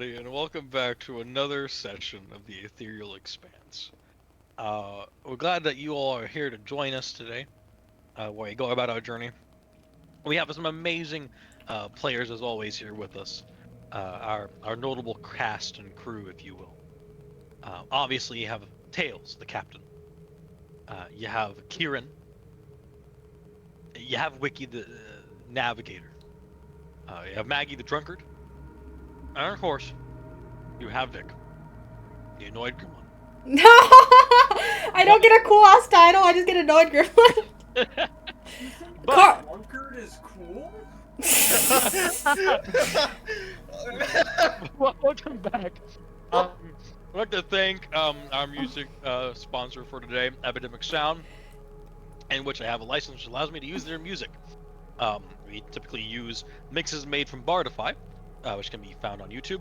everybody, and welcome back to another session of the Aetherial Expanse. We're glad that you all are here to join us today, while we go about our journey. We have some amazing players, as always, here with us. Our notable cast and crew, if you will. Obviously, you have Tails, the captain. You have Kieran. You have Wiki, the navigator. You have Maggie, the drunkard. And of course, you have Vic, the annoyed gremlin. No, I don't get a cool ass title. I just get annoyed gremlin. But drunkard is cool? welcome back. I'd like to thank our music sponsor for today, Epidemic Sound, in which I have a license which allows me to use their music. We typically use mixes made from Bardify, which can be found on YouTube.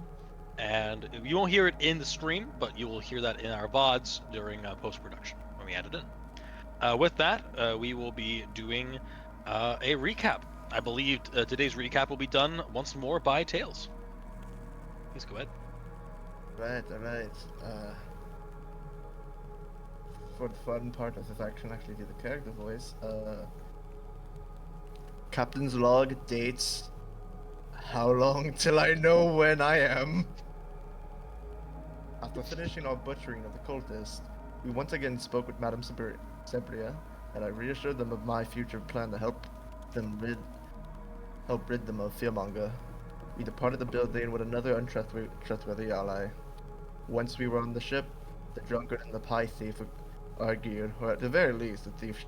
And you won't hear it in the stream, but you will hear that in our VODs during post-production when we add it in. With that, we will be doing a recap. I believe today's recap will be done once more by Tails. Please go ahead. Alright. For the fun part of this, I can actually do the character voice. Captain's log dates how long till I know when I am. After finishing our butchering of the cultists, we once again spoke with Madame Sebria, and I reassured them of my future plan to help rid them of Fearmonger. We departed the building with another untrustworthy ally. Once we were on the ship, the drunkard and the pie thief argued, or at the very least, the thief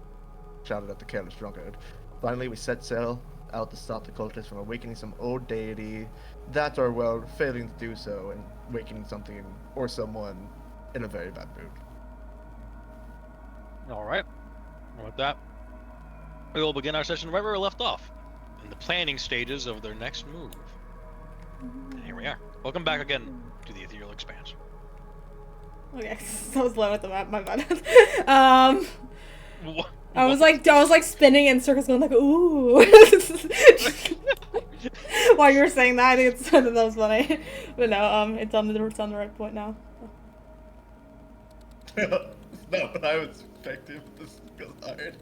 shouted at the careless drunkard. Finally, we set sail out to stop the cultists from awakening some old deity that, or well, failing to do so, and awakening something or someone in a very bad mood. Alright. With that, we will begin our session right where we left off, in the planning stages of their next move. And here we are. Welcome back again to the Aetherial Expanse. Okay, so I was low at the map. My bad. What? I was like spinning in circles, going like, ooh. While you were saying that, I think that was funny. But no, it's on the right point now. Not what I was expecting. This goes hard.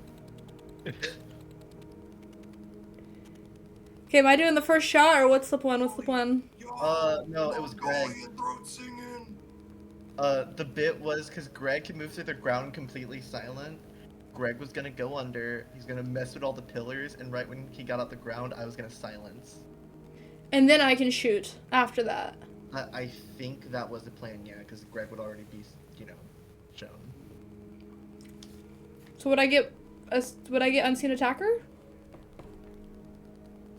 Okay, am I doing the first shot, or what's the plan? No, it was Greg. The bit was because Greg can move through the ground completely silent. Greg was gonna go under, he's gonna mess with all the pillars, and right when he got out the ground, I was gonna silence. And then I can shoot after that. I think that was the plan, yeah, because Greg would already be, shown. So would I get unseen attacker?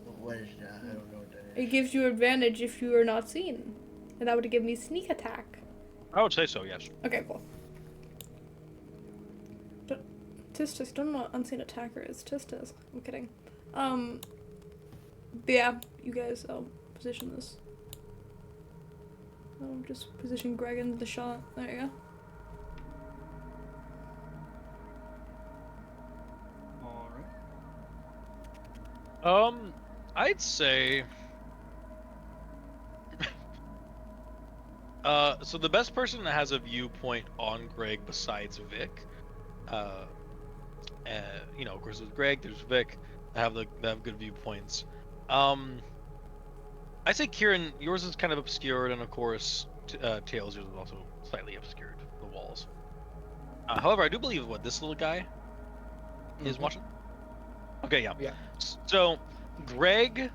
What is that? I don't know what that It is. gives you advantage if you are not seen, and that would give me sneak attack. I would say so, yes. Okay, cool. Tistis, don't know what unseen attacker is. Tistis. I'm kidding. But yeah, you guys, I'll position this. I'll just position Greg into the shot. There you go. Alright. I'd say... so the best person that has a viewpoint on Greg besides Vic, of course there's Greg, there's Vic, that have good viewpoints. I say Kieran, yours is kind of obscured, and of course, Tails, yours is also slightly obscured, the walls. However, I do believe this little guy is watching. Okay, yeah. So, Greg,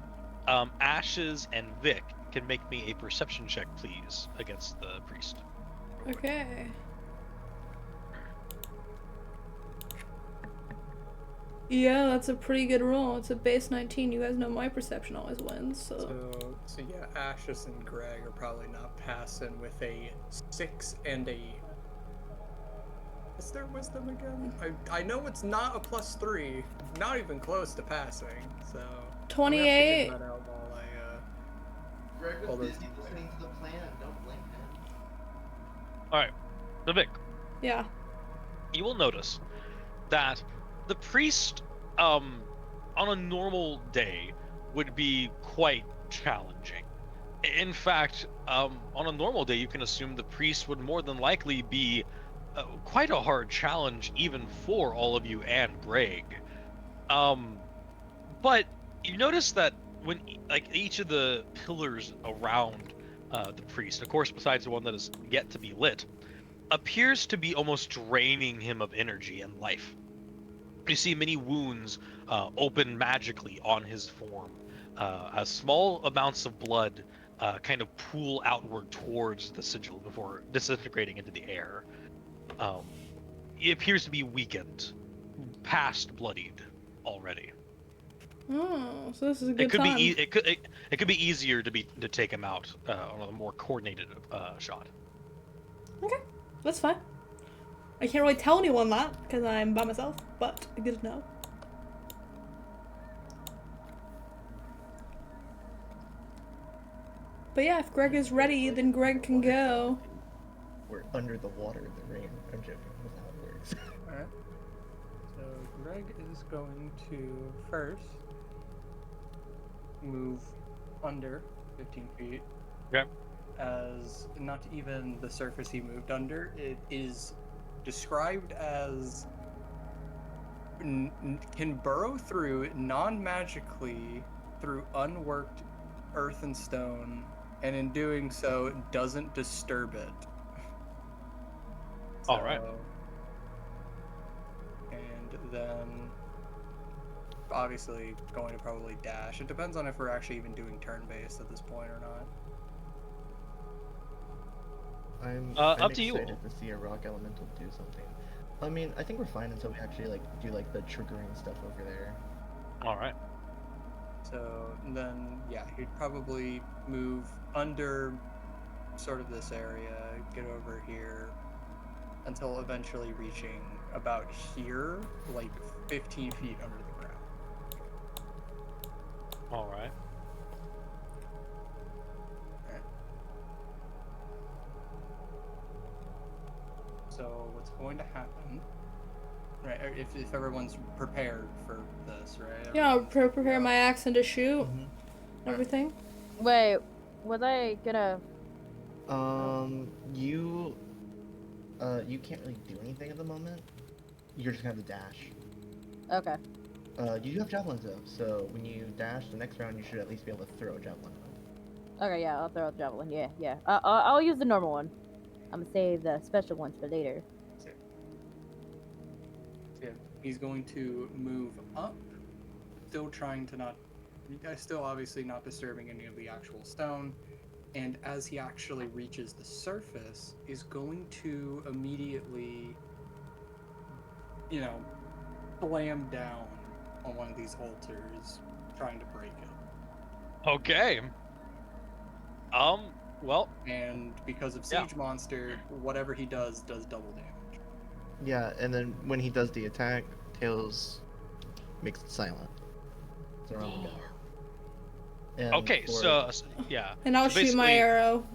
Ashes, and Vic can make me a perception check, please, against the priest. Okay. Yeah, that's a pretty good roll. It's a base 19. You guys know my perception always wins, So yeah, Ashes and Greg are probably not passing with a 6 and a... Is there wisdom again? I know it's not a +3. Not even close to passing, so... 28. That out while Greg All was those- busy listening to the plan, don't blame him. Alright, so Vic, Yeah. you will notice that the priest, on a normal day, would be quite challenging. In fact, on a normal day, you can assume the priest would more than likely be quite a hard challenge, even for all of you and Greg. But you notice that when like each of the pillars around the priest, of course, besides the one that is yet to be lit, appears to be almost draining him of energy and life. You see many wounds open magically on his form, as small amounts of blood kind of pool outward towards the sigil before disintegrating into the air. He appears to be weakened, past bloodied already. Oh, so this is a It good could time. be it could be easier to take him out on a more coordinated shot. Okay, that's fine. I can't really tell anyone that because I'm by myself, but good to know. But yeah, if Greg is ready, then Greg can go. We're under the water in the rain. I'm joking. That's how it works. Alright. So Greg is going to first move under 15 feet. Okay. As not even the surface he moved under, it is described as can burrow through non-magically through unworked earth and stone, and in doing so doesn't disturb it. All right. And then obviously going to probably dash. It depends on if we're actually even doing turn-based at this point or not. I'm up to excited you. to see a rock elemental do something. I mean, I think we're fine until we actually do the triggering stuff over there. All right. So then, yeah, he'd probably move under sort of this area, get over here, until eventually reaching about here, like 15 feet under the ground. All right. So what's going to happen, right, if everyone's prepared for this, right? Yeah, I'll prepare my axe and to shoot. Mhm. Everything. Wait, was I gonna... You can't really do anything at the moment. You're just gonna have to dash. Okay. You do have javelins though, so when you dash the next round, you should at least be able to throw a javelin. Okay, yeah, I'll throw out the javelin. Yeah. I'll use the normal one. I'm gonna save the special ones for later. Yeah, he's going to move up, still trying to not, still obviously not disturbing any of the actual stone, and as he actually reaches the surface, is going to immediately, slam down on one of these altars, trying to break it. Okay. Well. And because of Siege Monster, whatever he does double damage. Yeah, and then when he does the attack, Tails makes it silent. So around the guy. And Okay. So yeah. And I'll So shoot my basically- arrow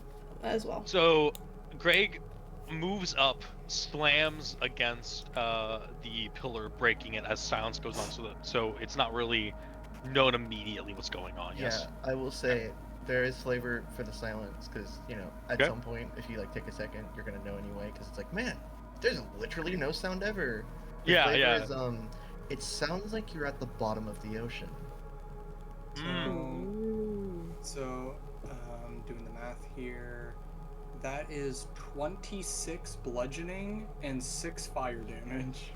as well. So Greg moves up, slams against the pillar, breaking it as silence goes on. So it's not really known immediately what's going on. Yes. Yeah, I will say there is flavor for the silence because at Okay. some point if you take a second, you're gonna know anyway because it's like, man, there's literally no sound ever. The Yeah, flavor yeah. Is, it sounds like you're at the bottom of the ocean. So, doing the math here, that is 26 bludgeoning and 6 fire damage.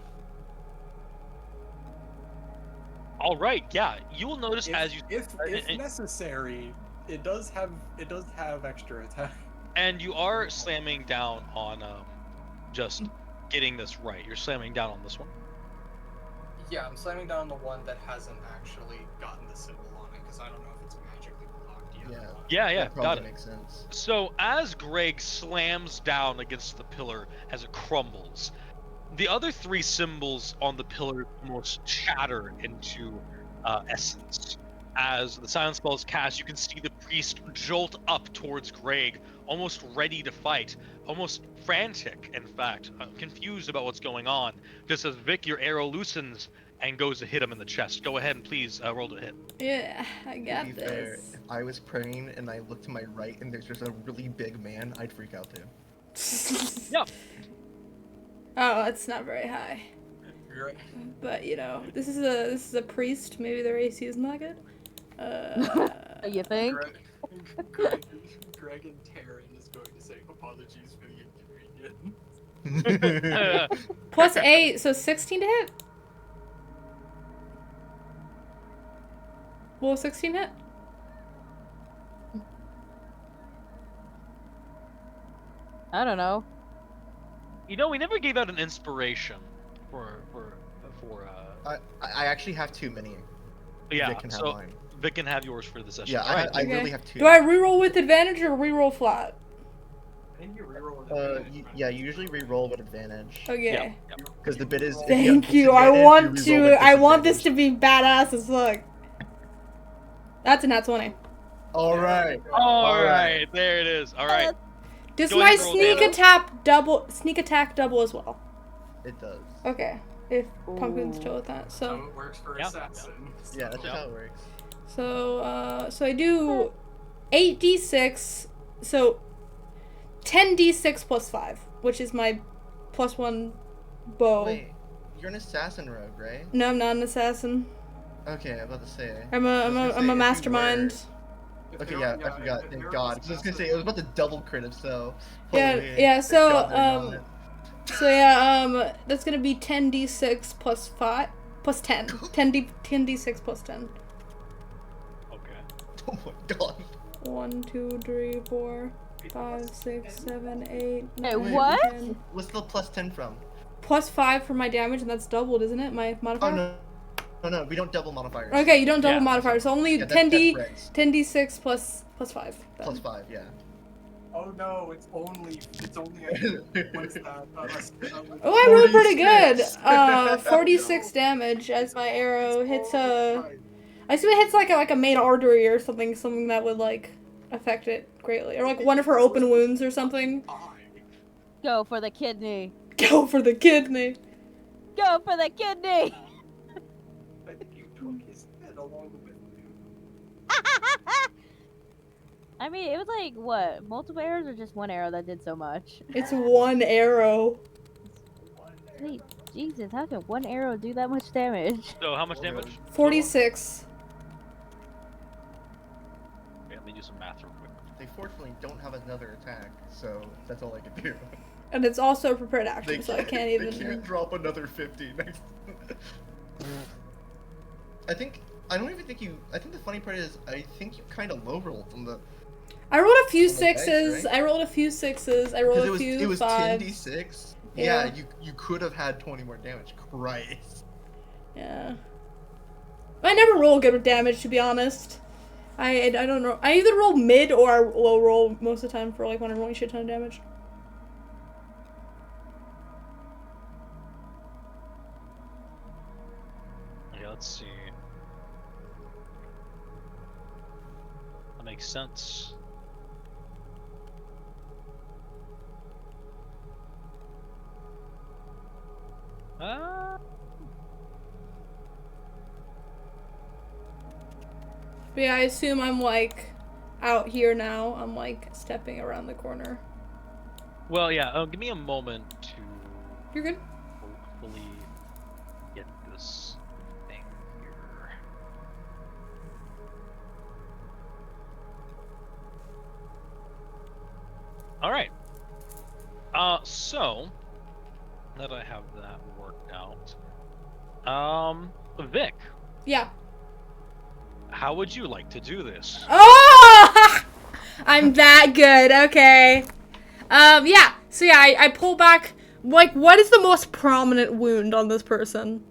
All right. Yeah. You will notice as you if necessary, it does have extra attack. and you are slamming down on just getting this right. You're slamming down on this one. Yeah, I'm slamming down the one that hasn't actually gotten the symbol on it because I don't know if it's magically blocked yet. Yeah. That Got probably it. makes sense. So as Greg slams down against the pillar as it crumbles, the other 3 symbols on the pillar almost shatter into essence. As the silence spell is cast, you can see the priest jolt up towards Greg, almost ready to fight, almost frantic, in fact, confused about what's going on. Just as Vic, your arrow loosens and goes to hit him in the chest. Go ahead and please roll to hit. Yeah, I To got be fair, this. if I was praying and I looked to my right and there's just a really big man, I'd freak out too. Yeah. Oh, it's not very high. Greg, But you know, this is a priest. Maybe their AC isn't that good. You think? Greg and Taryn is going to say apologies for the inconvenience. Plus 8, so 16 to hit. Will 16 hit? I don't know. You know, we never gave out an inspiration for I actually have too many. yeah. Vic can have So mine. Vic can have yours for the session. Yeah, All right. I Okay. really have two. Do I reroll with advantage or reroll flat? And you reroll with advantage, Yeah, you usually re-roll with advantage. Okay. Yeah. Because the bit is. if Thank have you. I disadvantage, want you re-roll with I want this to disadvantage. be badass as fuck. That's a nat 20. All right. All right. There it is. All right. Does Go my ahead and roll sneak damage. attack double as well? It does. Okay. If Pumpkin's Ooh. chill with that. so So it works for Yeah. assassins. Yeah, that's just Yeah. how it works. so I do 8d6, so 10d6 plus 5, which is my plus 1 bow. Wait, you're an assassin rogue, right? No, I'm not an assassin. Okay, I'm about to say. I'm I was gonna say, a if you mastermind. were- Okay, yeah, I forgot. Thank God. 'Cause I was gonna say it was about to double crit if so. Yeah, Holy, yeah, thank so, God they're not. So yeah, that's gonna be 10d6 plus 5 plus 10. 10d6 plus 10. Okay. Oh my God. 1, 2, 3, 4, 5, 6, 7, 8, 9, Wait, what? 10. What's the plus 10 from? Plus 5 for my damage, and that's doubled, isn't it? My Oh modifier? no, we don't double modifiers. Okay, you don't double Yeah. modifiers, so only Yeah, 10d that's 10d6 plus 5. then. Plus 5, yeah. Oh no, it's only what is that? Oh, I rolled pretty good. 46. 46 damage as my arrow hits a. I assume it hits like a main artery or something that would like affect it greatly, or like one of her open wounds or something. Go for the kidney. Go for the kidney. Go for the kidney. I think you took his head along with you. I mean, it was like what? Multiple arrows or just one arrow that did so much? It's one arrow. Wait, Jesus, how can one arrow do that much damage? So how much damage? 46. Okay, let me do some math real quick. They fortunately don't have another attack, so that's all I can do. And it's also a prepared action, so I can't even. They can't drop another 50 next. I think the funny part is I think you kind of low rolled on the. I rolled a few On the dice, sixes. right? I rolled a few sixes. I rolled a few it was fives. 10d6. Yeah. Yeah, you could have had 20 more damage. Christ. Yeah. I never roll good with damage, to be honest. I don't know. I either roll mid or I low roll most of the time for like when I'm rolling a shit ton of damage. Okay, let's see. That makes sense. But yeah, I assume I'm like out here now. I'm like stepping around the corner. Well, yeah. Give me a moment to You're good. hopefully get this thing here. All right. So now that I have that worked out, Vic, Yeah. how would you like to do this? Oh! I'm that good. Okay. Yeah. So yeah, I pull back. Like, what is the most prominent wound on this person?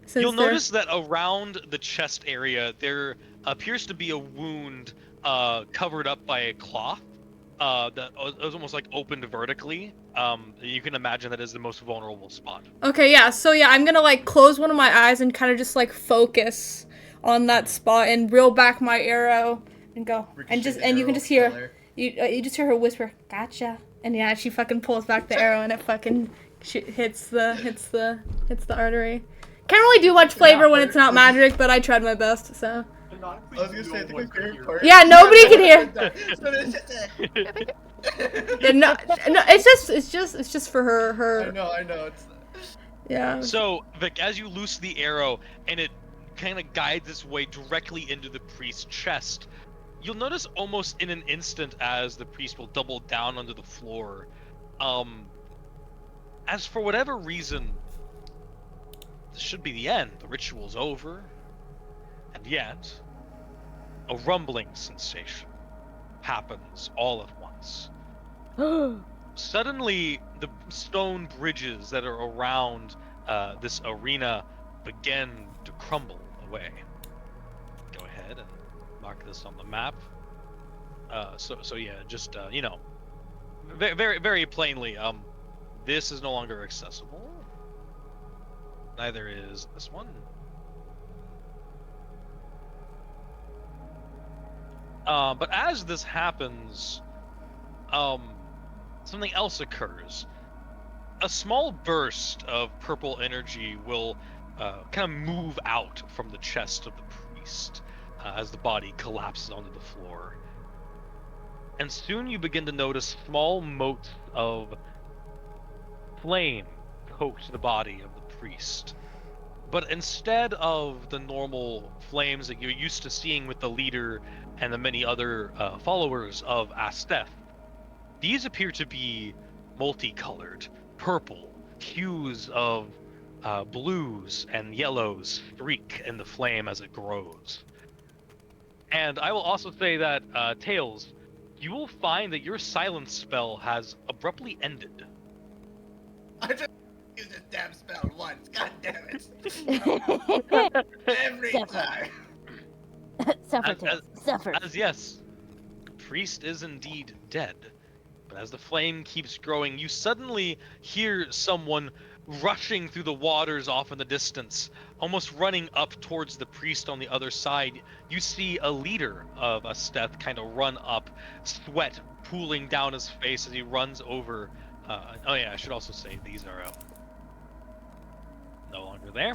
Since You'll they're- notice that around the chest area there appears to be a wound covered up by a cloth that is almost like opened vertically. You can imagine that is the most vulnerable spot. Okay, yeah. So yeah, I'm gonna like close one of my eyes and kind of just like focus on that spot and reel back my arrow and go. And Ricochet you can arrow just hear killer. you just hear her whisper, "Gotcha." And yeah, she fucking pulls back the arrow and it fucking hits the artery. Can't really do much flavor when it's not magic, but I tried my best, so. I was gonna say, I think my favorite part. Yeah, nobody can hear. Yeah, no, it's just for her. I know. It's Yeah. So, Vic, as you loose the arrow and it kind of guides its way directly into the priest's chest, you'll notice almost in an instant as the priest will double down onto the floor. As for whatever reason, this should be the end. The ritual's over. And yet, a rumbling sensation happens all at once. Suddenly, the stone bridges that are around this arena begin to crumble away. Go ahead and mark this on the map. So yeah, just you know, very very plainly, this is no longer accessible. Neither is this one. But as this happens, something else occurs. A small burst of purple energy will kind of move out from the chest of the priest as the body collapses onto the floor. And soon you begin to notice small motes of flame coat the body of the priest. But instead of the normal flames that you're used to seeing with the leader and the many other followers of Asteth, these appear to be multicolored, purple, hues of blues and yellows streak in the flame as it grows. And I will also say that, Tails, you will find that your silence spell has abruptly ended. I just used this damn spell once. God damn it! Every time. Suffer, Tails. Suffer. As yes, the priest is indeed dead. But as the flame keeps growing, you suddenly hear someone rushing through the waters off in the distance, almost running up towards the priest on the other side. You see a leader of Asteth kind of run up, sweat pooling down his face as he runs over. Oh yeah, I should also say these are no longer there.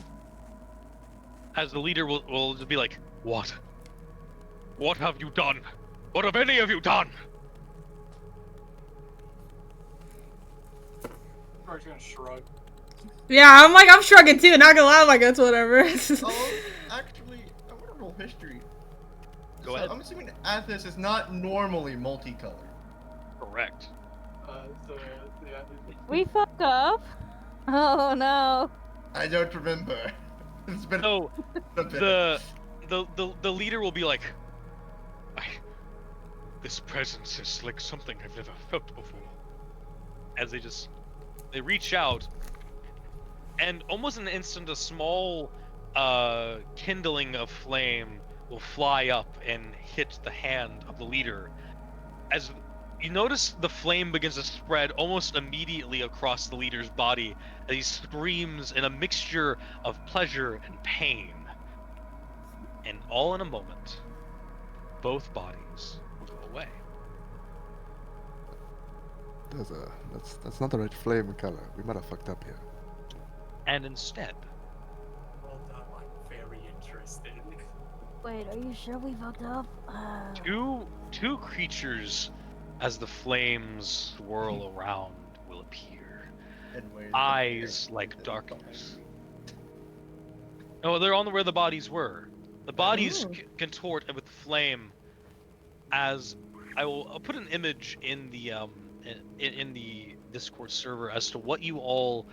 As the leader will just be like, "What? What have you done? What have any of you done?" George's gonna shrug. Yeah, I'm shrugging too. Not gonna lie, I'm like, that's whatever. Oh, actually, I want to roll history. Go ahead. I'm assuming Athos is not normally multicolored. Correct. Yeah. We fuck up. Oh no. I don't remember. It's been So a bit. the leader will be like, this presence is like something I've never felt before. As they reach out, and almost in an instant, a small kindling of flame will fly up and hit the hand of the leader. As you notice, the flame begins to spread almost immediately across the leader's body as he screams in a mixture of pleasure and pain. And all in a moment, both bodies will go away. That's not the right flame color. We might have fucked up here. And instead, Well done. I'm very interested. Wait, are you sure we fucked up? two creatures, as the flames swirl around, will appear. Eyes like darkness. No, they're on where the bodies were. The bodies contort with flame. As I'll put an image in the in the Discord server as to what you all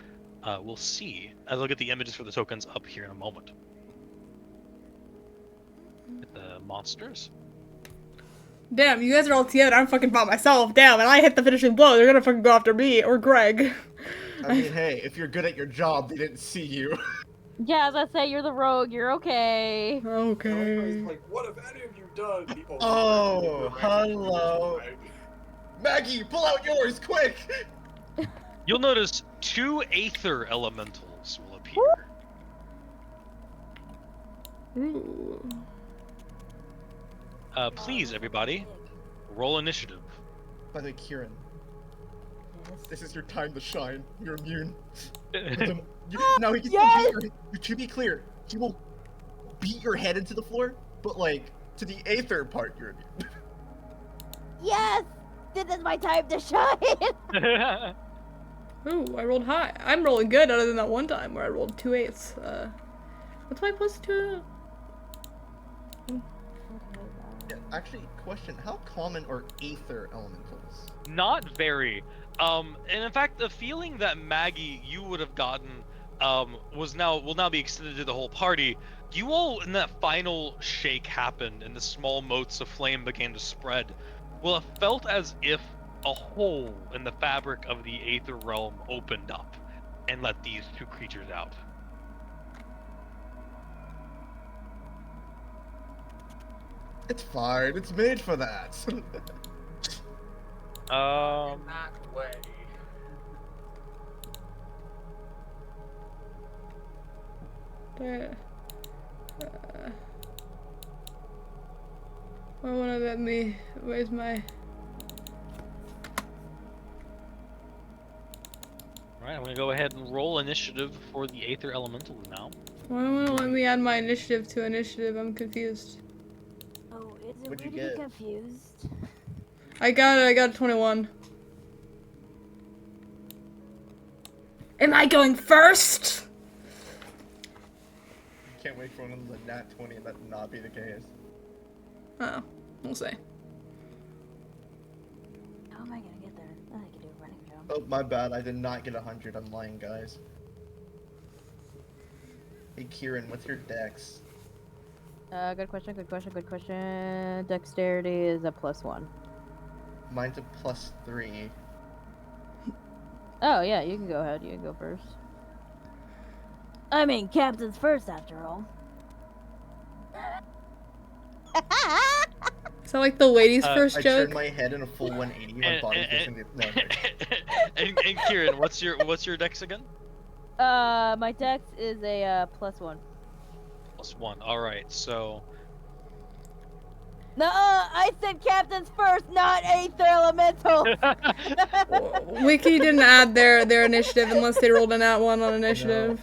will see. As I'll get the images for the tokens up here in a moment. The monsters. Damn, you guys are all together. I'm fucking by myself. Damn, and I hit the finishing blow. They're gonna fucking go after me or Greg. I mean, hey, if you're good at your job, they didn't see you. Yeah, as I say, you're the rogue. You're okay. Okay. Like, what have any of you done? People. Oh, hello. Maggie, pull out yours, quick! You'll notice two Aether elementals will appear. Ooh. Please, everybody, roll initiative. By the way, Kieran, this is your time to shine. You're immune. Now he can Yes! still beat your, to be clear, he will beat your head into the floor, but like to the aether part, you're immune. Yes! This is my time to shine! Ooh, I rolled high. I'm rolling good other than that one time where I rolled 2 8s. What's my plus 2? Yeah, actually, question: how common are aether elementals? Not very. And in fact, the feeling that Maggie you would have gotten will now be extended to the whole party. You all, in that final shake happened and the small motes of flame began to spread, will have felt as if a hole in the fabric of the Aether realm opened up and let these two creatures out. It's fine. It's made for that. That way. Why won't it let me? Where's my? Alright, I'm gonna go ahead and roll initiative for the Aether Elementals now. Why won't it let me add my initiative to initiative? I'm confused. Oh, is it What'd you weird to be get? confused? I got a 21. Am I going first? Can't wait for one of the nat 20 and that not be the case. Oh, we'll see. How am I gonna get there? I can do a running jump. Oh, my bad. I did not get 100. I'm lying, guys. Hey, Kieran, what's your dex? Good question, good question, good question. Dexterity is a +1. Mine's a +3. Oh, yeah, you can go ahead. You can go first. I mean, captain's first, after all. Is that like the ladies' first I joke? turned my head in a full 180. My body facing the. No, and Kieran, what's your dex again? My dex is a +1. +1. All right, so No, I said captain's first, not Aether Elemental. Wiki didn't add their initiative unless they rolled a nat 1 on initiative.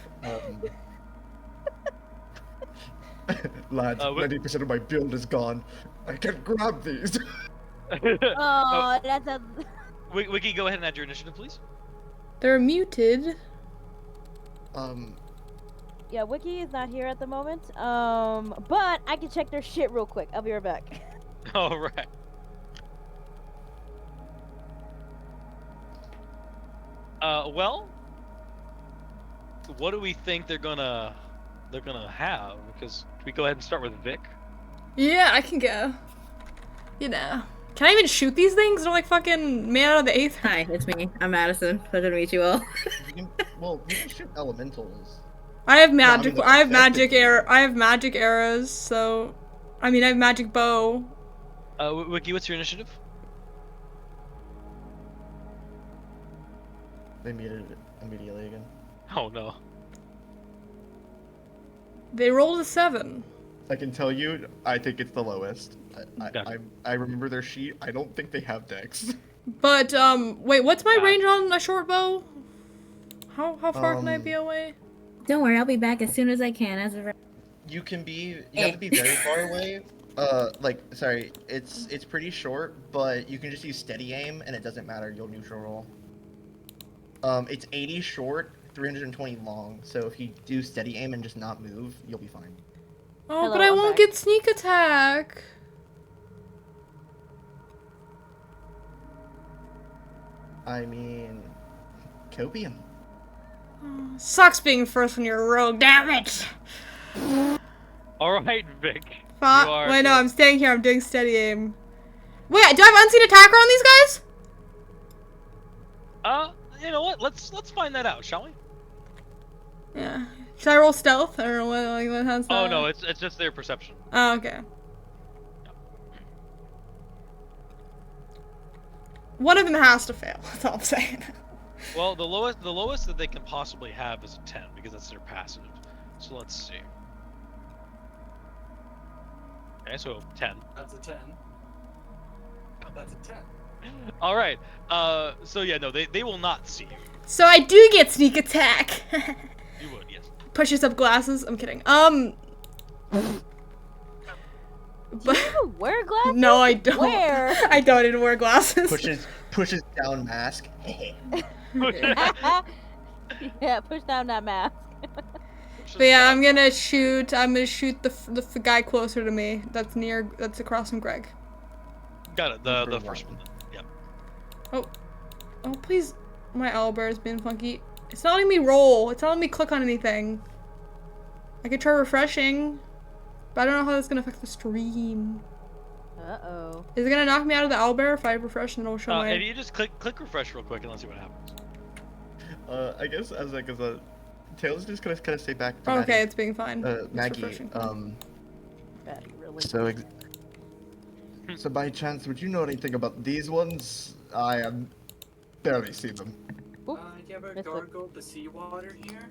Lads, 90% of my build is gone. I can't grab these. Oh, that's a. Wiki, go ahead and add your initiative, please. They're muted. Yeah, Wiki is not here at the moment. But I can check their shit real quick. I'll be right back. All right. Well, what do we think they're gonna have? Because we go ahead and start with Vic. Yeah, I can go. You know. Can I even shoot these things? They're like fucking made out of the Aether. Hi, it's me. I'm Madison. Pleasure to meet you all. Well, you can shoot elementals. I have magic. No, I have magic effectively. I have magic arrows. So, I mean, I have magic bow. Wiki, what's your initiative? They muted it immediately again. Oh no. They rolled a 7. I can tell you, I think it's the lowest. Gotcha. I remember their sheet. I don't think they have dex. But wait, what's my God. range on a short bow? How far can I be away? Don't worry, I'll be back as soon as I can. As of You have to be very far away. Sorry, it's pretty short, but you can just use steady aim, and it doesn't matter. You'll neutral roll. It's 80 short, 320 long. So if you do steady aim and just not move, you'll be fine. Oh, Hello, but I I'm won't back. get sneak attack. I mean, copium. Sucks being first when you're a rogue. Damn it! All right, Vic. Wait, no, I'm staying here. I'm doing steady aim. Wait, do I have unseen attacker on these guys? You know what? Let's find that out, shall we? Yeah. Should I roll stealth? I don't know what has that. Oh no, it's just their perception. Oh, okay. One of them has to fail. That's all I'm saying. Well, the lowest that they can possibly have is a 10 because that's their passive. So let's see. Okay, so 10. That's a 10. That's a 10. All right. So yeah, no, they will not see you. So I do get sneak attack. You would, yes. Pushes up glasses. I'm kidding. Do you even wear glasses? No, I don't. Where? I don't even wear glasses. Pushes down mask. Yeah, push down that mask. But yeah, I'm gonna shoot the guy closer to me. That's across from Greg. Got it. Number The first one. Yep. Oh please, my owlbear is being funky. It's not letting me roll. It's not letting me click on anything. I could try refreshing, but I don't know how that's gonna affect the stream. Uh-oh. Is it gonna knock me out of the owlbear if I refresh and it'll show my? If you just click refresh real quick and let's see what happens. I guess as a Tails just kind of stay back. To Okay, Maddie. it's being fine. It's Maggie. refreshing. Maddie, really? So by chance, would you know anything about these ones? I have barely seen them. Do you ever Missed it. gargle the seawater here?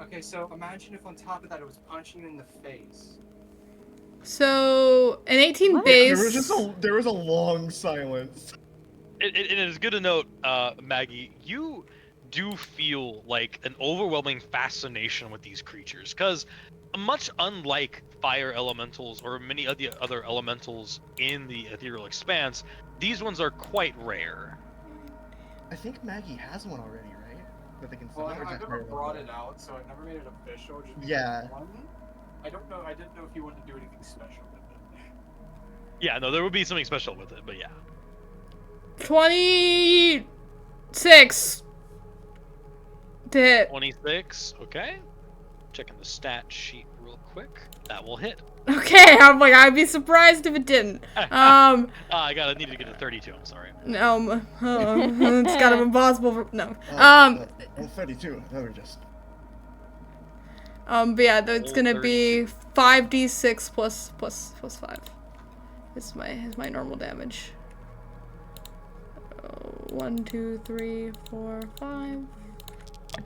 Okay, so imagine if on top of that it was punching you in the face. So an 18 What? base. There was a long silence. It is good to note, Maggie, you do feel like an overwhelming fascination with these creatures, because much unlike fire elementals or many of the other elementals in the Ethereal Expanse, these ones are quite rare. I think Maggie has one already, right? That they can Well, summon, or is I've that never her brought level? it out, so I never made it official. Just Yeah. one. I don't know. I didn't know if you wanted to do anything special with it. Yeah, no, there would be something special with it, but yeah. 26 to hit. 26, okay. Checking the stat sheet real quick. That will hit. Okay, I'm like, I'd be surprised if it didn't. I need to get to 32, I'm sorry. No, it's kind of impossible for, no. 32. That were just. But yeah, that's Roll gonna be 32. 5d6 plus 5. Is my normal damage. 1, 2, 3, 4, 5.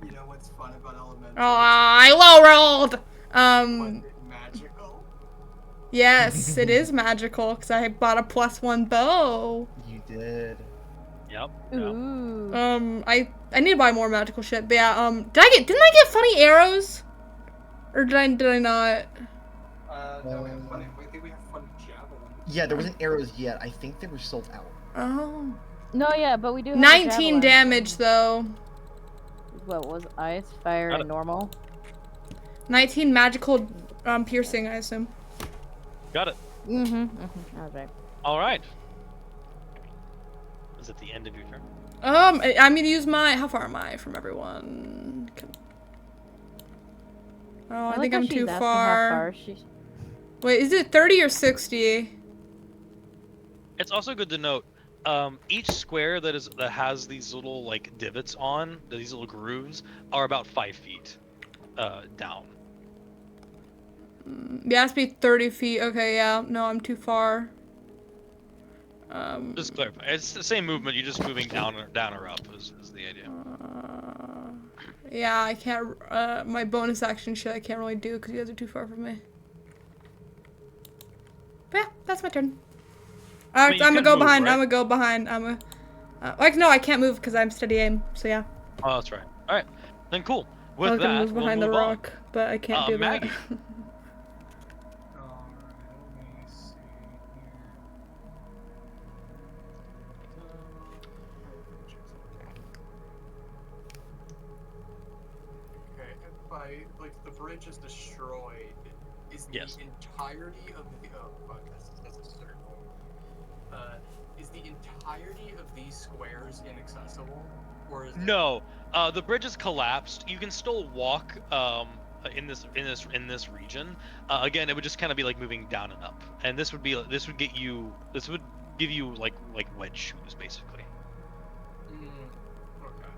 You know what's fun about elementals? Oh, I low rolled. Was it magical? Yes, it is magical because I bought a +1 bow. You did. Yep. Ooh. I need to buy more magical shit. But yeah, didn't I get funny arrows? Or did I not? No, we have fun. I think we have fun javelin. Yeah, there wasn't arrows yet. I think they were sold out. Oh. No, yeah, but we do have a 19 javelin. damage though. What was ice, fire, and normal? 19 magical piercing, I assume. Got it. That was right. All right. Is it the end of your turn? I'm gonna use my. How far am I from everyone? Oh, I think how I'm she's too asking far. How far she's... Wait, is it 30 or 60? It's also good to note, each square that has these little like divots on, these little grooves, are about 5 feet down. Yeah, it has to be 30 feet. Okay, yeah. No, I'm too far. Just clarify, it's the same movement. You're just moving down or up is the idea. Yeah, I can't. My bonus action shit I can't really do because you guys are too far from me. But yeah, that's my turn. I mean, you I'm gonna could go move, behind. right? I'm gonna go behind. Like no, I can't move because I'm steady aim. So yeah. Oh, that's right. All right, then cool. I With was gonna that, move behind we'll the move on. rock, but I can't do Maggie. that. Alright, let me see here. Okay, if like the bridge is destroyed, is Yes. the entirety of the fuck, that's a circle. Is the entirety of these squares inaccessible? Or is No, the bridge is collapsed. You can still walk in this region. Again, it would just kind of be like moving down and up, and this would give you like wedge shoes basically. Okay.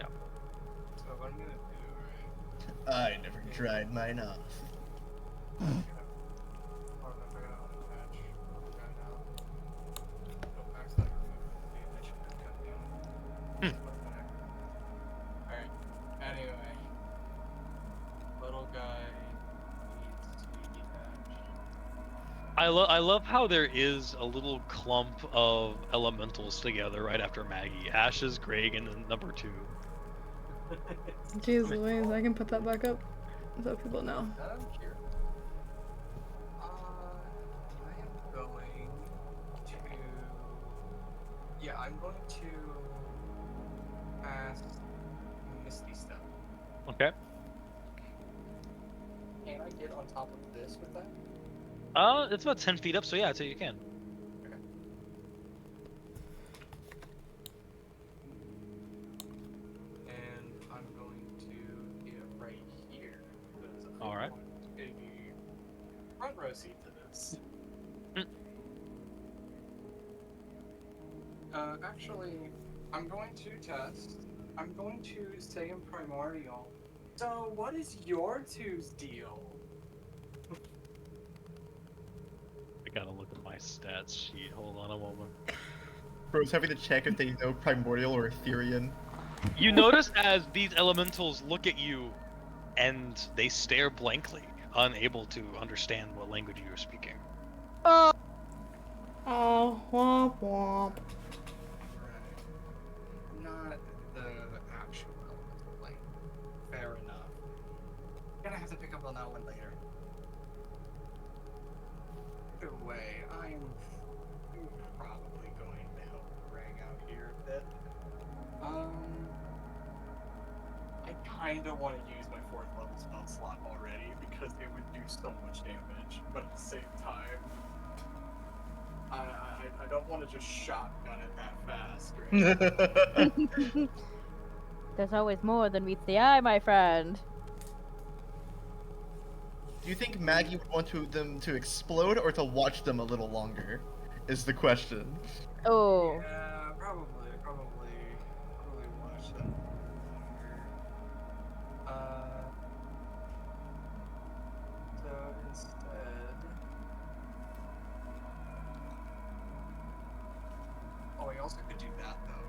Yeah. So what I'm gonna do, right? I never tried mine off. Hold on, I gotta unpatch. Okay, now. Oh, actually, the initiative cut down. What the heck? Alright, anyway. Little guy needs to be detached. I love how there is a little clump of elementals together right after Maggie. Ashes, Greg, and then number 2. Jeez Louise, I can put that back up so people know. I don't care. I am going to. Yeah, I'm going to cast Misty Step. Okay. Can I get on top of this with that? It's about 10 feet up, so yeah, I'd say you can. Okay. And I'm going to get right here because I All right. want a front row seat to this. Actually, I'm going to test. I'm going to say in Primordial. So, what is your two's deal? I gotta look at my stats sheet. Hold on a moment. Bro's having to check if they know Primordial or Aetherian. You notice as these elementals look at you, and they stare blankly, unable to understand what language you are speaking. Oh, womp womp. Right. Not the actual elemental plane. Fair enough. Gonna have to pick up on that one later. Either way, I'm probably going to help Greg out here a bit. I kinda want to use my 4th level spell slot already because it would do so much damage, but at the same time, I don't want to just shotgun it that fast, right? There's always more than meets the eye, my friend. Do you think Maggie would want them to explode or to watch them a little longer? Is the question. Oh. Yeah, probably watch them longer. So instead, oh, I also could do that though.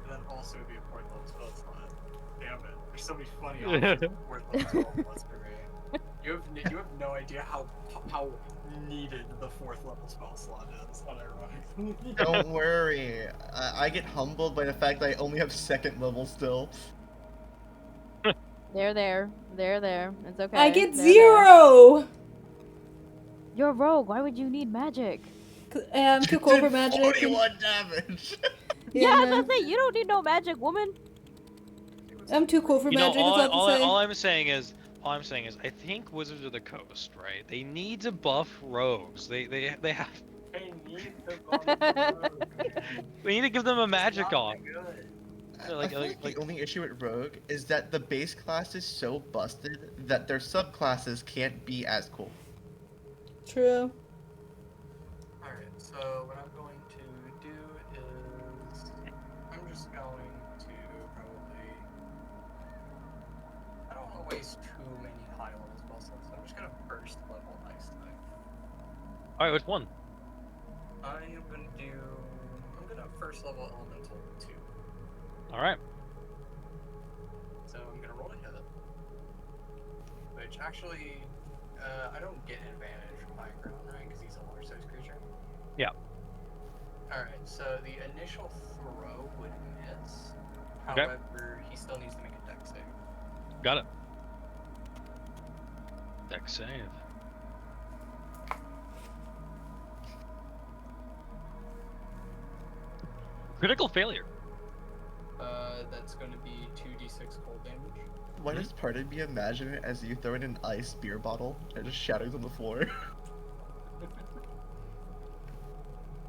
And then also be a 4th level spell slot. Damn it! There's so many funny options for 4th level spell slots for me. You have no idea how needed the 4th level spell slot is, unironically. Don't worry. I get humbled by the fact that I only have 2nd level still. There. It's okay. I get They're 0! there. You're a rogue. Why would you need magic? I'm too cool for magic. 41 damage! Yeah, no. I was gonna say, you don't need no magic, woman. I'm too cool for You know, magic, that's all to say. all I'm saying is, I think Wizards of the Coast, right? They need to buff rogues. They have. I need to bump the road, man. We need to give them a magic Not off. good. I feel like the only issue with Rogue is that the base class is so busted that their subclasses can't be as cool. True. Alright, so what I'm going to do is I'm just going to probably I don't want to waste too many high level spell slots, so I'm just gonna first level Ice Knife. All right, which one? I'm gonna first level Elemental 2. All right. So I'm gonna roll to hit it. Which actually, I don't get an advantage from high ground, right? Because he's a large size creature. Yeah. Alright, so the initial throw would miss. Okay. However, he still needs to make a dex save. Got it. Dex save. Critical failure. That's going to be 2d6 cold damage. Why does part of me imagine it as you throwing an ice beer bottle and it just shatters on the floor?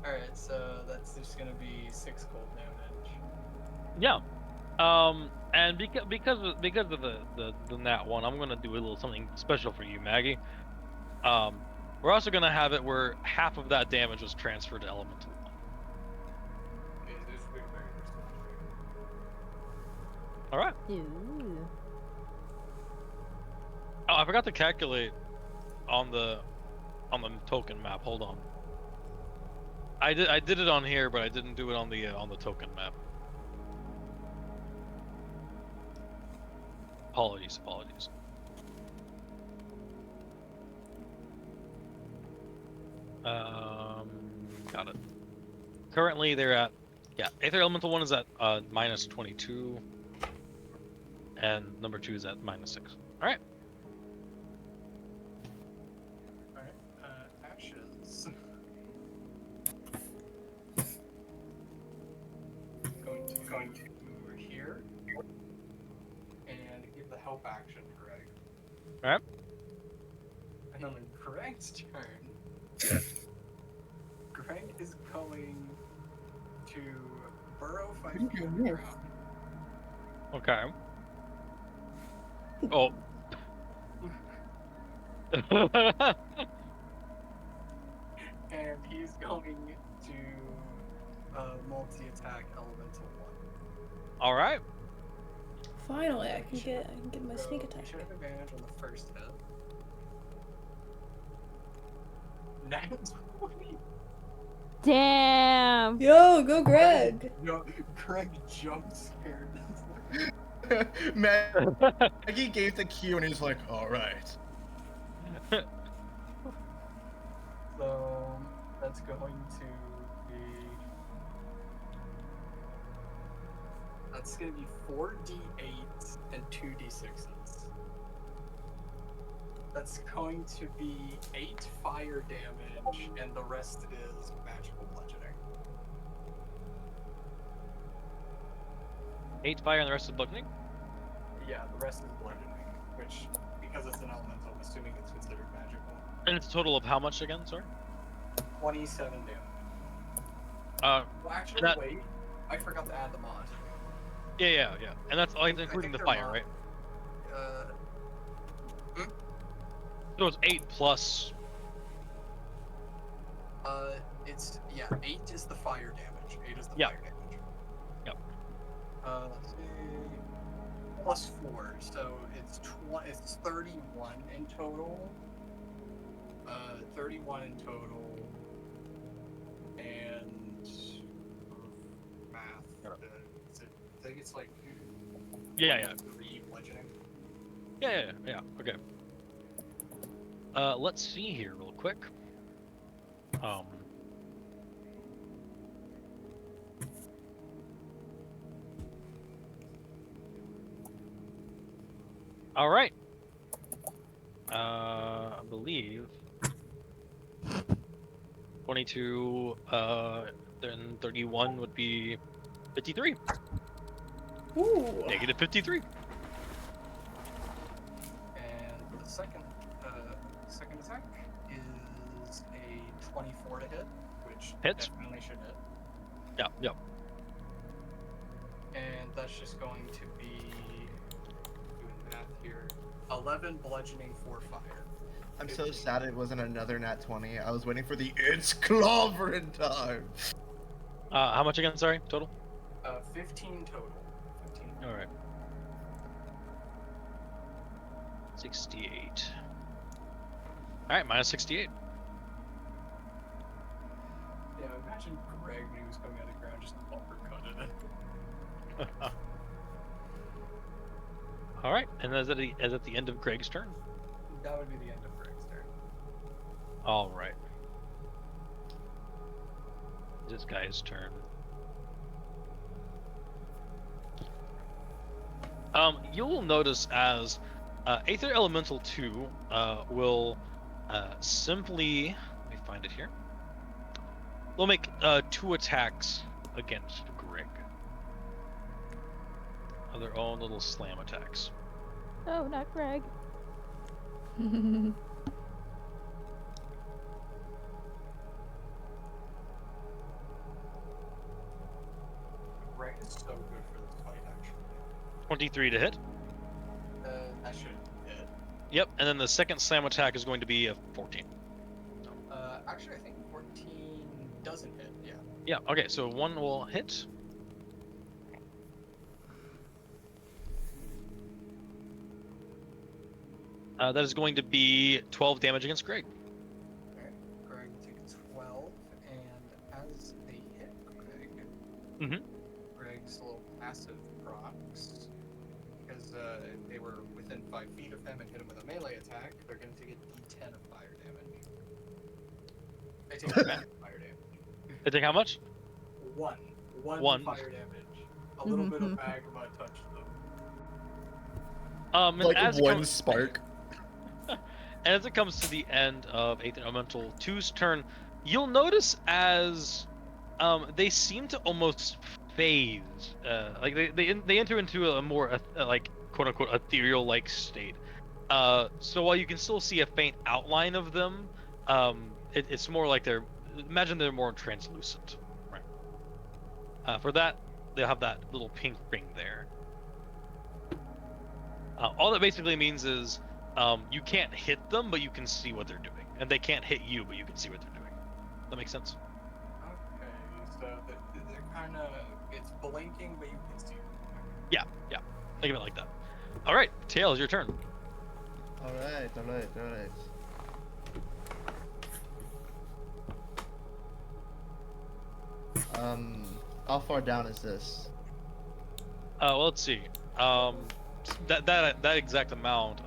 Alright, so that's just going to be 6 cold damage. Yeah. And because of the nat one, I'm gonna do a little something special for you, Maggie. We're also gonna have it where half of that damage was transferred to Elemental 1. All right. Ooh. Oh, I forgot to calculate on the token map. Hold on. I did it on here, but I didn't do it on the token map. Apologies. Got it. Currently, they're at Aetherial Elemental 1 is at minus 22, and number 2 is at minus 6. All right. Alright, Ashes. Going to here and give the help action to Greg. All right. And then in Greg's turn, Greg is going to burrow 5 feet underground. Okay. Oh. And he's going to multi-attack Elemental 1. All right. Finally, I can get my sneak You attack. should have advantage on the first hit. Nat 20. Damn. Yo, go Greg! No, Greg jump scared. Maggie gave the cue and he's like, alright. So that's going to be. That's going to be 4d8 and 2d6s. That's going to be 8 fire damage, and the rest is magical bludgeoning. 8 fire and the rest is bludgeoning. Yeah, the rest is bludgeoning, which, because it's an elemental, I'm assuming it's considered magical. And it's a total of how much again? Sorry. 27 damage. Well, actually, that- wait. I forgot to add the mod. Yeah. And that's like I including the think fire, they're right? Uh, So it's 8 plus. It's, 8 is the fire damage. 8 is the Yeah. fire damage. Yep. Let's see. Plus 4, so it's 31 in total. 31 in total. And math. I think it's like Yeah. 3 bludgeoning. Yeah. Okay. Let's see here real quick. All right. I believe 22, then 31 would be 53. Ooh. Negative 53. And the second attack is a 24 to hit, which Hits. definitely should hit. Yeah. And that's just going to be, doing math here, 11 bludgeoning for fire. I'm so sad it wasn't another nat 20. I was waiting for the it's clobbering time. How much again? Sorry, total. 15 total. 15. All right. 68. All right, minus 68. Yeah, imagine Greg when he was coming out of the ground just uppercutted it. All right, and is at the end of Greg's turn. That would be the end of Greg's turn. All right. This guy's turn. You'll notice as Aether Elemental 2 will simply, let me find it here. They'll make 2 attacks against Greg. Their own little slam attacks. Oh, not Greg. Greg is so good for this fight, actually. 23 to hit. That should hit. Yep, and then the second slam attack is going to be a 14. Actually, I think 14 doesn't hit, yeah. Yeah, okay, so 1 will hit. That is going to be 12 damage against Greg. Alright, Greg takes 12, and as they hit Greg, Mhm. Greg's little passive procs, because they were within 5 feet of him and hit him with a melee attack, they're going to take a d10 of fire damage. I take 1 fire damage. They take how much? One. One. Fire damage. A little bit of magma touched them. And Like as one spark. as it comes to the end of Aetherial Elemental 2's turn, you'll notice as they seem to almost phase, like they enter into a more like quote unquote ethereal like state. So while you can still see a faint outline of them, it's more like imagine they're more translucent, right? For that, they'll have that little pink ring there. All that basically means is you can't hit them, but you can see what they're doing, and they can't hit you, but you can see what they're doing. That makes sense? Okay, so they're kind of, it's blinking, but you can see it. Yeah. Think of it like that. All right, Tails, your turn. All right. How far down is this? Well, let's see. That exact amount,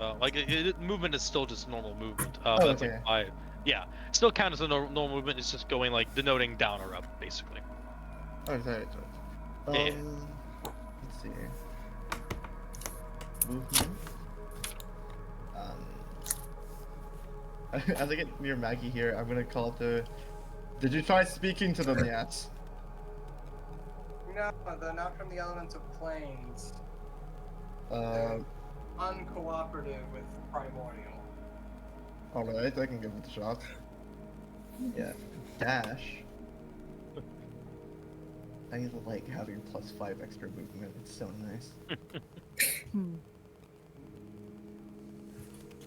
movement is still just normal movement. That's okay. like 5. Yeah, still count as a normal movement. It's just going like denoting down or up, basically. Oh, sorry. Yeah. Let's see. Movement. As I get near Maggie here, I'm gonna call to. Did you try speaking to them yet? No, they're not from the elements of planes. Uh, Uncooperative with primordial. Alright, I can give it a shot. Yeah. Dash. I like having +5 extra movement, it's so nice.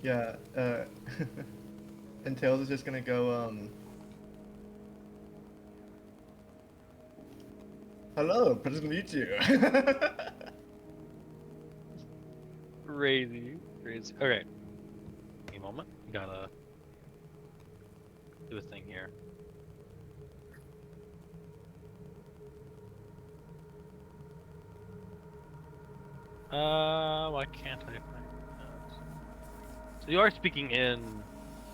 Yeah, and Tails is just gonna go, hello, pleasure to meet you. Crazy. Okay. Give me a moment. Gotta do a thing here. Why can't I find those? So you are speaking in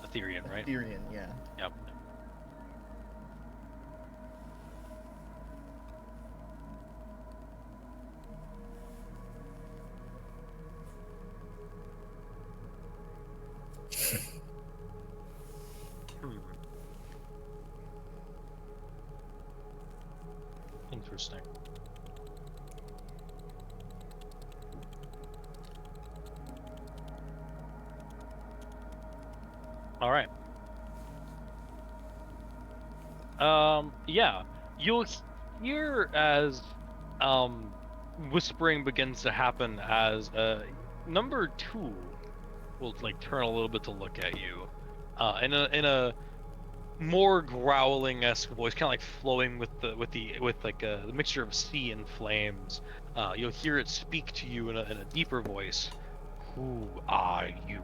Aetherian, right? Aetherian, yeah. Yep. Interesting. All right. Yeah, you'll hear as whispering begins to happen as number 2 will like turn a little bit to look at you, in a more growling-esque voice, kind of like flowing with like the mixture of sea and flames. You'll hear it speak to you in a deeper voice. Who are you?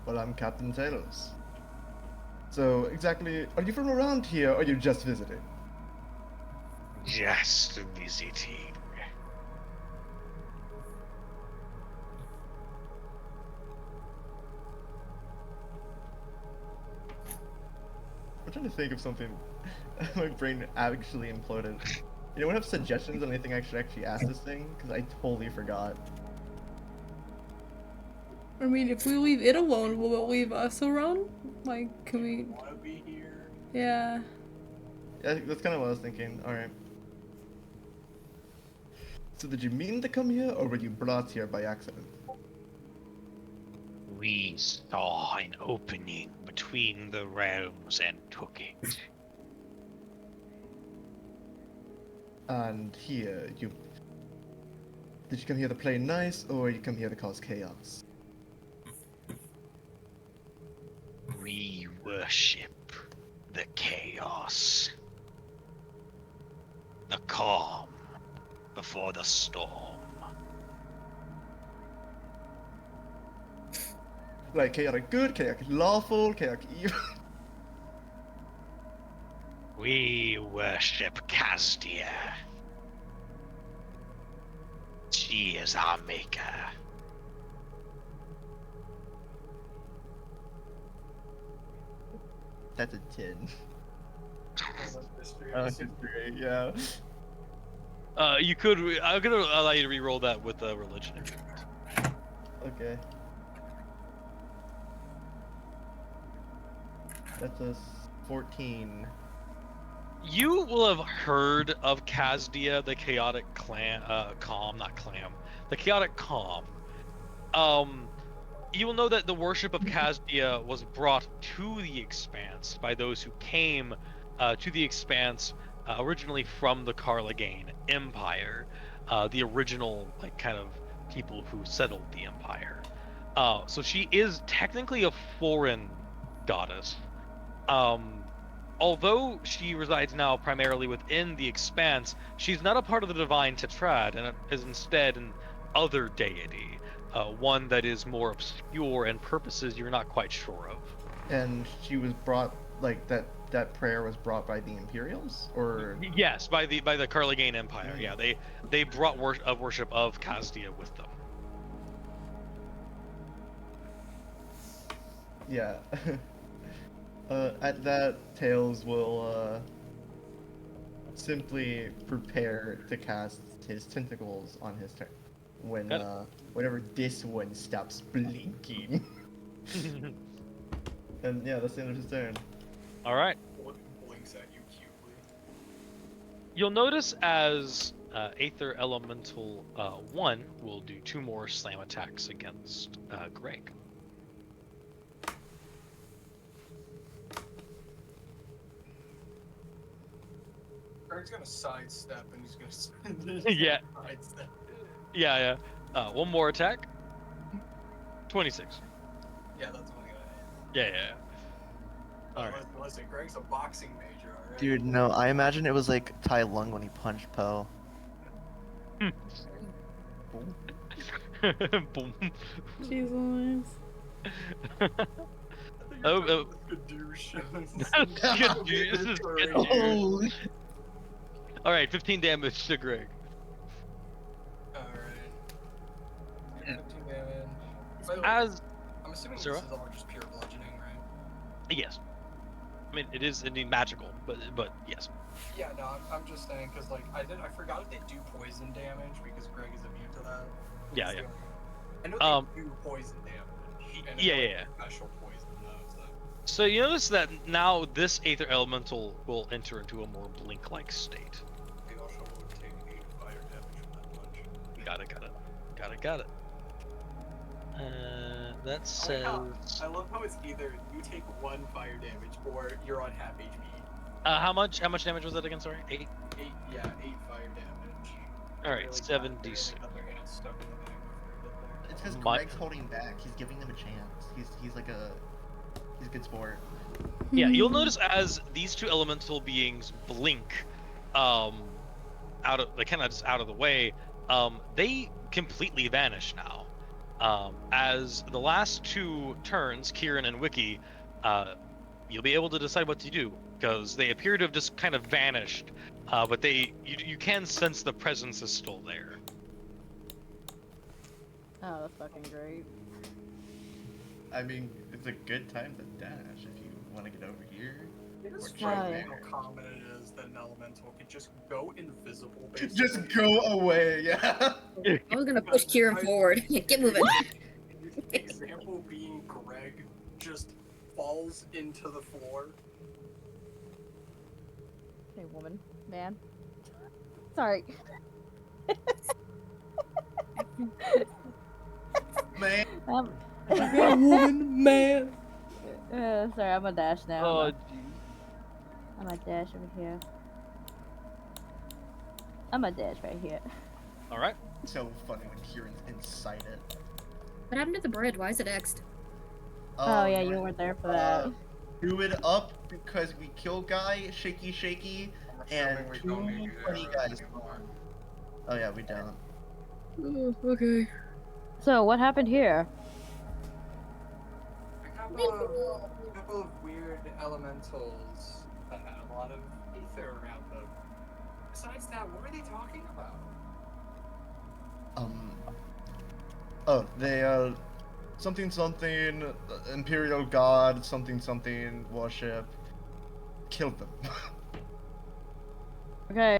Well, I'm Captain Tails. So, exactly, are you from around here, or are you just visiting? Just visiting. I'm trying to think of something. My brain actually imploded. Anyone have suggestions on anything I should actually ask this thing? Because I totally forgot. I mean, if we leave it alone, will it leave us alone? Like, can we? Wanna be here? Yeah. Yeah, that's kind of what I was thinking. Alright. So did you mean to come here, or were you brought here by accident? We saw an opening between the realms and took it. And here, Did you come here to play nice, or you come here to cause chaos? We worship the chaos. The calm before the storm. Like chaotic good, chaotic lawful, chaotic evil. We worship Kazdia. She is our maker. That's a 10. Mystery. History, yeah. You could. I'm gonna allow you to re-roll that with religion. If you want. Okay. That's a 14. You will have heard of Kazdia, the chaotic calm, not clam, the chaotic calm. You will know that the worship of Kazdia was brought to the Expanse by those who came to the Expanse originally from the Carlagane Empire, the original like kind of people who settled the empire. So she is technically a foreign goddess. Although she resides now primarily within the Expanse, she's not a part of the divine tetrad and is instead an other deity, one that is more obscure and purposes you're not quite sure of. And she was brought, like, that prayer was brought by the Imperials? Or... Yes, by the Carlagane Empire. Yeah, they brought worship of Kazdia with them. Yeah. At that, Tails will, simply prepare to cast his tentacles on his turn. When, whenever this one stops blinking. And yeah, that's the end of his turn. All right. Blinks at you cutely. You'll notice as Aether Elemental 1 will do 2 more slam attacks against Greg. Greg's gonna sidestep and he's gonna Yeah. sidestep. Yeah. One more attack. 26. Yeah, that's only gonna hit. Yeah. All right. Listen, Greg's a boxing major, alright? Dude, no, I imagine it was like Tai Lung when he punched Poe. Boom. Jesus. Oh, Gadoosh. that's good, dude. This is good, dude. Holy. All right, 15 damage to Greg. Alright. 15 damage. By the way, As I'm assuming Sarah? this is all just pure bludgeoning, right? yes, I mean it is indeed magical, but yes. Yeah, no, I'm just saying because like I forgot if they do poison damage because Greg is immune to that. Yeah. I know they do poison damage. And Yeah, it's, like, yeah. Special poison though. So you notice that now this Aether Elemental will enter into a more blink-like state. They also will take 8 fire damage from that punch. Got it. That says. I love how it's either you take 1 fire damage or you're on half HP. How much damage was that again? Sorry, 8. 8 fire damage. All right, Really 7d6. got their hands stuck in the bag before we get there. It's because My- Greg's holding back. He's giving them a chance. He's like he's a good sport. Yeah, you'll notice as these two elemental beings blink, out of the way, they completely vanish now. As the last 2 turns, Kieran and Wiki, you'll be able to decide what to do because they appear to have just kind of vanished, but you can sense the presence is still there. Oh, that's fucking great. I mean, it's a good time to dash if you want to get over here. It is Or funny try how common it is that an elemental can just go invisible. Basically. Just go away, yeah. I was gonna push Kieran forward. Get moving. Example being Greg just falls into the floor. Hey, woman, man. Sorry. Man. Woman, man. Sorry, I'm a dash now. Oh, I'm a dash over here. I'm a dash right here. all right. So funny when Kieran's inside it. What happened to the bridge? Why is it X'd? Oh yeah, you weren't there for that. Do it up because we kill guy, shaky, and Assuming we two don't need you there funny guys. anymore. Oh yeah, we don't. Oh, okay. So what happened here? A couple of weird elementals that had a lot of ether around them. Besides that, what were they talking about? Oh, they something Imperial God something worship. kill them. Okay.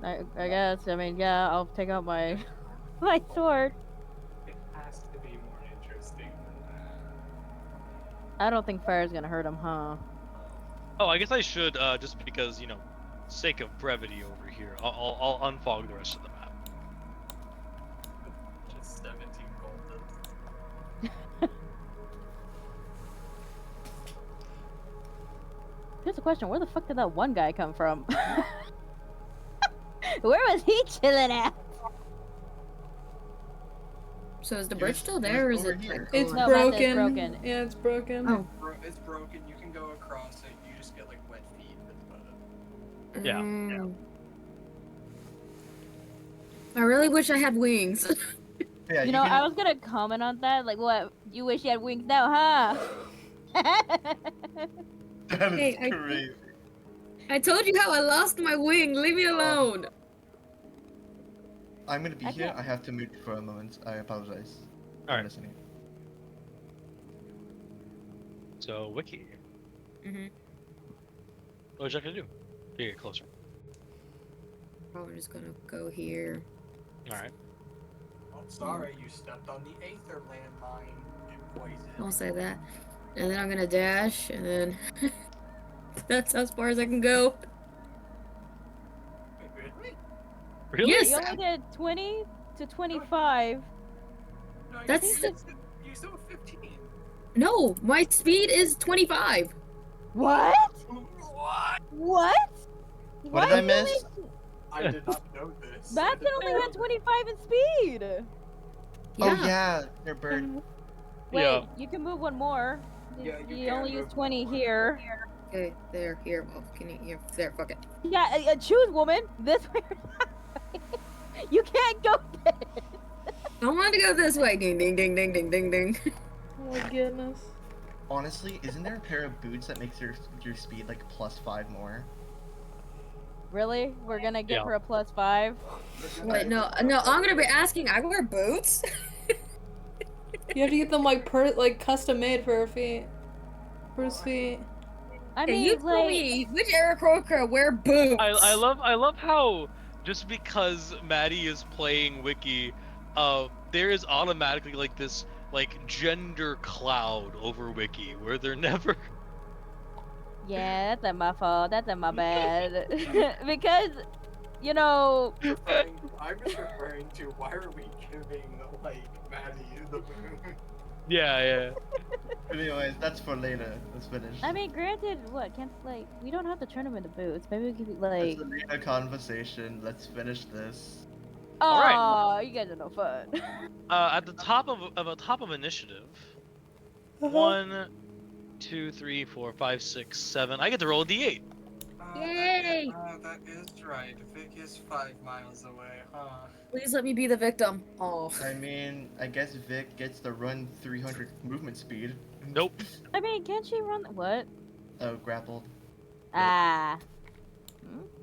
I guess. I mean, yeah, I'll take out my my sword. It has to be more interesting than that. I don't think fire's gonna hurt him, huh? Oh, I guess I should, just because, sake of brevity over here, I'll unfog the rest of the map. Just 17 gold. Here's a question: where the fuck did that one guy come from? Where was he chilling at? So is the He bridge was- still he was there, or is over it? here. It's No, broken. Beth, it's broken. Yeah, it's broken. Oh. It's broken. You can go across it. You just get like wet feet. But, Yeah. Mm. I really wish I had wings. Yeah, You know, can, I was gonna comment on that. Like, what? You wish you had wings now, huh? that is Hey, I- crazy. I told you how I lost my wing. Leave me alone. I'm gonna be I here. can't- I have to mute for a moment. I apologize. I'm Alright. listening. So, Wiki, Mhm. what would you like to do to get closer? Probably just gonna go here. Alright. oh, sorry, you stepped on the Aether landmine. You poison. Don't say that. And then I'm gonna dash, and then that's as far as I can go. Wait, really? Really? Yes. You only did 20 to 25. No, That's you still have 15. No, my speed is 25. What? What? What? What did I miss? I did not know this. Batson only had 25 in speed. Oh yeah, they're bird. Wait, Yeah. you can move one more. Yeah, you you can only move use 20 one. here. Okay, there, here. Well, can you here? There, fuck it. Yeah, choose, woman. This way or that way. You can't go this. I want to go this way. Ding, ding, ding, ding, ding, ding, ding. Oh my goodness. Honestly, isn't there a pair of boots that makes your speed like +5 more? Really? We're gonna get Yeah. her a +5? Wait, no, I'm gonna be asking. I wear boots. You have to get them like custom made for her feet. For his feet. I Okay, mean, you tell like, me which Aarakocra wear boots. I love how just because Maddie is playing Wiki, there is automatically like this gender cloud over Wiki where they're never. yeah, that's not my fault. That's not my bad. Because, you know, I'm just referring to why are we giving like Maddie the moon? Yeah. Anyways, that's for later. Let's finish. I mean, granted, what? Can't, like, we don't have to turn them into boots. Maybe we could, That's like, a later conversation. Let's finish this. oh, Alright. you guys are no fun. At the top of initiative, 1, 2, 3, 4, 5, 6, 7. I get to roll a d8. Yay! That is right. Vic is 5 miles away, huh? Please let me be the victim. Oh. I mean, I guess Vic gets to run 300 movement speed. Nope. I mean, can't she run? What? Oh, grappled. Ah.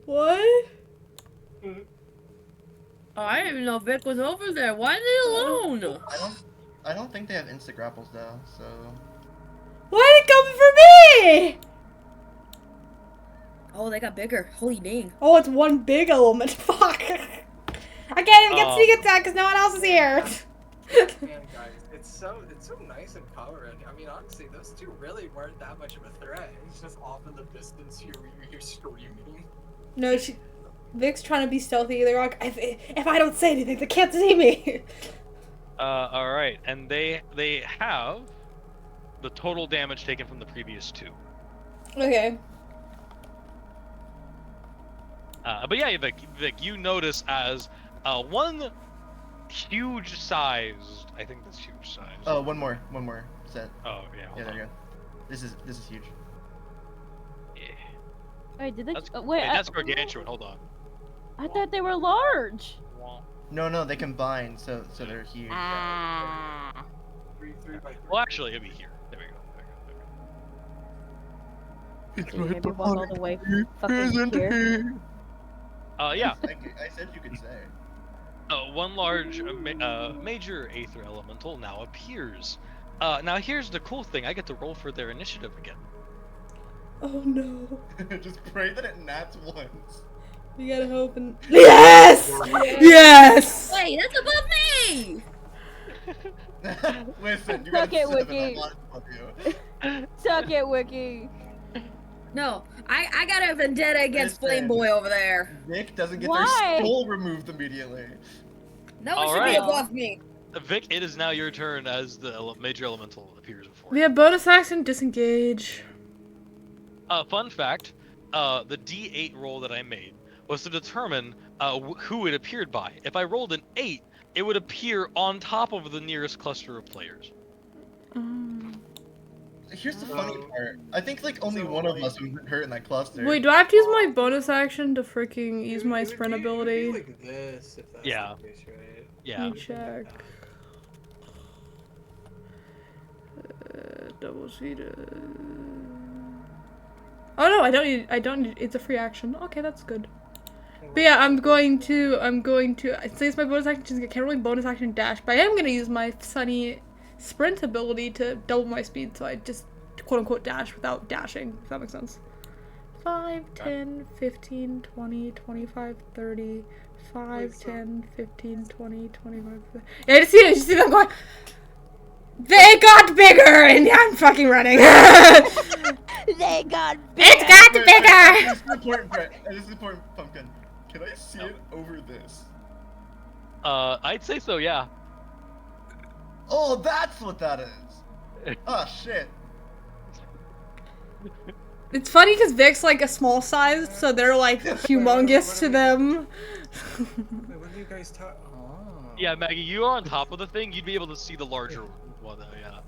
What? Oh, I didn't even know Vic was over there. Why is he alone? I don't think they have insta grapples though. So Why are they coming for me? Oh, they got bigger. Holy dang. Oh, it's one big element. Fuck. I can't even get sneak attack because no one else is here. Man, guys, it's so nice and power. I mean, honestly, those two really weren't that much of a threat. It's just off in the distance you're screaming. No, Vic's trying to be stealthy. They're like, if I don't say anything, they can't see me. All right, and they have the total damage taken from the previous 2. Okay. But yeah, Vic, you notice as one huge-sized. I think that's huge size. oh, one more set. Oh yeah. Yeah, there you go. This is huge. Yeah. Wait, did they? That's, wait, hey, that's gargantuan. Hold on. I thought they were large. No, they combine, so they're huge. Ah. 3 by 3. Well, actually, it'll be here. There we go. Okay, maybe walk all the way fucking here. Yeah. I said you could say. One large major Aether Elemental now appears. Now here's the cool thing. I get to roll for their initiative again. Oh no. Just pray that it nats once. We gotta hope and. Yes! Yes! Wait, that's above me! Listen, you Suck got a it, 7. I'm Wiki. honest with you. Suck it, Wiki. No, I got a vendetta against Flame Listen. Boy over there. Vic doesn't get Why? their skull removed immediately. No one All should be right. above me. Vic, it is now your turn as the major elemental appears before We you. have bonus action disengage. Fun fact, the D8 roll that I made was to determine who it appeared by. If I rolled an 8, it would appear on top of the nearest cluster of players. Here's the funny Oh. part. I think like only So, one of like- us was hurt in that cluster. Wait, do I have to use my bonus action to freaking use my sprint It would ability? be like this if that's Yeah. the case, right? Yeah. Let me check. Double seated. Oh no, I don't need, it's a free action. Okay, that's good. But yeah, I'm going to, since my bonus action, I can't really bonus action dash, but I am going to use my sunny sprint ability to double my speed, so I just quote unquote dash without dashing, if that makes sense. 5, 10, 15, 20, 25, 30, 5, 10, 15, 20, 25, 30. Yeah, I just see them going, they got bigger, and I'm fucking running. They got big. It got bigger! This is important, Brett. This is important, Pumpkin. Can I see it over this? I'd say so, yeah. Oh, that's what that is. Oh shit. It's funny because Vic's like a small size, so they're like humongous to them. Wait, what are you guys talking? Oh. Yeah, Maggie, you are on top of the thing. You'd be able to see the larger one, though, yeah.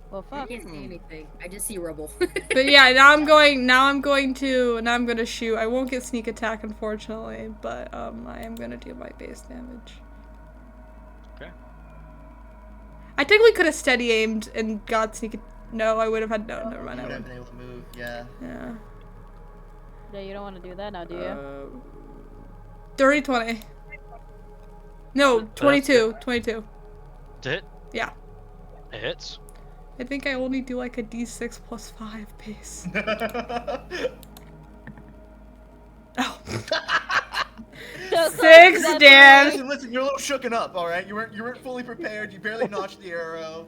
Well, I fuck. can't see anything. I just see rubble. But yeah, now I'm going to shoot. I won't get sneak attack, unfortunately, but I am gonna do my base damage. Okay. I technically could have steady aimed and got sneak. No, I would have had no. Never mind. You I would have would. been able to move, yeah. Yeah. Yeah, you don't want to do that now, do you? 30, 20. No, That's 22. 22. To hit? Yeah. It hits. I think I only do like a d6 plus 5 base. Oh. So 6 that's damage. Listen, you're a little shooken up, alright? You weren't fully prepared, you barely notched the arrow.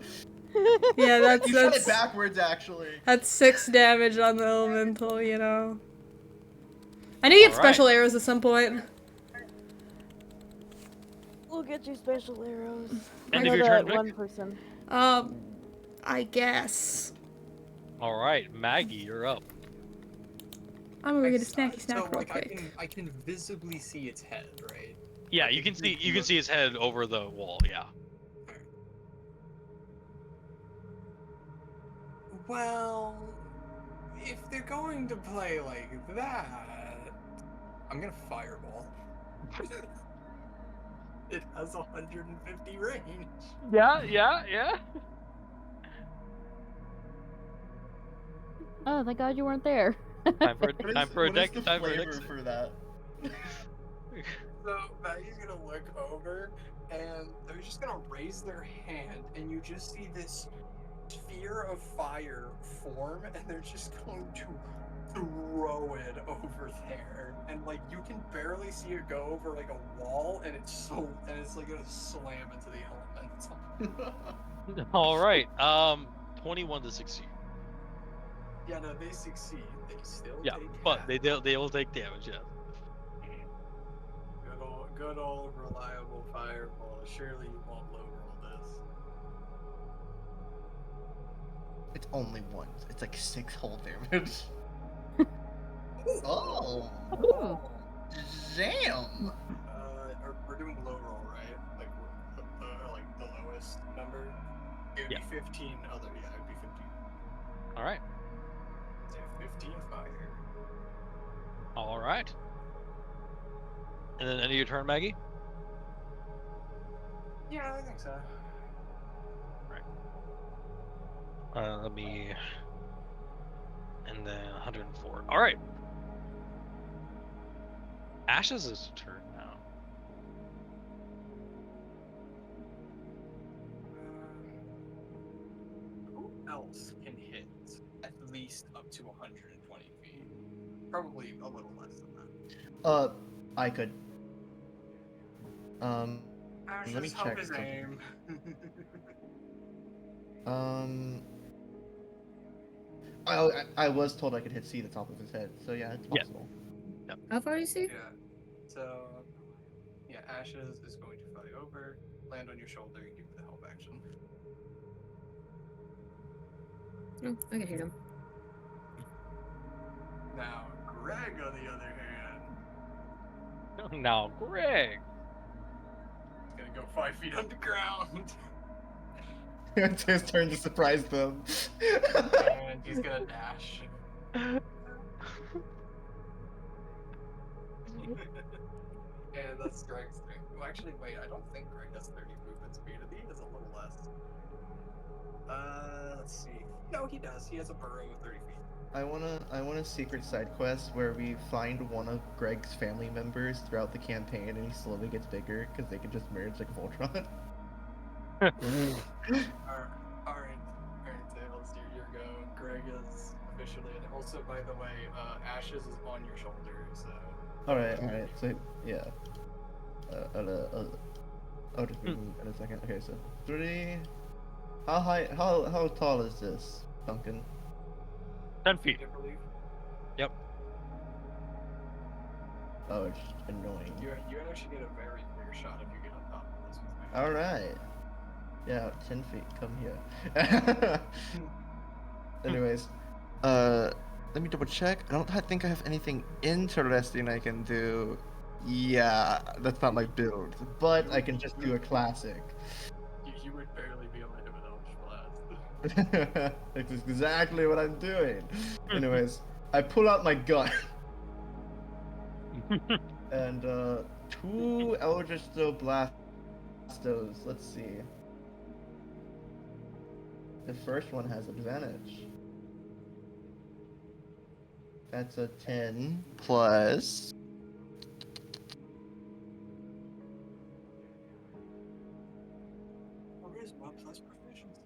Yeah, You shot it backwards, actually. that's 6 damage on the elemental, you know. I need to get Alright. special arrows at some point. We'll get you special arrows. End I of know your that turn, Vic? one person. I guess. Alright, Maggie, you're up. I'm gonna get a So, snacky snack real like, quick. I can visibly see its head, right? Yeah, you can see his head over the wall, yeah. Well, if they're going to play like that, I'm gonna fireball. It has 150 range. Yeah. Oh, thank God you weren't there. Time for What is a deck. the Time for a flavor deck. for that? So Maggie's gonna look over, and they're just gonna raise their hand, and you just see this sphere of fire form, and they're just going to throw it over there, and like you can barely see it go over like a wall, and it's like gonna slam into the elemental. Alright, 21 to succeed. Yeah, no, they succeed. They still Yeah, take but half. they will take damage, yeah. Good old reliable fireball. Surely you won't low roll this. It's only once. It's like 6 whole damage. Oh. Damn. We're doing low roll, right? Like like the lowest number. It would Yeah. be 15 other. Yeah, it would be 15. Alright. So 15 fire. Alright. And then end of your turn, Maggie? Yeah, I think so. Let me... And then 104. Alright. Ash's turn now. Who else can hit at least up to 100 Probably a little less than that. I could. Ash, Let me just help check his something. aim. I was told I could see the top of his head, so yeah, it's Yeah. possible. How far do you see? Yeah. So, yeah, Ashes is going to fly over, land on your shoulder, and give you the help action. No, I can hit him. Now, Greg, on the other hand, Now, Greg. is gonna go 5 feet underground. It's his turn to surprise them. And he's gonna dash. And that's Greg's turn. Well, actually, wait, I don't think Greg has 30 movement speed. I think he has a little less. Let's see. No, he does. He has a burrow of 30 feet. I want a secret side quest where we find one of Greg's family members throughout the campaign, and he slowly gets bigger because they can just merge like Voltron. Alright, Tails, your go. Greg is officially, and also, by the way, Ashes is on your shoulder, so. Alright. So, yeah. I'll just move in a second. Okay, so 3. How tall is this, Duncan? 10 feet. I believe. Yep. Oh, it's annoying. You actually get a very clear shot if you get on top of this. Alright. Yeah, 10 feet. Come here. Anyways, let me double check. I don't think I have anything interesting I can do. Yeah, that's not my build, but I can just do a classic. You would barely be able to hit with Eldritch Blast. That's exactly what I'm doing. Anyways, I pull out my gun. And 2 Eldritch Blastos. Let's see. The first one has advantage. That's a 10 plus. What is my plus proficiency?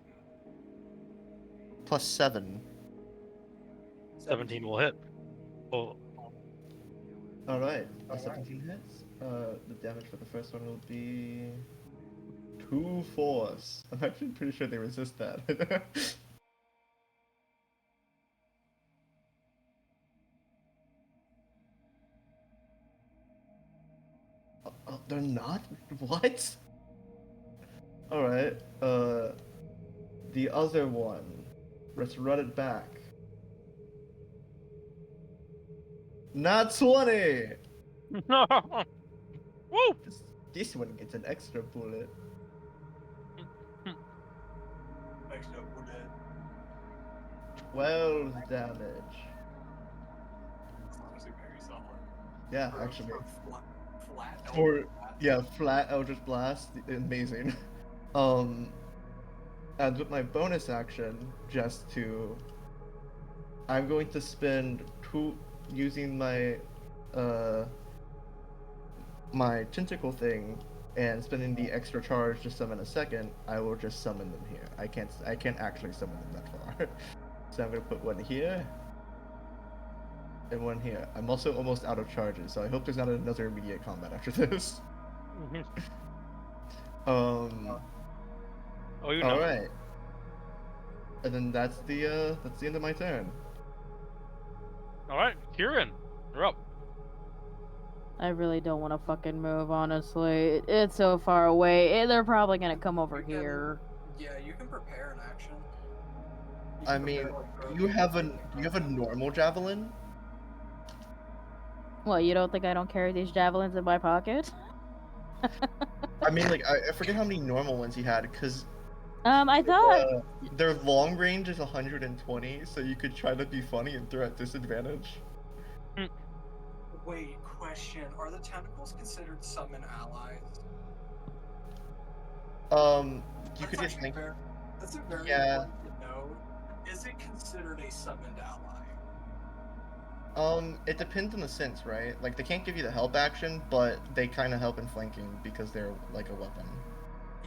Plus 7. 17 will hit. Oh, Alright, 17 hits. The damage for the first one will be 2 force. I'm actually pretty sure they resist that. Oh, they're not? What? Alright, the other one. Let's run it back. Not 20! Woo! This one gets an extra bullet. Extra bullet. 12 damage. That's honestly very solid. Yeah, For- actually. for flat For Eldritch Blast. yeah, flat Eldritch Blast, amazing. And with my bonus action, I'm going to spend 2 using my my tentacle thing and spending the extra charge to summon a second. I will just summon them here. I can't actually summon them that far. So I'm gonna put one here and one here. I'm also almost out of charges, so I hope there's not another immediate combat after this. Oh, you know. All right. And then that's the end of my turn. All right, Kieran, you're up. I really don't want to fucking move, honestly. It's so far away. They're probably gonna come over You can- here. Yeah, you can prepare an action. You I can mean, prepare, like, throw you the- have a normal javelin. Well, you don't think I don't carry these javelins in my pocket? I mean, like I forget how many normal ones he had, because I thought. their long range is 120, so you could try to be funny and throw at disadvantage. Wait, question. Are the tentacles considered summon allies? You could just think. That's a very Yeah. important to know. Is it considered a summoned ally? It depends on the sense, right? Like, they can't give you the help action, but they kind of help in flanking because they're like a weapon.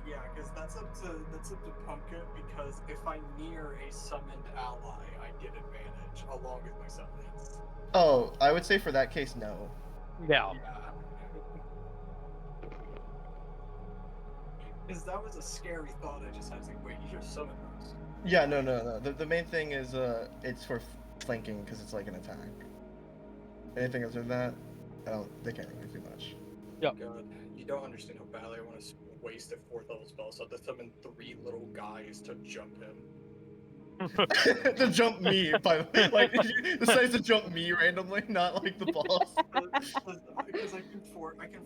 Yeah, because that's up to Pumpkin, because if I'm near a summoned ally, I get advantage along with my summonings. Oh, I would say for that case, no. Yeah. Because that was a scary thought. I just had to wait. You just summon those. Yeah, no. The main thing is it's for flanking because it's like an attack. Anything other than that, they can't really do much. Yep. God, you don't understand how badly I want to waste a 4th level spell, so I have to summon 3 little guys to jump him. To jump me, by like decides to jump me randomly, not like the boss. Because I can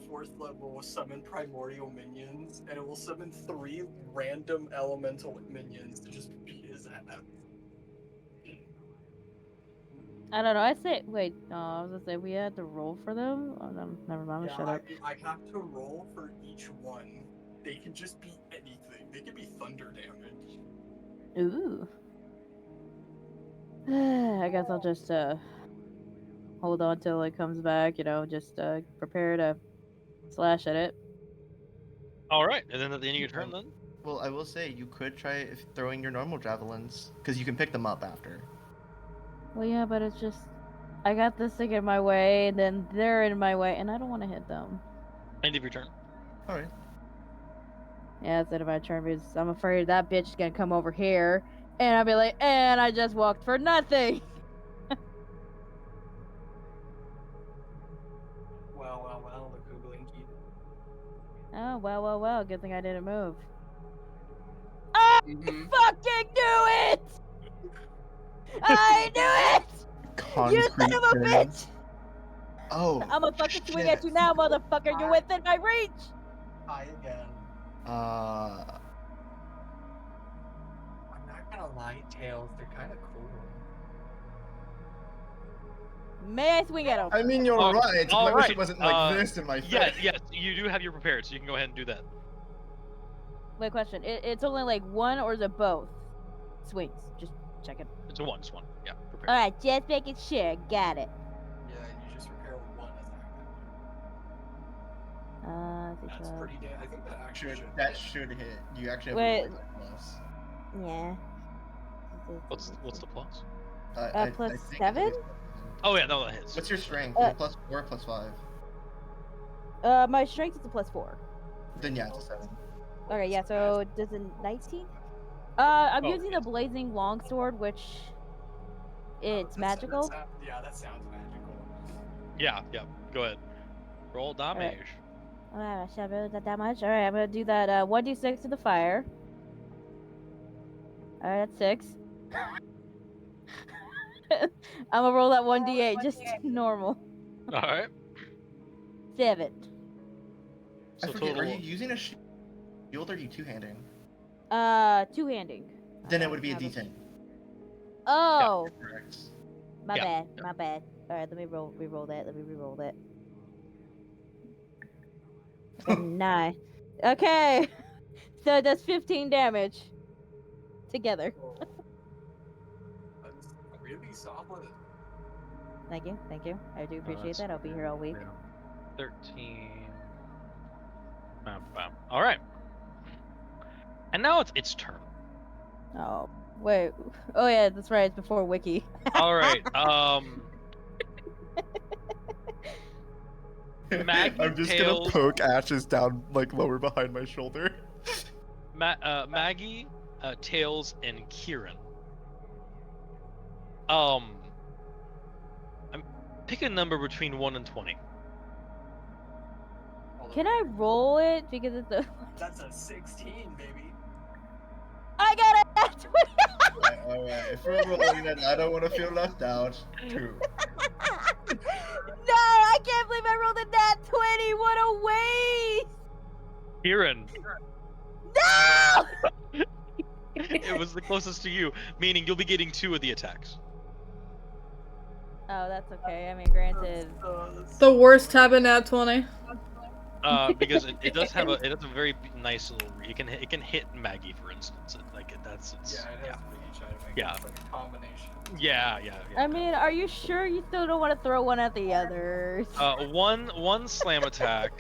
4th level summon primordial minions, and it will summon 3 random elemental minions to just beat his ass. I don't know. I say wait. No, I was gonna say we had to roll for them. Oh, no, never mind. I'm gonna shut up. I have to roll for each one. They can just be anything. They can be thunder damage. Ooh. I guess I'll just hold on till it comes back. You know, just prepare to slash at it. All right, and then at the end of your turn, then. Well, I will say you could try throwing your normal javelins because you can pick them up after. Well, yeah, but it's just I got this thing in my way, and then they're in my way, and I don't want to hit them. End of your turn. All right. Yeah, that's the end of my turn because I'm afraid that bitch is gonna come over here, and I'll be like, and I just walked for nothing. Well, the Googling. Oh, well. Good thing I didn't move. I fucking knew it! I knew it! You son of a bitch! Oh. I'm gonna fucking swing at you now, motherfucker. You're within my reach! Hi again. Uh. I'm not gonna lie, Tails. They're kind of cool. May I swing at him? I mean, you're right. All I wish right. it wasn't like this in my face. Yes, you do have your prepared, so you can go ahead and do that. Wait, question. It's only like one or is it both? Swings. Just checking. It's a one. Yeah, prepared. Alright, just making sure. Got it. Yeah, you just repair 1 attack. That's 12. pretty damn. I think that actually should. That should hit. You actually have Wait. a really good plus. Yeah. What's the plus? Plus I think 7? it's- Oh yeah, no, that hits. What's your strength? Plus 4 or plus 5? My strength is a plus 4. Then yeah, it's a 7. Okay, yeah, so does it 19? I'm Oh, using the blazing longsword, which it's magical. That sounds magical. Yeah. Go ahead. Roll damage. Alright, should I roll that much? Alright, I'm gonna do that 1d6 to the fire. Alright, that's 6. I'm gonna roll that 1d8, just normal. All right. 7. I So forget, total. are you using a shield or are you two-handing? Two-handing. Then it would be a D10. Oh! Correct. My Yeah. bad. Alright, let me re-roll that. 9. Okay! So it does 15 damage. Together. That's really solid. Thank you. I do appreciate that. I'll be here all week. 13. Bam. All right. And now it's its turn. Oh, wait. Oh yeah, that's right. It's before Wiki. All right. Maggie, I'm just Tails, gonna poke Ashes down like lower behind my shoulder. Maggie, Tails, and Kieran. I'm pick a number between 1 and 20. Can I roll it because it's a? That's a 16, baby. I got it. That's Alright, if we're rolling it, I don't want to feel left out. 2. No, I can't believe I rolled a nat 20. What a waste! Kieran. No! It was the closest to you, meaning you'll be getting 2 of the attacks. Oh, that's okay. I mean, granted. The worst tab in nat 20. Because it does have a very nice little. It can hit Maggie, for instance. It's Yeah, it has reach. I think Yeah. it's like a combination. yeah. I mean, are you sure you still don't want to throw one at the others? One slam attack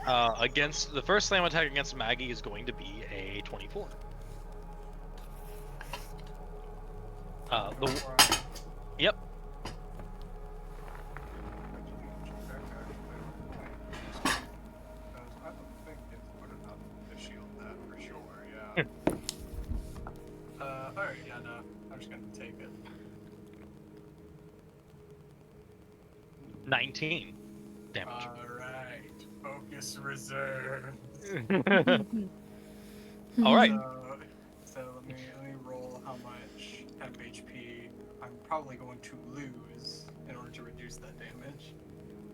Against the first slam attack against Maggie is going to be a 24. Yep. I don't think it's good enough to shield that for sure, yeah. Alright, yeah, no. I'm just gonna take it. 19 damage. Alright. Focus reserve. All right. So let me roll how much temp HP I'm probably going to lose in order to reduce that damage.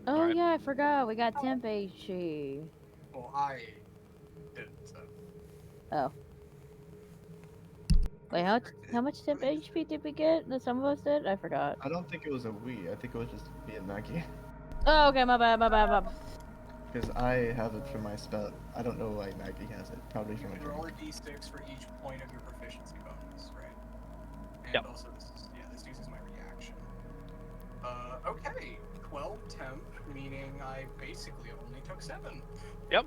Oh Alright. yeah, I forgot. We got temp HP. Well, I did, so. Oh. Wait, how much temp HP did we get? That some of us did? I forgot. I don't think it was a we. I think it was just me and Maggie. Oh, okay, my bad. Because I have it for my spell. I don't know why Maggie has it. Probably from a You roll drink. a d6 for each point of your proficiency bonus, right? And Yep. also, this uses my reaction. Okay. 12 temp, meaning I basically only took 7. Yep.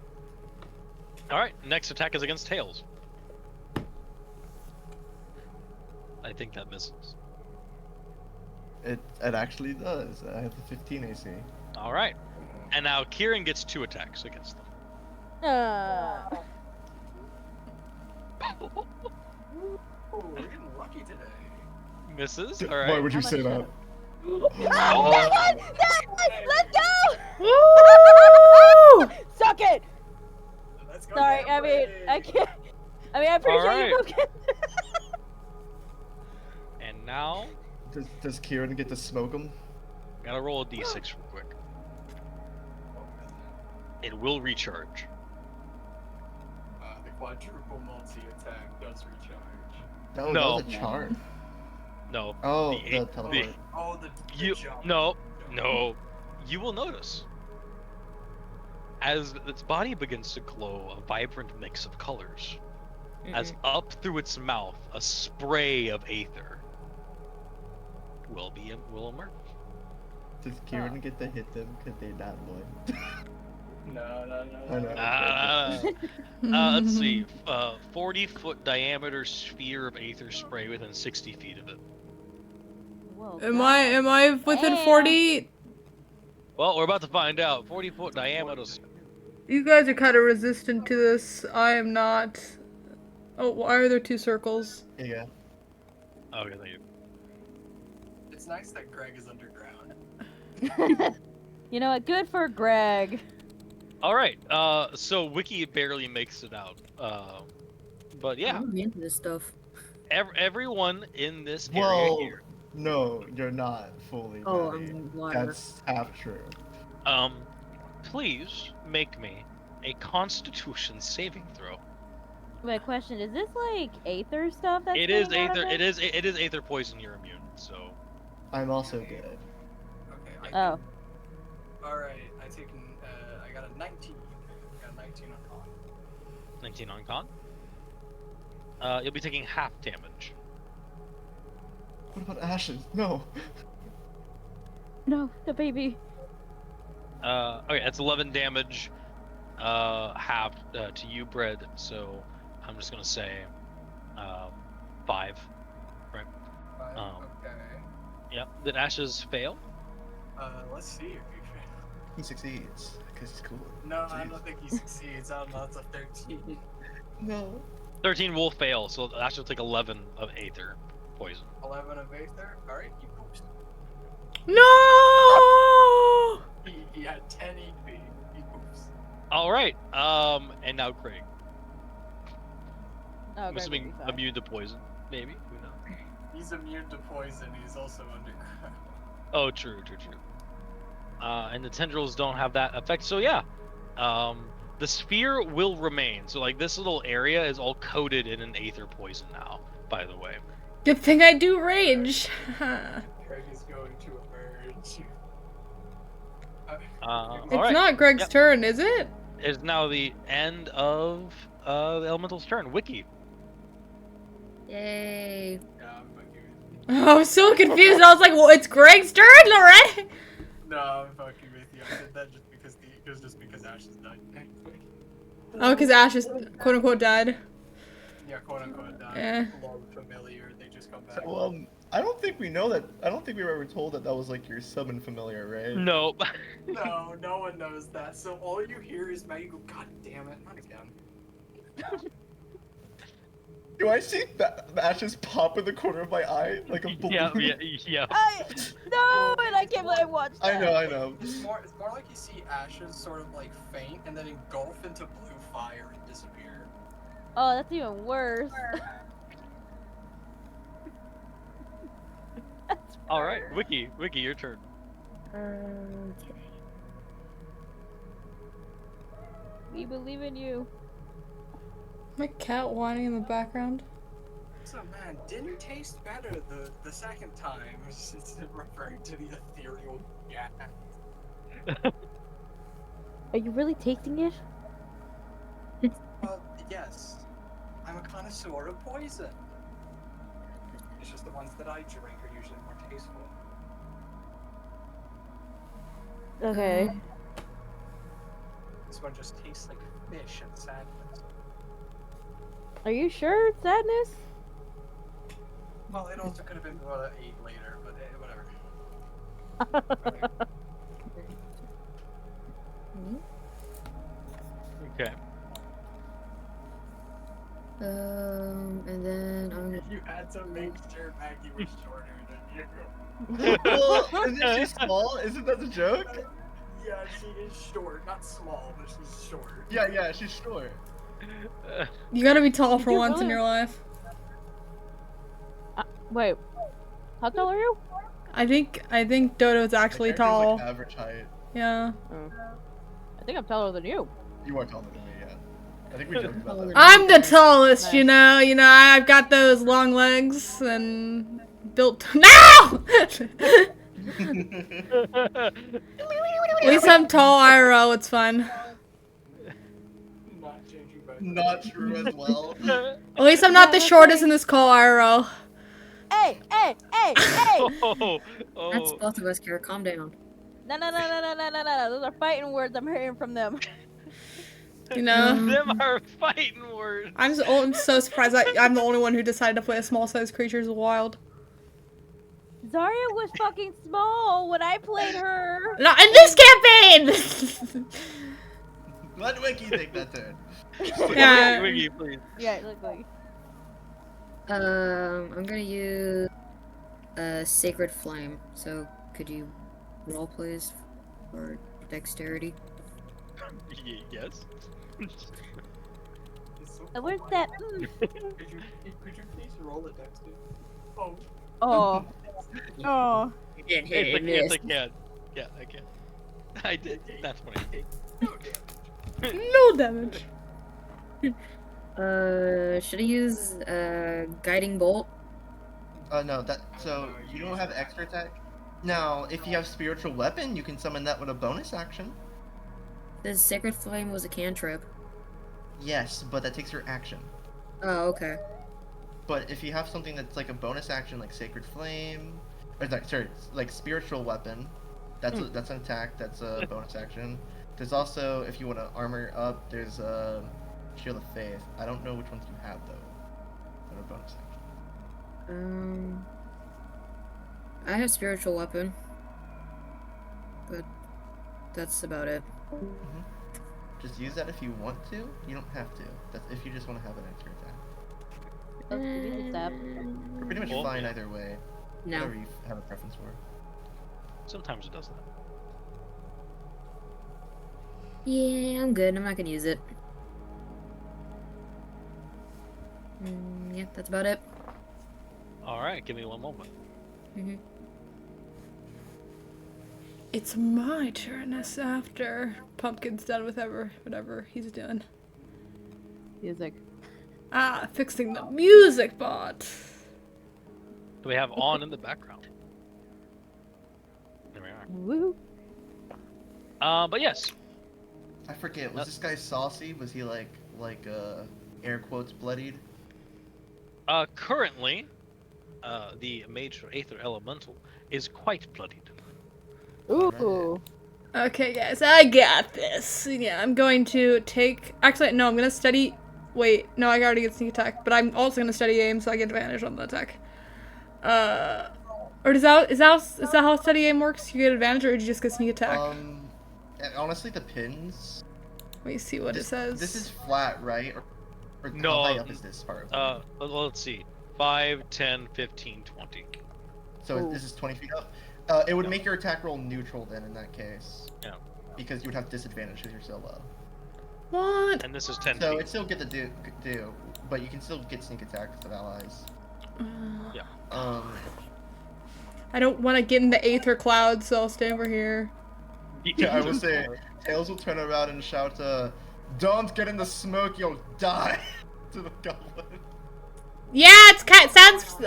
All right. Next attack is against Tails. I think that misses. It actually does. I have the 15 AC. All right. And now Kieran gets 2 attacks against them. Oh, we're getting lucky today. Misses. All Why right. would you say that? Oh, that one! Let's go! Woo! Suck it! Let's go. Sorry, I mean, I can't. I mean, I appreciate you. Alright. And now, Does Kieran get to smoke him? gotta roll a d6 real quick. It will recharge. The quadruple multi-attack does recharge. No, No. that was a charge. No. Oh, The the eight- teleport. Oh, the You jump. no. You will notice as its body begins to glow a vibrant mix of colors. As up through its mouth, a spray of aether will emerge. Does Kieran get to hit them because they're not one? No. I know. Let's see. 40-foot diameter sphere of aether spray within 60 feet of it. Whoa, Am I within Damn. 40? Well, we're about to find out. 40-foot diameter. You guys are kind of resistant to this. I am not. Oh, why are there 2 circles? Yeah. Okay, thank you. It's nice that Greg is underground. You know what? Good for Greg. All right. So Wiki barely makes it out. But yeah, I'm into this stuff. everyone in this area Whoa. here. No, you're not fully Oh, ready. I'm water. That's half true. Please make me a Constitution saving throw. My question is this like aether stuff? That's It is coming out of aether. it? It is aether poison. You're immune. So I'm also good. Okay. Oh. Alright, I got a 19. I got a 19 on con. 19 on con. You'll be taking half damage. What about Ashes? No. No, the baby. Okay, that's 11 damage. Half to you, Bread. So I'm just gonna say 5. Right. Okay. Yep. Did Ashes fail? Let's see if you fail. He succeeds because he's cool. No, I Jeez. don't think he succeeds. I don't know, it's a 13. No. 13 will fail, so Ashes will take 11 of aether poison. 11 of Aether. Alright, he poops. No! He had 10 EP. He poops. All right. And now Craig. Oh, I'm Greg assuming will be fine. immune to poison, maybe. Who knows? He's immune to poison. He's also underground. Oh, true. And the tendrils don't have that effect, so yeah. The sphere will remain. So like this little area is all coated in an aether poison now. By the way. Good thing I do rage. Craig is going to emerge. All It's right. not Greg's Yep. turn, is it? It's now the end of the elemental's turn. Wiki. Yay. Yeah, I'm fucking with Oh, I'm so confused. I was like, well, it's Greg's turn already. you. No, I'm fucking with you. I did that just because It's just because Ashes died. Oh, because Ash is quote unquote dead. Yeah, quote unquote died. Yeah. Lol familiar, they just come back. So, I don't think we know that. I don't think we were ever told that that was like your summon familiar, right? No. No, no one knows that. So all you hear is Maggie go, God damn it, not again. Do I see Ashes pop in the corner of my eye like a balloon? Yeah. No, and I can't believe I watched that. I know. It's more like you see Ashes sort of like faint and then engulf into blue fire and disappear. Oh, that's even worse. That's All right, worse. Wiki, your turn. Okay. We believe in you. My cat whining in the background. So man, didn't taste better the second time. It's referring to the ethereal gas. Are you really tasting it? Well, yes. I'm a connoisseur of poison. It's just the ones that I drink are usually more tasteful. Okay. This one just tastes like fish and sadness. Are you sure it's sadness? Well, it also could have been what I ate later, but whatever. Okay. And then I'm gonna. You had to make sure Maggie was shorter than you. Well, isn't she small? Isn't that the joke? Yeah, she is short. Not small, but she's short. Yeah, she's short. You gotta be tall for You once in really- your life. Wait. How tall are you? I think Dodo's actually My character's, tall. like, average height. Yeah. Oh. I think I'm taller than you. You are taller than me, yeah. I think we joked about that. I'm the tallest, you Nice. know. I've got those long legs and built. No! At least I'm tall IRL. It's fun. Not changing by Not true as well. At least I'm not the Yeah, shortest in this call IRL. Hey! Oh. That's both of us, Kara. Calm down. No. Those are fighting words I'm hearing from them. You know. Them are fighting words. I'm so surprised I'm the only one who decided to play a small-sized Creatures of the Wild. Zarya was fucking small when I played her. Not in this campaign! Let Wiki take that turn. Yeah. Wiki, please. Yeah, look like. I'm gonna use Sacred Flame. So could you roll, please, for dexterity? Yes. Where's that? Could you please roll a dex? Oh. Oh. Oh. Didn't Yes, I can. Yeah, I can. I did. That's funny. No damage. Should I use Guiding Bolt? No, so you don't have extra attack? Now, if you have Spiritual Weapon, you can summon that with a bonus action. The Sacred Flame was a cantrip. Yes, but that takes your action. Oh, okay. But if you have something that's like a bonus action, like Sacred Flame, or like Spiritual Weapon, that's that's an attack. That's a bonus action. There's also, if you want to armor up, there's Shield of Faith. I don't know which ones you have though. That are bonus action. I have Spiritual Weapon, but that's about it. Just use that if you want to. You don't have to. That's if you just want to have an extra attack. You're pretty much Well, fine either way. No. Whatever you have a preference for. Sometimes it does that. Yeah, I'm good. I'm not gonna use it. Yeah, that's about it. All right, give me one moment. It's my turn as after Pumpkin's done with whatever he's doing. Music. Fixing the music bot. Do we have on in the background? There we are. Woo. But yes. I forget. Was this guy saucy? Was he like air quotes bloodied? Currently, the mage for Aether Elemental is quite bloodied. Ooh. Okay, guys, I got this. Yeah, I'm going to take. Actually, no, I'm gonna study. Wait, no, I already get sneak attack, but I'm also gonna study aim so I get advantage on the attack. Or is that how study aim works? You get advantage, or do you just get sneak attack? It honestly depends. Let me see what it says. This is flat, right? Or No, how high up is this part? Let's see. 5, 10, 15, 20. So this is 20 feet up. It would make your attack roll neutral then in that case. Yeah. Because you would have disadvantage because you're so low. What? And this is 10 So feet. it's still good to do, but you can still get sneak attacks of allies. Yeah. I don't want to get in the aether cloud, so I'll stay over here. Yeah, I will say, Tails will turn around and shout, "Don't get in the smoke, you'll die!" to the goblin. Yeah,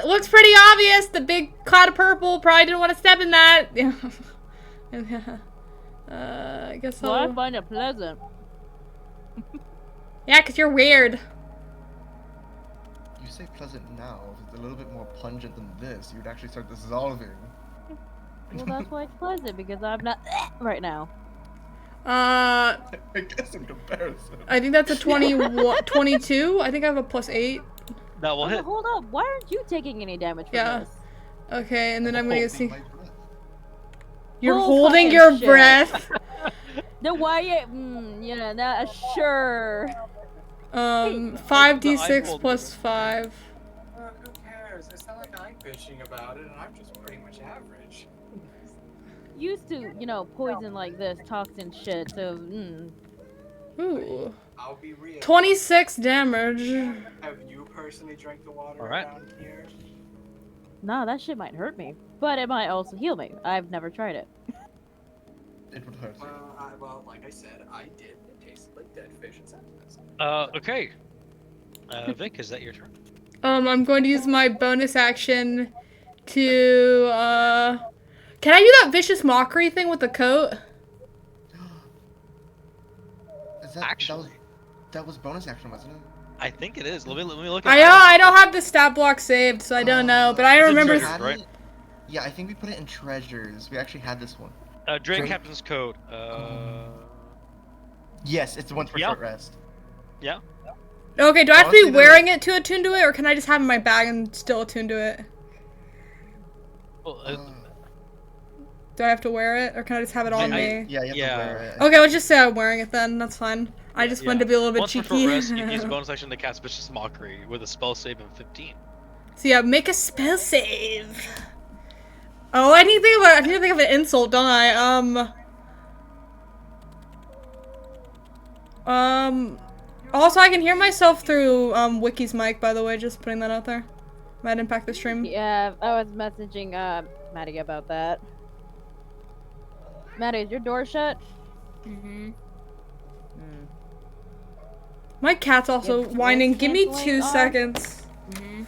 looks pretty obvious. The big cloud of purple probably didn't want to step in that. Yeah. I guess Well, I'll... I find it pleasant. Yeah, 'cause you're weird. You say pleasant now. If it's a little bit more pungent than this, you'd actually start dissolving. Well, that's why it's pleasant, because I'm not right now. I guess in comparison. I think that's a 22. I think I have a +8. That will hit. Hold up, why aren't you taking any damage from Yeah. this? Okay, and then I'm gonna see. My breath. You're Bull holding fucking your shit. breath. Then why yeah, now, sure. 5d6 plus 5. Who cares? It's not like I'm bitching about it, and I'm just pretty much average. Used to, poison like this, toxin shit, so, Ooh. I'll be real. 26 damage. Have you personally drank the water Alright. around here? Nah, that shit might hurt me. But it might also heal me. I've never tried it. It would hurt. Well, like I said, I did. It tasted like dead fish and sandwiches. Okay. Vic, is that your turn? I'm going to use my bonus action to, Can I do that vicious mockery thing with the coat? Actually. That was bonus action, wasn't it? I think it is. Let me look at I don't have the stat block saved, so I don't know, but I Is it remember... treasures, right? Yeah, I think we put it in treasures. We actually had this one. Drain Drain- Captain's Code. Yes, it's the one for Yeah. short rest. Yeah. Okay, do I have to be Honestly, though- wearing it to attune to it, or can I just have it in my bag and still attune to it? Well, Do I have to wear it, or can I just have it on me? Yeah, you have Yeah. to wear it. Okay, let's just say I'm wearing it then, that's fine. I just wanted to be a little bit Once for cheeky. short rest, you can use a bonus action to cast Vicious Mockery with a spell save of 15. So yeah, make a spell save. Oh, I need to think of an insult, don't I? Also, I can hear myself through, Wiki's mic, by the way, just putting that out there. Might impact the stream. Yeah, I was messaging, Maddie about that. Maddie, is your door shut? Mm-hmm. My cat's also Yeah, whining. Give me canceling 2 off. seconds. Mm-hmm.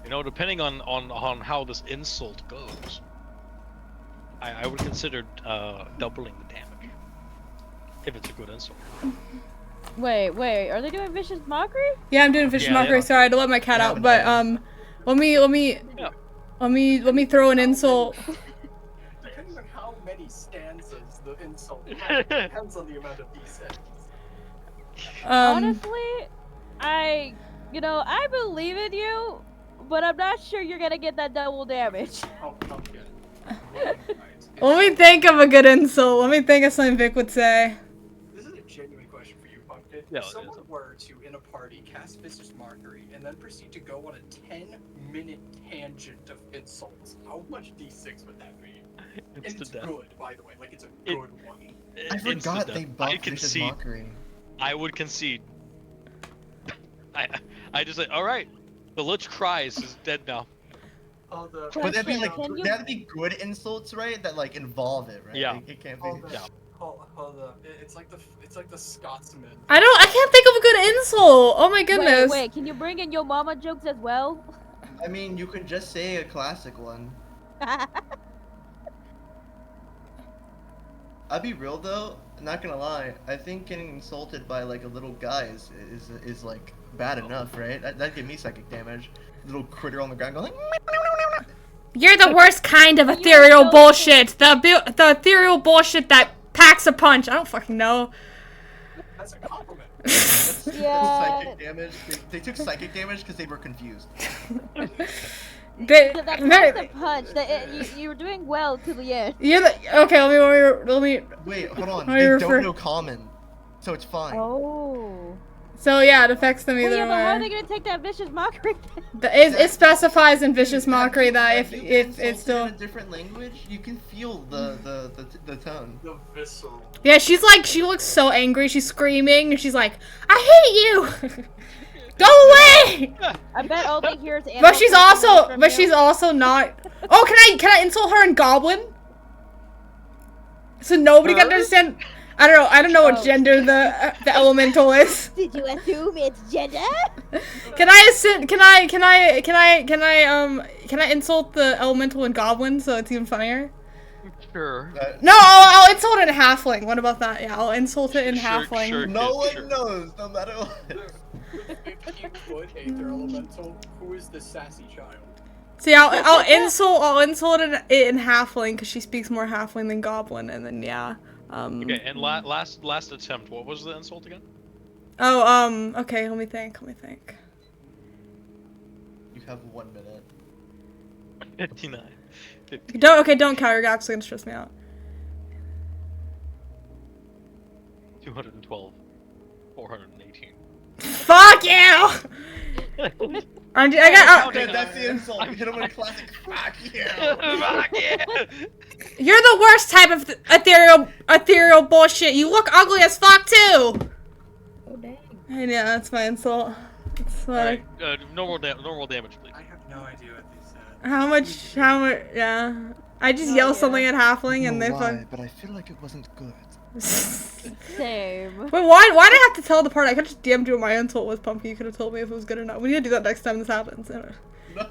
You know, depending on how this insult goes, I would consider doubling the damage if it's a good insult. Wait, are they doing vicious mockery? Yeah, I'm doing vicious Yeah, they mockery. are. Sorry, I had to let my cat out, but let me throw an insult. Depending on how many stanzas the insult depends on the amount of D6. Honestly, I believe in you, but I'm not sure you're gonna get that double damage. Oh, okay. Let me think of a good insult. Let me think of something Vic would say. This is a genuine question for you, Pumpkin. Yeah, If it someone is. were to, in a party, cast Vicious Mockery and then proceed to go on a 10-minute tangent of insults, how much D6 would that be? And Instant it's death. good, by the way. Like, it's a It- good one. I Instant forgot death. they I buffed Vicious concede. Mockery. I would concede. I just say, all right. The Lich Cries is dead now. Oh, the... But that'd be like Can you- that'd be good insults, right? That like involve it, right? Yeah. Like, it can't be. Hold Yeah. up. Hold up. It's like the Scotsman. I can't think of a good insult. Oh my goodness. Wait, can you bring in your mama jokes as well? I mean, you could just say a classic one. I'll be real though, not gonna lie. I think getting insulted by like a little guy is like bad enough, right? That'd give me psychic damage. Little critter on the ground going. You're the worst kind of ethereal bullshit. The ethereal bullshit that packs a punch. I don't fucking know. That's a compliment. That's Yeah. psychic damage. They took psychic damage because they were confused. They, That packs very- a punch. You were doing well to the end. you're the okay. Let me. Wait, hold on. Let me They refer- don't know common, so it's fine. Oh. So yeah, it affects them Well, either yeah, but how are they way. gonna take that vicious mockery? It specifies in vicious mockery that Have you if insulted it's still. in a different language, you can feel the tone. The visceral. Yeah, she looks so angry. She's screaming and she's like, "I hate you! Go away!" I bet all they hear is animal But she's screams also, from but you. she's also not. Oh, can I insult her in Goblin? So nobody can understand. I don't know what Oh. gender the elemental is. Did you assume it's gender? Can I insult the elemental in Goblin so it's even funnier? Sure. No, I'll insult it in Halfling. What about that? Yeah, I'll insult it in Sure, Halfling. sure. No one Sure. knows, no matter what. If you put Aether Elemental, who is the sassy child? See, I'll insult it in Halfling because she speaks more Halfling than Goblin, and then yeah. Okay, and last attempt, what was the insult again? Oh, okay, let me think. You have 1 minute. 59. Don't count, you're actually gonna stress me out. 212. 418. Fuck you! I got, Okay, that's the insult. You hit him with a classic fuck you. Fuck yeah! you're the worst type of ethereal bullshit. You look ugly as fuck too. Oh dang. And yeah, that's my insult. That's what Alright, normal damage, please. I have no idea what they said. how much, yeah. I just Oh, yell yeah. something at Halfling and they fuck. But I feel like it wasn't good. Same. Wait, why did I have to tell the party? I could just DM'd you what my insult was, Pumpkin. You could have told me if it was good or not. We need to do that next time this happens. No.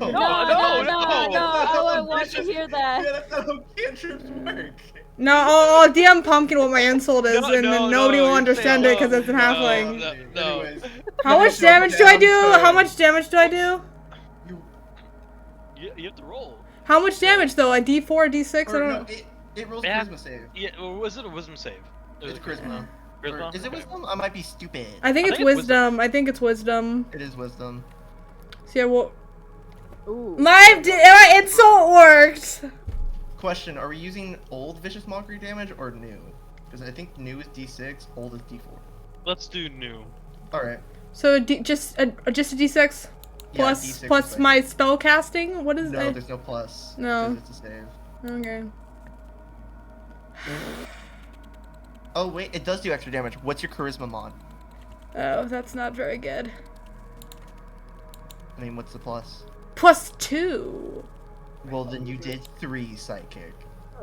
No, I wouldn't want to hear that. Yeah, that's not how cantrips work. No, I'll DM Pumpkin what my insult is, and then nobody will understand it because it's in Halfling. No. Anyways, How much damage do I do? How much damage do I do? You have to roll. How much damage though? A D4, a D6? I Or, don't no, know. it rolls Yeah. charisma save. Yeah, or was it a wisdom save? It was It's charisma. Charisma? Or, is it Okay. wisdom? I might be stupid. I think I it's think it's wisdom. I think it's wisdom. It is wisdom. So yeah, well, Ooh. my insult worked. Question: are we using old vicious mockery damage or new? Because I think new is D6, old is D4. Let's do new. All right. So just a D6 plus D6 plus is my spell casting. What is No, that? there's no plus. No. because It's a save. Okay. Oh wait, it does do extra damage. What's your charisma mod? Oh, that's not very good. I mean, what's the plus? +2. Well, then you did 3 psychic.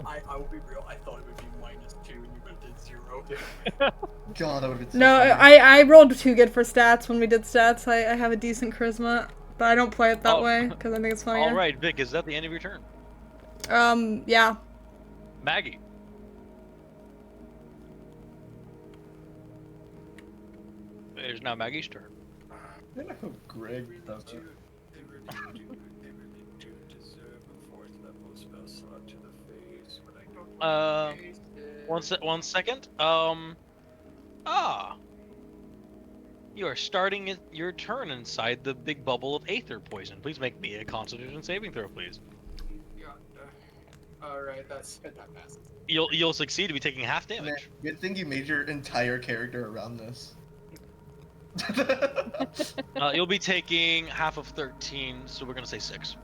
I will be real, I thought it would be -2 and you would have did 0. God, that would have been so No, funny. I rolled too good for stats when we did stats. I have a decent charisma, but I don't play it that Oh. way because I think it's funnier. Alright, Vic, is that the end of your turn? Yeah. Maggie. It is now Maggie's turn. I hope Greg does it. They really do deserve a 4th level spell slot to the face, but I don't face it. One second. You are starting your turn inside the big bubble of Aether poison. Please make me a Constitution saving throw, please. Yeah, alright, that passes. You'll succeed to be taking half Man, damage. good thing you made your entire character around this. You'll be taking half of 13, so we're gonna say 6.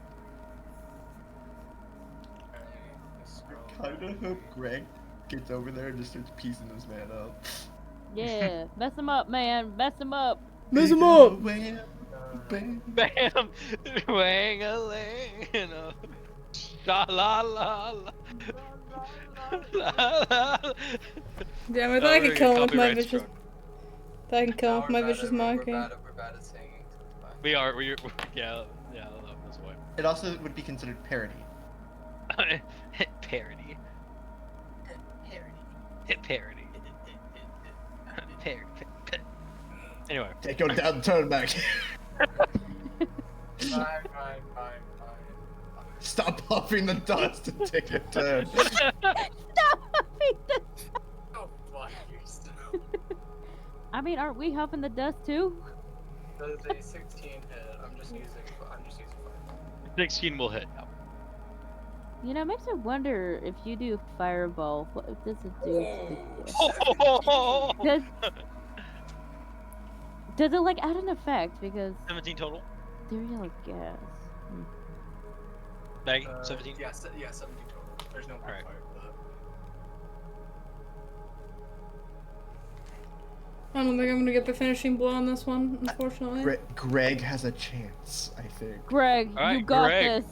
Kinda hope Greg gets over there and just starts piecing this man up. Yeah, mess him up, man. Mess him up. Mess him up. Bam, bam. Bam! Wang a ling, sha la la la. La, la. Damn, I thought Oh, I we're could kill him gonna with my copyright vicious. struck. Thought I could kill him with my vicious mockery. We're bad at singing, so it's fine. We are. Yeah. That's why. It also would be considered parody. Parody. Parody. Parody. Anyway. Take your down turn back. Fine. stop puffing the dust and take your turn. Stop huffing the. Oh, fuck yourself. I mean, aren't we huffing the dust too? Does a 16 hit? I'm just using 5. 16 will hit. Yep. You know, it makes me wonder if you do fireball, what does it do to you? Does it like add an effect? Because 17 total. there you go, gas. Maggie, 17. Yeah, 17 total. There's no modifier for that. I don't think I'm gonna get the finishing blow on this one, unfortunately. Greg has a chance, I think. Greg, All right, you got Greg. this.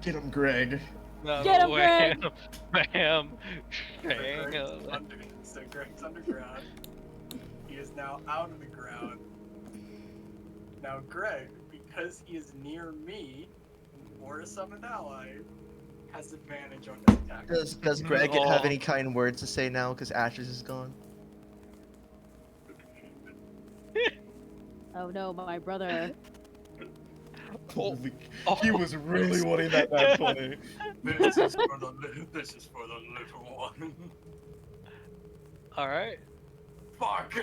Get him, Greg. No, Get him, wham, Greg. Bam. So Bam. Greg's underground. He is now out of the ground. Now Greg, because he is near me, or a summoned ally, has advantage on his attack. Does Greg have Oh. any kind words to say now because Ashes is gone? Oh no, my brother. Holy, Oh. he was really wanting that nat 20. This is for the little one. All right. Fuck.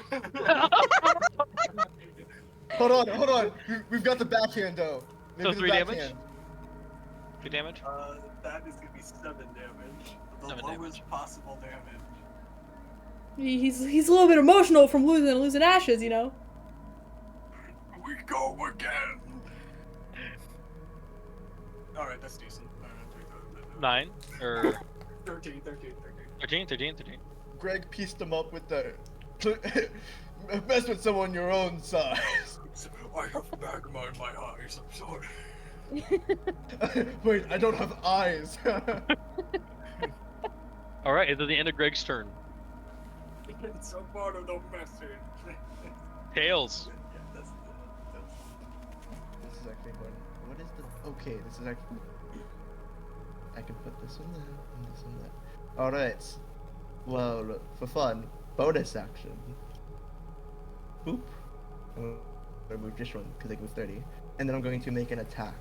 Hold on. We've got the backhand though. So the 3 damage? backhand. 3 damage. That is gonna be 7 damage. The 7 lowest damage. possible damage. He's a little bit emotional from losing Ashes, you know. We go again. All right, that's decent. 9 or 13. 13. Greg pieced him up with the mess with someone your own size. I have magma in my eyes. I'm sorry. Wait, I don't have eyes. All right. It's at the end of Greg's turn. It's a part of the message. Tails. Yeah, that's This is actually fun. What is the? Okay, this is actually. I can put this one there and this one there. All right. Well, for fun, bonus action. Boop. I'm gonna move this one because it goes 30, and then I'm going to make an attack.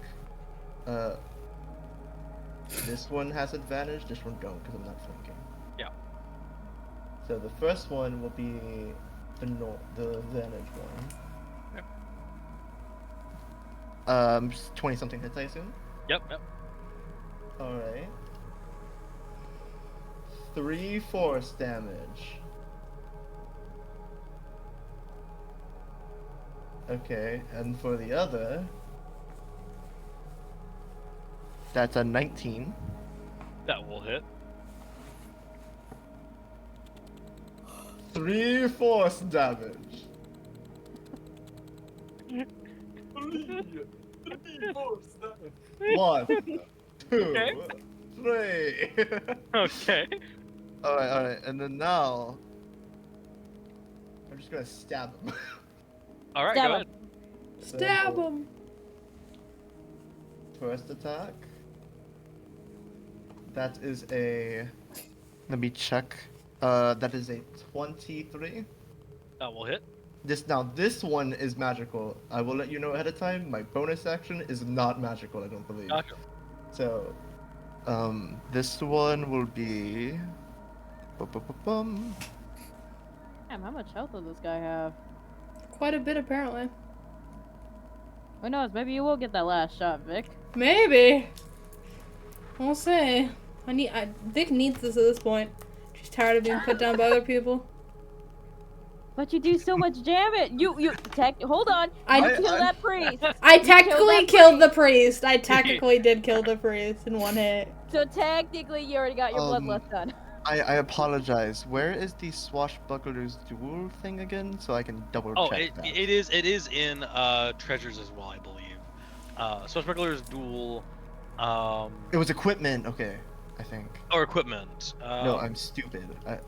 This one has advantage. This one don't because I'm not flanking. Yeah. So the first one will be the advantage one. 20 something hits, I assume. Yep. Alright. 3 force damage. Okay, and for the other, that's a 19. That will hit. 3 force damage. One, two, Okay. 3. Okay. Alright, and then now I'm just gonna stab him. All right. Stab Go him. ahead. Stab So, him. First attack. That is a. Let me check. That is a 23. That will hit. This one is magical. I will let you know ahead of time. My bonus action is not magical. I don't believe. Gotcha. So, this one will be. Bum. Damn, how much health does this guy have? Quite a bit, apparently. Who knows? Maybe you will get that last shot, Vic. Maybe. We'll see. Vic needs this at this point. She's tired of being put down by other people. But you do so much damage. Hold on. I Kill that priest. I You technically killed that killed the priest. I technically did kill the priest in one hit. So technically, you already got your bloodlust done. I apologize. Where is the Swashbuckler's Duel thing again? So I can double Oh, check that. it is in treasures as well, I believe. Swashbuckler's Duel. It was equipment. Okay, I think. Or equipment. No, I'm stupid. I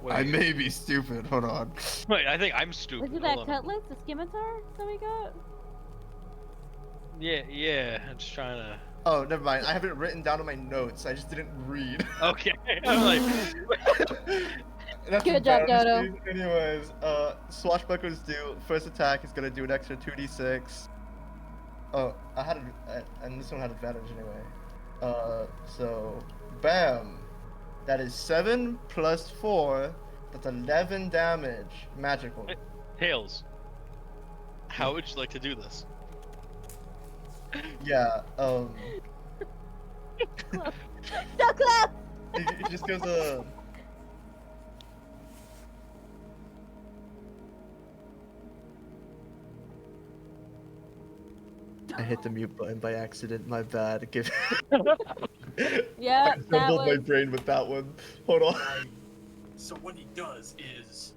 Wait. may be stupid. Hold on. Wait, I think I'm stupid. Was it that Hold on. cutlass, the scimitar that we got? Yeah. I'm just trying to. Oh, never mind. I have it written down in my notes. I just didn't read. Okay. I'm like. That's Good job, Dodo. embarrassing. Anyways, Swashbuckler's Duel. First attack is gonna do an extra 2d6. Oh, and this one had advantage anyway. So, bam. That is 7 plus 4. That's 11 damage. Magical. Tails, how would you like to do this? Yeah, So close! it just goes, I hit the mute button by accident, my bad. Yeah, I that assembled my was. brain with that one. Hold on. So what he does is,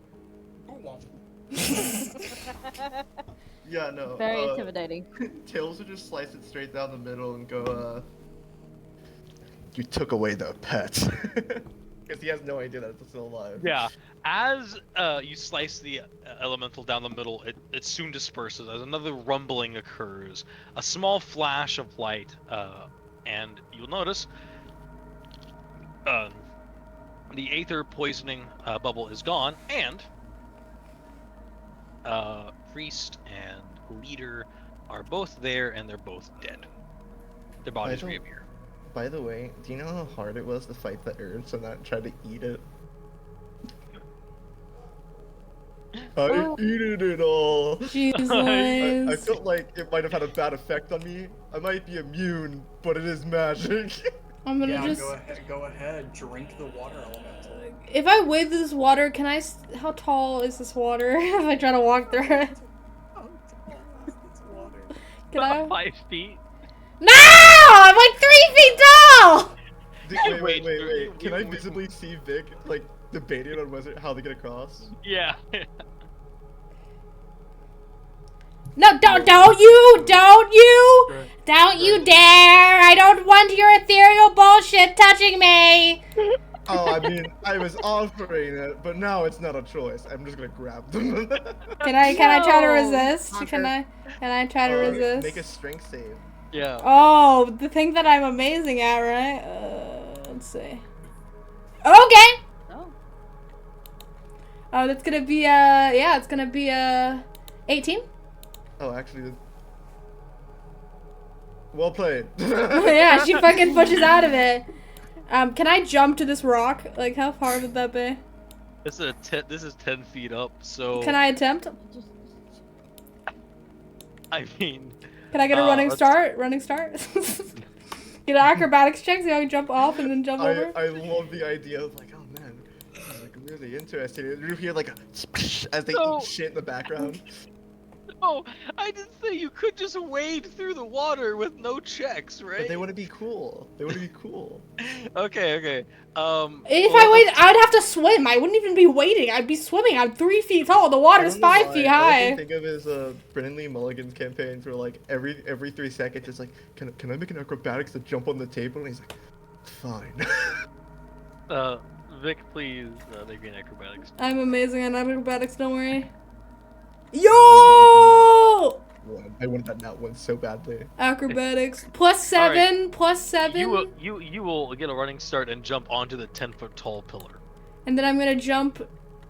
Yeah, no. Very intimidating. Tails would just slice it straight down the middle and go, you took away the pet. Because he has no idea that it's still alive. Yeah. As you slice the elemental down the middle, it soon disperses as another rumbling occurs. A small flash of light, and you'll notice the aether poisoning bubble is gone, and priest and leader are both there, and they're both dead. Their bodies don't- reappear. By the way, do you know how hard it was to fight the urge and not try to eat it? I eated it all. Jesus. I felt like it might have had a bad effect on me. I might be immune, but it is magic. I'm gonna yeah, just. go ahead, drink the water elemental. If I wade through this water, can I? How tall is this water? If I try to walk through it, How tall is this water? can I? 5 feet. No! I'm like 3 feet tall. Wait. Can I visibly see Vic like debating on how they get across? Yeah. No, don't you dare! I don't want your ethereal bullshit touching me. Oh, I mean, I was offering it, but now it's not a choice. I'm just gonna grab them. Can I try to No. resist? Conquer. Can I try to resist? Make a strength save. Yeah. Oh, the thing that I'm amazing at, right? Let's see. Okay. Oh. Oh, that's gonna be yeah, it's gonna be 18. Oh, actually, well played. Yeah, she fucking pushes out of it. Can I jump to this rock? Like, how far would that be? This is 10 feet up, so Can I attempt? I mean, Can I get a running let's- start? Running start? Get an acrobatics check so I can jump off and then jump over? I love the idea of like, oh man, this is like really interesting. You hear like a splash as they No. eat shit in the background. Oh, I did say you could just wade through the water with no checks, right? But they want to be cool. They want to be cool. Okay. If well, I wait, I'd have to swim. I wouldn't even be wading. I'd be swimming. I'm 3 feet tall. The water's I don't know 5 why. feet All I high. can think of is Brennan Lee Mulligan's campaigns where like every 3 seconds it's like, can I make an acrobatics to jump on the table? And he's like, fine. Vic, please make me an acrobatics. I'm amazing at acrobatics, don't worry. Yo! I wanted that nat one so badly. Acrobatics. +7, +7. You will get a running start and jump onto the 10-foot tall pillar. And then I'm gonna jump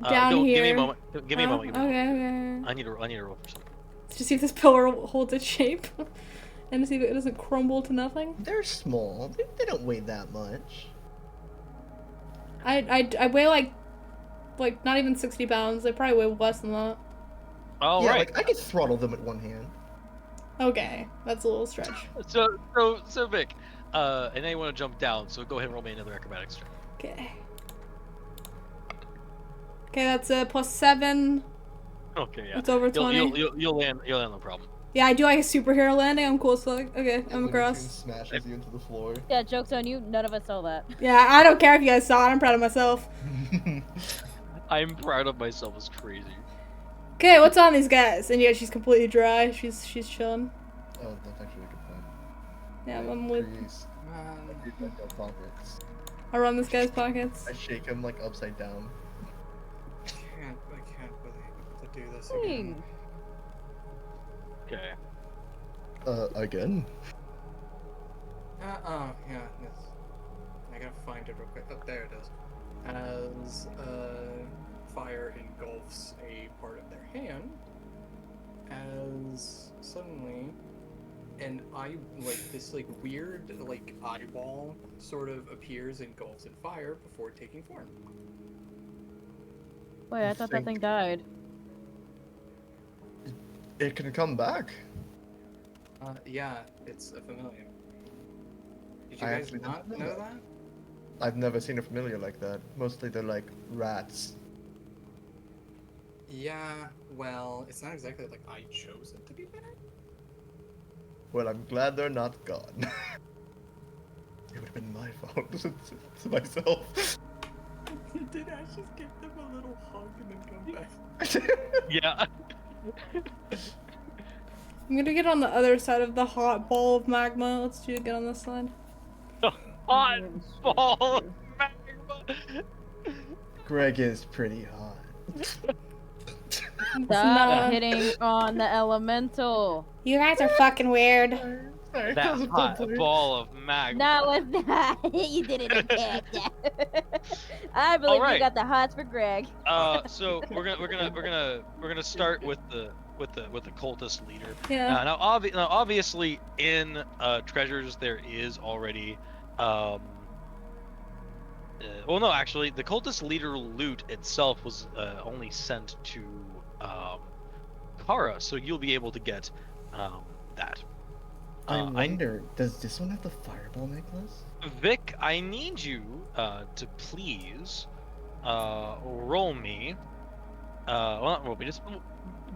down here. Give me a moment. Give me a moment. Okay. I need to roll for something. To see if this pillar holds its shape. And to see if it doesn't crumble to nothing. They're small. They don't weigh that much. I weigh like not even 60 pounds. I probably weigh less than that. All yeah, right. like I could throttle them with one hand. Okay, that's a little stretch. So Vic, and now you want to jump down. So go ahead and roll me another acrobatics check. Okay. Okay, that's a +7. Okay, yeah. It's over 20. You'll land no problem. Yeah, I do like a superhero landing. I'm cool as fuck. Okay, I'm Looney across. Tunes smashes you into the floor. Yeah, joke's on you. None of us saw that. Yeah, I don't care if you guys saw it. I'm proud of myself. I'm proud of myself. It's crazy. Okay, what's on these guys? And yeah, she's completely dry. She's chilling. Oh, that's actually a good point. Yeah, I'm with. Trees. I do like their pockets. I run this guy's pockets. I shake him like upside down. I can't believe to do this Dang. again. Okay. Again? Yeah, yes. I gotta find it real quick. Oh, there it is. As, fire engulfs a part of their hand, as suddenly and this weird eyeball sort of appears, engulfs in fire before taking form. Wait, I thought that thing died. It can come back. Yeah, it's a familiar. Did you I guys actually not didn't know know that? I've never seen a familiar like that. Mostly they're like rats. Yeah, well, it's not exactly like I chose it to be there. Well, I'm glad they're not gone. It would have been my fault to myself. Did I just give them a little hug and then come back? Yeah. I'm gonna get on the other side of the hot ball of magma. Let's do it again on this side. Hot Really ball of stupid. magma. Greg is pretty hot. It's Stop not. hitting on the elemental. You guys are fucking weird. Sorry, That was a hot bubble. ball of magma. No, it's not. You did it again. I believe Alright. you got the hots for Greg. So we're gonna start with the cultist leader. Yeah. Now obviously in treasures there is already well, no, actually, the cultist leader loot itself was only sent to Kara, so you'll be able to get that. I wonder, does this one have the fireball necklace? Vic, I need you to please roll me. Well, not roll me, just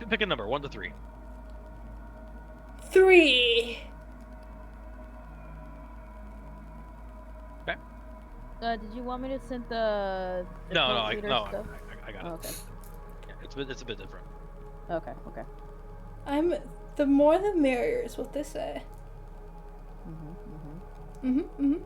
pick a number, 1 to 3. 3. Did you want me to send the No, cult leader stuff? I got Oh, it. okay. Yeah, it's a bit different. Okay. I'm the more the merrier is what they say. Mm-hmm.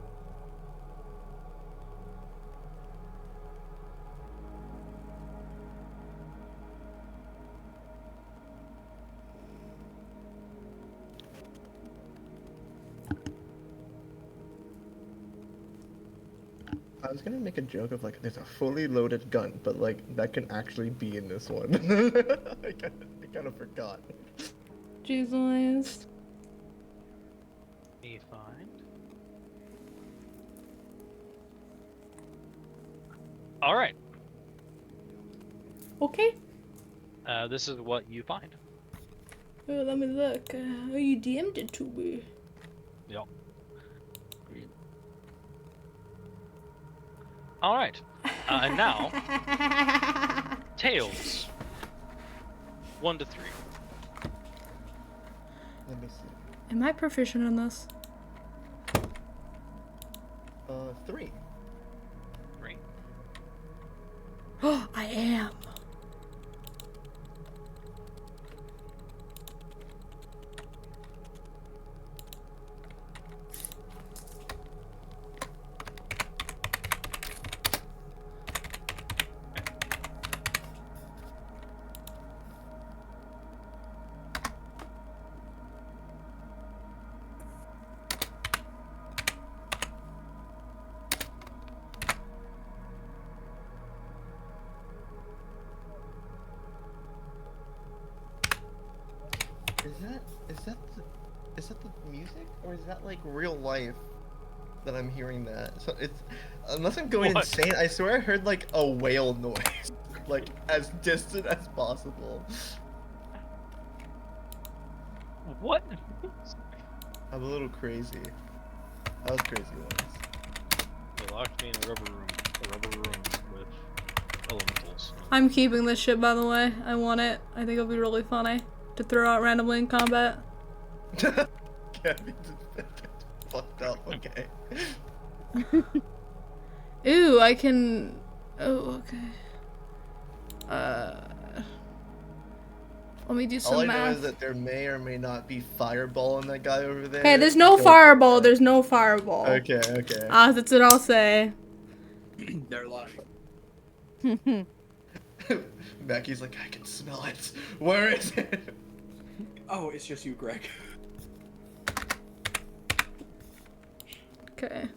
I was gonna make a joke of like, there's a fully loaded gun, but like that can actually be in this one. I kind of forgot. Jeez Louise. Me find. All right. Okay. This is what you find. Oh, let me look. Oh, you DM'd it to me. Yep. All right. And now, tails. 1 to 3. Let me see. Am I proficient in this? 3. 3. Oh, I am. Is that the music, or is that like real life that I'm hearing that? So it's, unless I'm going What? insane, I swear I heard like a whale noise, like as distant as possible. What? I'm a little crazy. I was crazy once. They locked me in a rubber room with elementals. I'm keeping this shit, by the way. I want it. I think it'll be really funny to throw out randomly in combat. Gabby just fucked up. Okay. Ooh, I can. Oh, okay. Let me do some All I math. know is that there may or may not be fireball in that guy over there. Okay, there's no So- fireball. There's no fireball. Okay, okay. That's what I'll say. They're lying. Becky's like, I can smell it. Where is it? Oh, it's just you, Greg. Okay.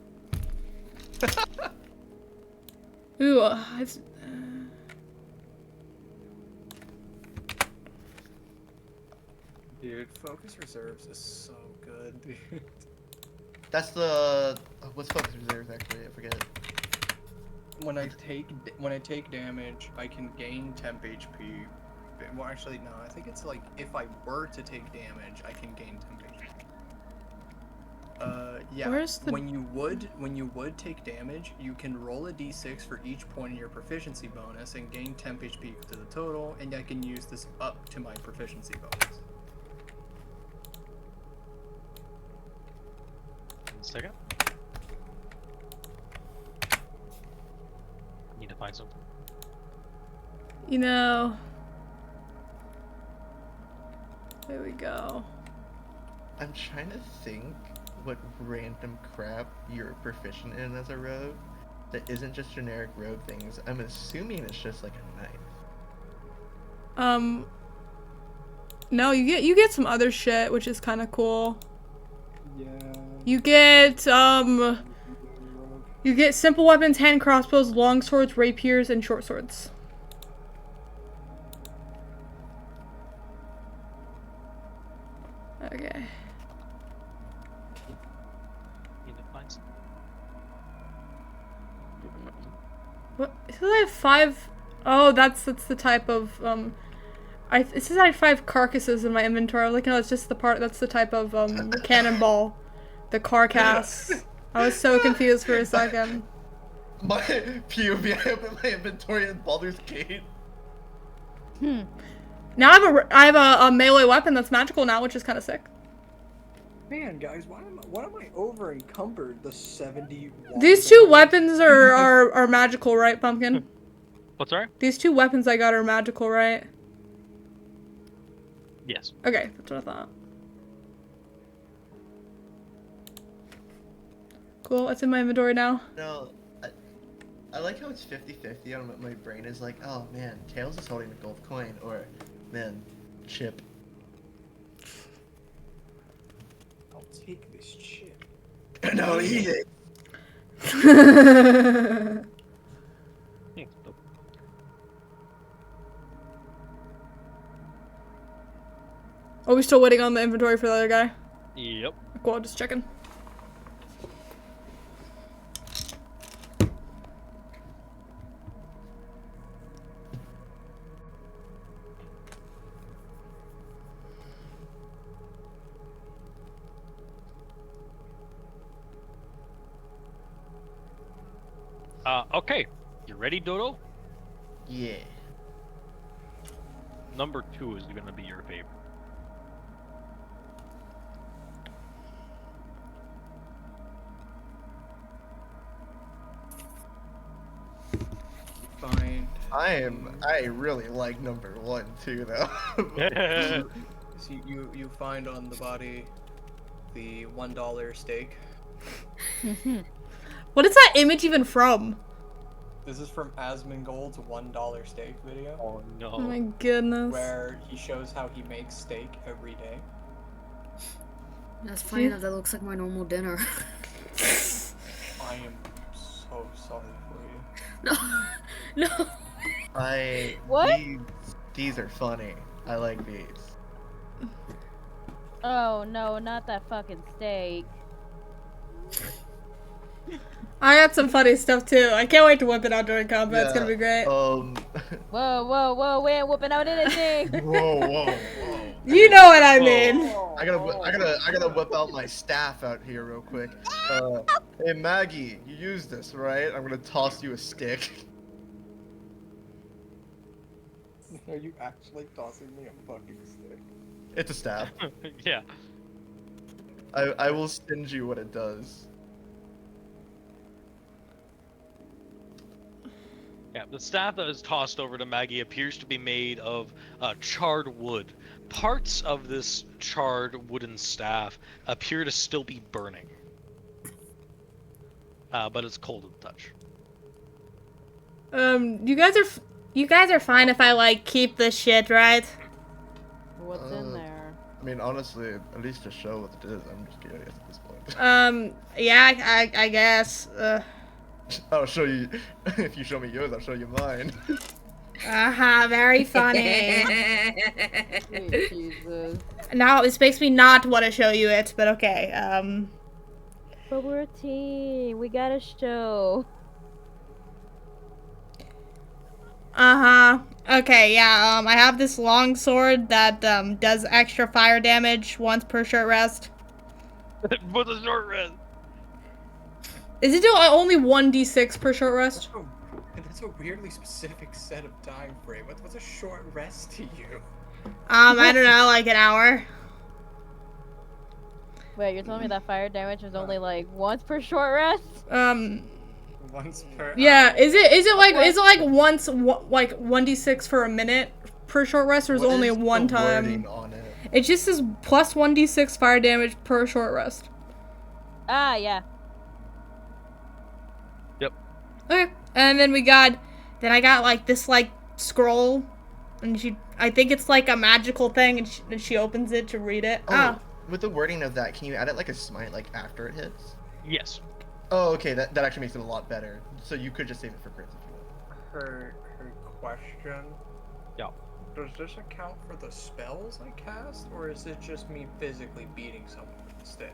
Ooh, it's. Dude, Focus Reserves is so good, dude. That's the what's focus reserves actually? I forget. When I take damage, I can gain temp HP. Well, actually, no. I think it's like if I were to take damage, I can gain temp HP. Yeah. Where's the- When you would take damage, you can roll a d6 for each point in your proficiency bonus and gain temp HP to the total, and I can use this up to my proficiency bonus. 1 second. Need to find something. You know. There we go. I'm trying to think what random crap you're proficient in as a rogue that isn't just generic rogue things. I'm assuming it's just like a knife. No, you get some other shit, which is kind of cool. Yeah. You get simple weapons, hand crossbows, long swords, rapiers, and short swords. Okay. Need to find something. What? It says I have 5. Oh, that's the type of it says I have 5 carcasses in my inventory. I was like, no, it's just the part. That's the type of cannonball, the carcass. I was so confused for a second. My POV, I open my inventory in Baldur's Gate. Now I have a melee weapon that's magical now, which is kind of sick. Man, guys, why am I over encumbered? The 70. These 2 weapons are magical, right, Pumpkin? What's sorry? These 2 weapons I got are magical, right? Yes. Okay, that's what I thought. Cool, it's in my inventory now. No, I like how it's 50-50 on what my brain is like, oh man, Tails is holding a gold coin, or man, chip. I'll take this chip. And I'll eat it! Are we still waiting on the inventory for the other guy? Yep. Cool, just checking. Okay. You ready, Dodo? Yeah. Number 2 is gonna be your favorite. Fine. I really like number 1 too, though. So you find on the body the $1 steak. What is that image even from? This is from Asmongold's $1 steak video, Oh no. Oh my goodness. where he shows how he makes steak every day. That's funny enough, that looks like my normal dinner. I am so sorry for you. No. No. What? These are funny. I like these. Oh no, not that fucking steak. I got some funny stuff too. I can't wait to whip it out during combat. It's gonna be great. Whoa, we ain't whooping out anything. Whoa. You know what I mean. I gotta whip out my staff out here real quick. Hey Maggie, you use this, right? I'm gonna toss you a stick. Are you actually tossing me a fucking stick? It's a staff. Yeah. I will send you what it does. Yeah, the staff that is tossed over to Maggie appears to be made of charred wood. Parts of this charred wooden staff appear to still be burning. But it's cold to the touch. You guys are fine if I like keep this shit, right? What's in there? I mean, honestly, at least to show what it is, I'm just curious at this point. Yeah, I guess. I'll show you. If you show me yours, I'll show you mine. Very funny. Sweet Jesus. Now this makes me not want to show you it, but okay. But we're a team. We got a show. Okay, yeah, I have this long sword that, does extra fire damage once per short rest. With a short rest. Is it only 1d6 per short rest? That's a weirdly specific set of time frame. What's a short rest to you? I don't know, like an hour. Wait, you're telling me that fire damage is only like once per short rest? Once per Yeah, hour. is it like once, like 1d6 for a minute per short rest, or is it only one time? Wording on it? It just says plus 1d6 fire damage per short rest. Ah, yeah. Yep. Okay, and then I got like this like scroll, and I think it's like a magical thing, and she opens it to read it. Oh, with the wording of that, can you add it like a smite like after it hits? Yes. Oh, okay, that actually makes it a lot better. So you could just save it for crits if you want. Her question. Yeah. Does this account for the spells I cast, or is it just me physically beating someone with a stick?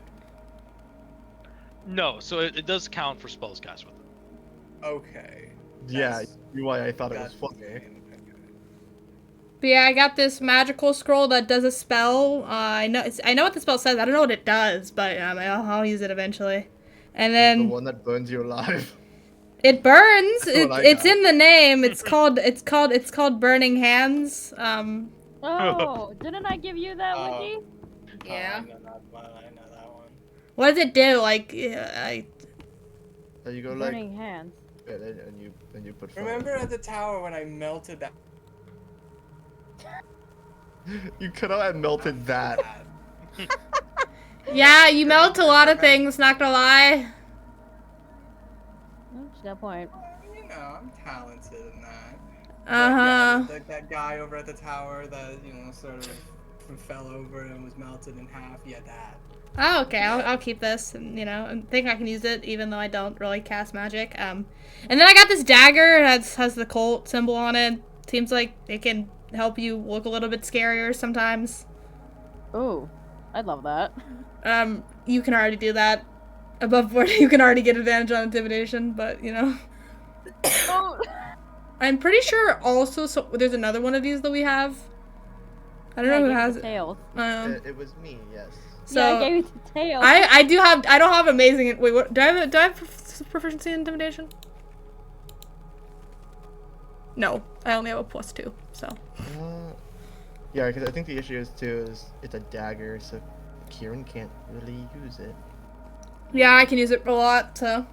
No, so it does count for spells cast with it. Okay. Yeah, why I thought it was funny. But yeah, I got this magical scroll that does a spell. I know what the spell says. I don't know what it does, but I'll use it eventually. And then the one that burns you alive. It burns. It's got. in the name. It's called Burning Hands. Oh, didn't I give you that, Wiki? Yeah. I know that one. What does it do? Like, So you go Burning hands. Yeah, and you put fire. Remember at the tower when I melted that? You could have melted that. yeah, you melt a lot of things. Not gonna lie. Oh, she's got a point. You know, I'm talented in that. Uh-huh. Yeah, that guy over at the tower that sort of fell over and was melted in half. Yeah, that. Oh, okay. I'll keep this, and I think I can use it, even though I don't really cast magic. And then I got this dagger that has the cult symbol on it. Seems like it can help you look a little bit scarier sometimes. Oh, I'd love that. You can already do that. Above 40, you can already get advantage on intimidation, but Oh. I'm pretty sure also there's another one of these that we have. I don't know who has it. Tails. It was me, yes. So yeah, I gave you the tail. I don't have amazing. Wait, what? Do I have proficiency in intimidation? No, I only have a +2. So. Yeah, because I think the issue is too is it's a dagger, so Kieran can't really use it. Yeah, I can use it a lot. So.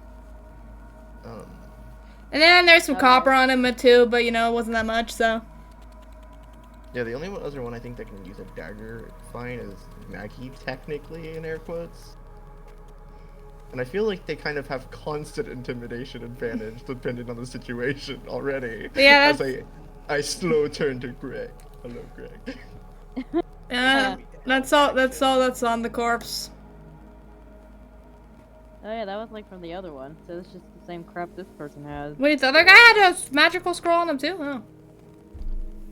And then there's some copper on him too, but it wasn't that much. So. Yeah, the only other one I think that can use a dagger fine is Maggie, technically, in air quotes. And I feel like they kind of have constant intimidation advantage depending on the situation already. Yeah. As I slow turn to Greg. Hello, Greg. That's all that's on the corpse. Oh yeah, that was like from the other one. So it's just the same crap this person has. Wait, the other guy had a magical scroll on him too? Oh.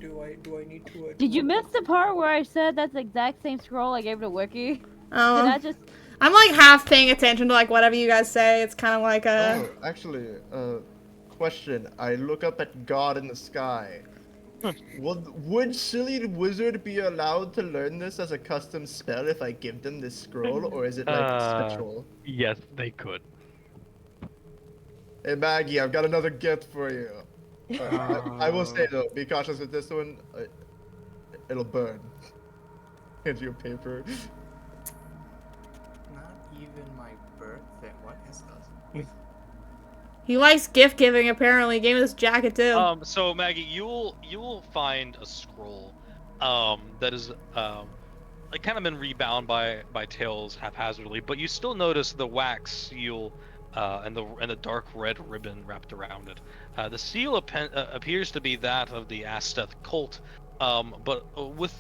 Do I need to? Did you miss the part where I said that's the exact same scroll I gave to Wiki? Oh. Did I just? I'm like half paying attention to like whatever you guys say. It's kind of like a. Oh, actually, question. I look up at God in the sky. Would Silly Wizard be allowed to learn this as a custom spell if I give them this scroll, or is it like special? Yes, they could. Hey Maggie, I've got another gift for you. I will say though, be cautious with this one. It'll burn. Hand you a paper. Not even my birthday. What is this? He likes gift giving. Apparently, he gave me this jacket too. So Maggie, you'll find a scroll, that is like kind of been rebound by tails haphazardly, but you still notice the wax seal, and the dark red ribbon wrapped around it. The seal appears to be that of the Asteth cult, but with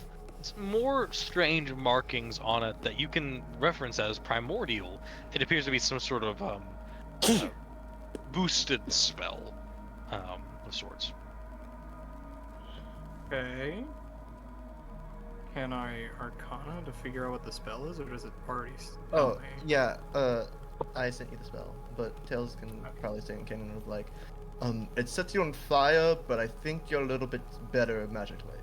more strange markings on it that you can reference as primordial. It appears to be some sort of boosted spell of sorts. Okay. Can I Arcana to figure out what the spell is, or does it already Oh, tell me? yeah, I sent you the spell, but Tails can probably say in canon of like, it sets you on fire, but I think you're a little bit better magically.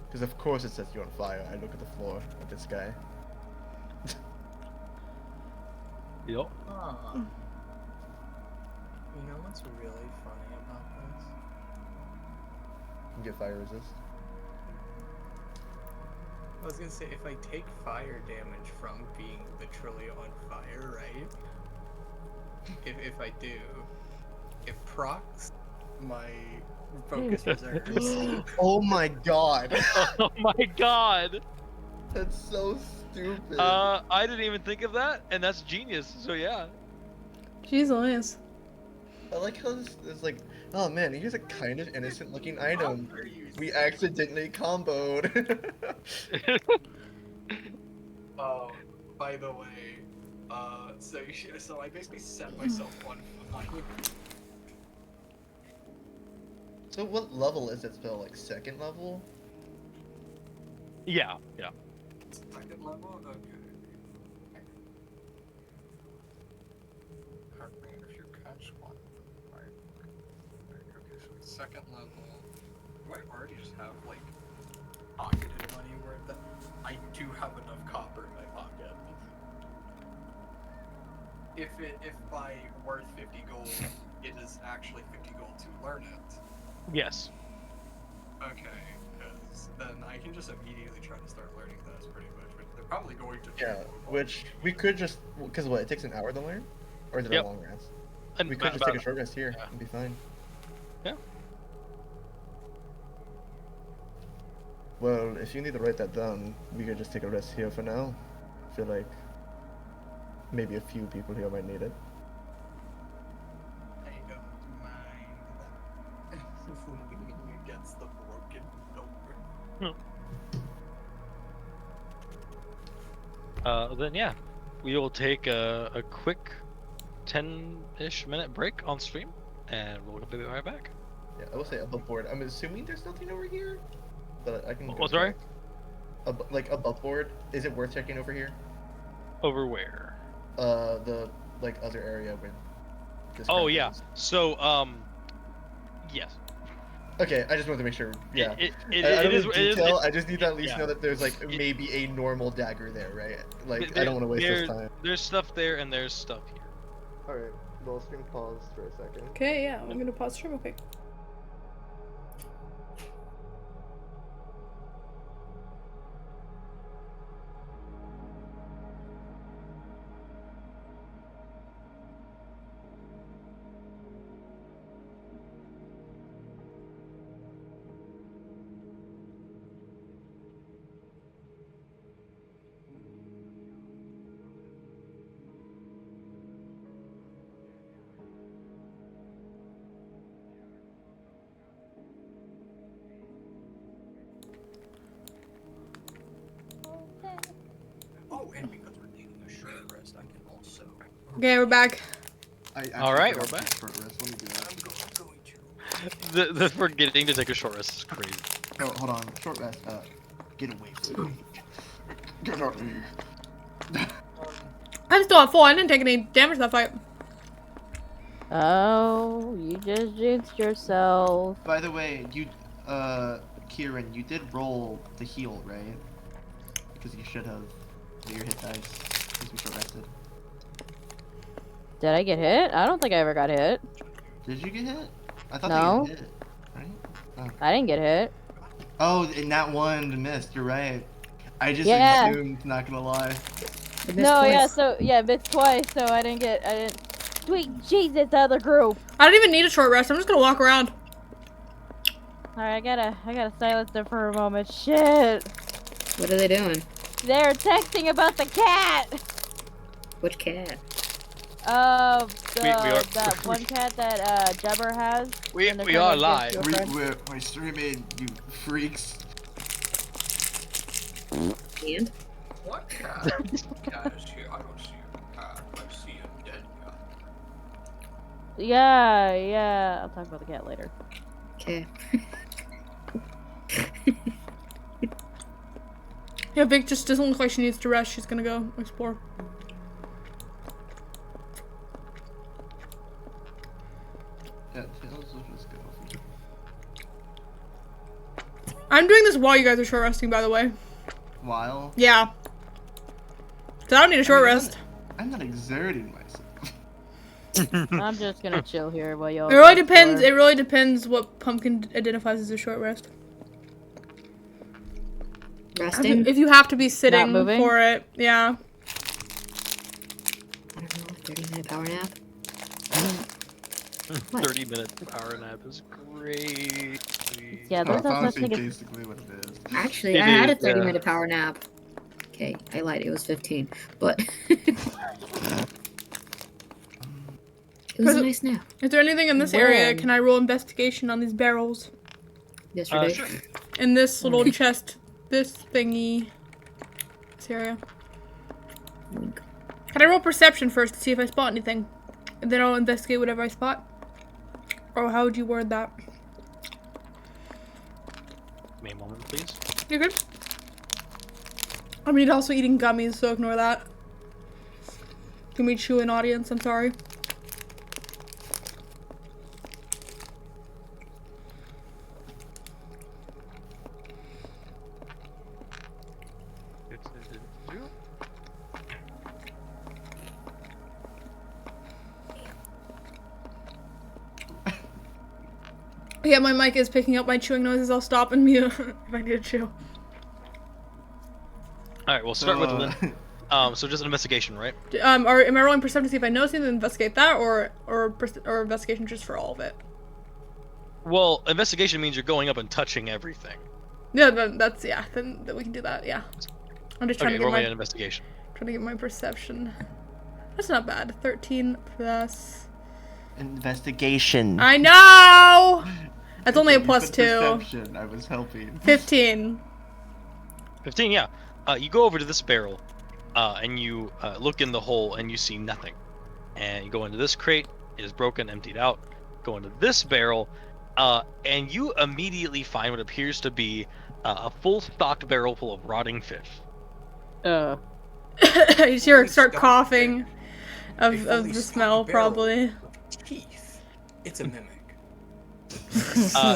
Because of course it sets you on fire. I look at the floor of this guy. Yup. Ah. You know what's really funny about this? You get fire resist. I was gonna say, if I take fire damage from being literally on fire, right? If I do, it procs my focus reserves. Oh my god! Oh my god. That's so stupid. I didn't even think of that, and that's genius. So yeah. Jeez Louise. I like how this is like, oh man, here's a kind of innocent looking item. Are you We serious? accidentally comboed. Oh, by the way, so I basically set myself on fire. So what level is that spell? Like second level? Yeah. Yeah. Second level? Okay. If you catch one, right? Okay, so it's second level. Do I already just have like pocketed money where that I do have enough copper in my pocket? If by worth 50 gold, it is actually 50 gold to learn it. Yes. Okay, because then I can just immediately try to start learning this pretty much, but they're probably going to. Yeah, which we could just, because what, it takes an hour to learn? Or is it Yep. a long rest? And We could just take a short rest here yeah. and be fine. Yeah. Well, if you need to write that down, we could just take a rest here for now. I feel like maybe a few people here might need it. I don't mind that. Leaning against the broken door. Then yeah, we will take a quick 10-ish minute break on stream, and we'll be right back. Yeah, I will say above board. I'm assuming there's nothing over here, but I can. Oh, sorry? Like above board, is it worth checking over here? Over where? The like other area with. This Oh crap yeah. is. So yes. Okay, I just wanted to make sure. Yeah. It I don't is. need detail. I just need to at least yeah. know that there's like maybe a normal dagger there, right? Like I don't want to waste this time. There's stuff there and there's stuff here. All right, well, stream pause for a second. Okay, yeah, I'm gonna pause stream real quick. Oh, and because we're taking a short rest, I can also. Okay, we're back. All right, we're back. Short rest. Let me do that. I'm going to. The forgetting to take a short rest is crazy. Oh, hold on. Short rest. Get away from me. Get off me. I'm still at full. I didn't take any damage that fight. Oh, you just jinxed yourself. By the way, you, Kieran, you did roll the heal, right? Because you should have. Your hit dice. Because we short rested. Did I get hit? I don't think I ever got hit. Did you get hit? I thought No. you got hit. Right? Oh. I didn't get hit. Oh, and that one missed. You're right. I just Yeah. assumed. Not gonna lie. No, yeah, so yeah, missed twice, so I didn't. Sweet Jesus, the other group. I don't even need a short rest. I'm just gonna walk around. Alright, I gotta silence them for a moment. Shit. What are they doing? They're texting about the cat. Which cat? That one cat that Jabber has. We and they're are trying to live. get to a friend. We're streaming, you freaks. And? What cat? Cat is here. I don't see a cat. I see a dead cat. Yeah, I'll talk about the cat later. Okay. Yeah, Vic just doesn't look like she needs to rest. She's gonna go explore. Yeah, Tails will just go. I'm doing this while you guys are short resting, by the way. While? Yeah. So I don't need a short rest. I'm not exerting myself. I'm just gonna chill here while y'all. It really depends. It really depends what Pumpkin identifies as a short rest. Resting? If you have to be sitting moving? for it, yeah. I don't know, 30-minute power nap? What? 30-minute power nap is great. Yeah, there's That's no such honestly thing as. basically what it is. Actually, It I had a is, yeah. 30-minute power nap. Okay, I lied. It was 15, but it was a nice nap. Is there anything in this area? When? Can I roll investigation on these barrels? Yesterday. Sure. In this little chest, this thingy, this area. Wink. Can I roll perception first to see if I spot anything? And then I'll investigate whatever I spot? Or how would you word that? Give me a moment, please. You're good? I'm also eating gummies, so ignore that. Give me chewing audience, I'm sorry. Yeah, my mic is picking up my chewing noises. I'll stop and mute if I need to chew. Alright, we'll start with Lynn. So just an investigation, right? Am I rolling perception to see if I notice anything to investigate that, or investigation just for all of it? Well, investigation means you're going up and touching everything. Yeah, then we can do that. Yeah, I'm just trying Okay, to roll get me my an investigation. perception. That's not bad. 13 plus. Investigation. I know. That's only a plus 2. Perception. I was helping. 15. 15, yeah. You go over to this barrel, and you look in the hole, and you see nothing. And you go into this crate, it is broken, emptied out. Go into this barrel, and you immediately find what appears to be a full-stocked barrel full of rotting fish. You just hear her start Stop. coughing A of fully the stocked smell, barrel probably. with teeth. It's a mimic.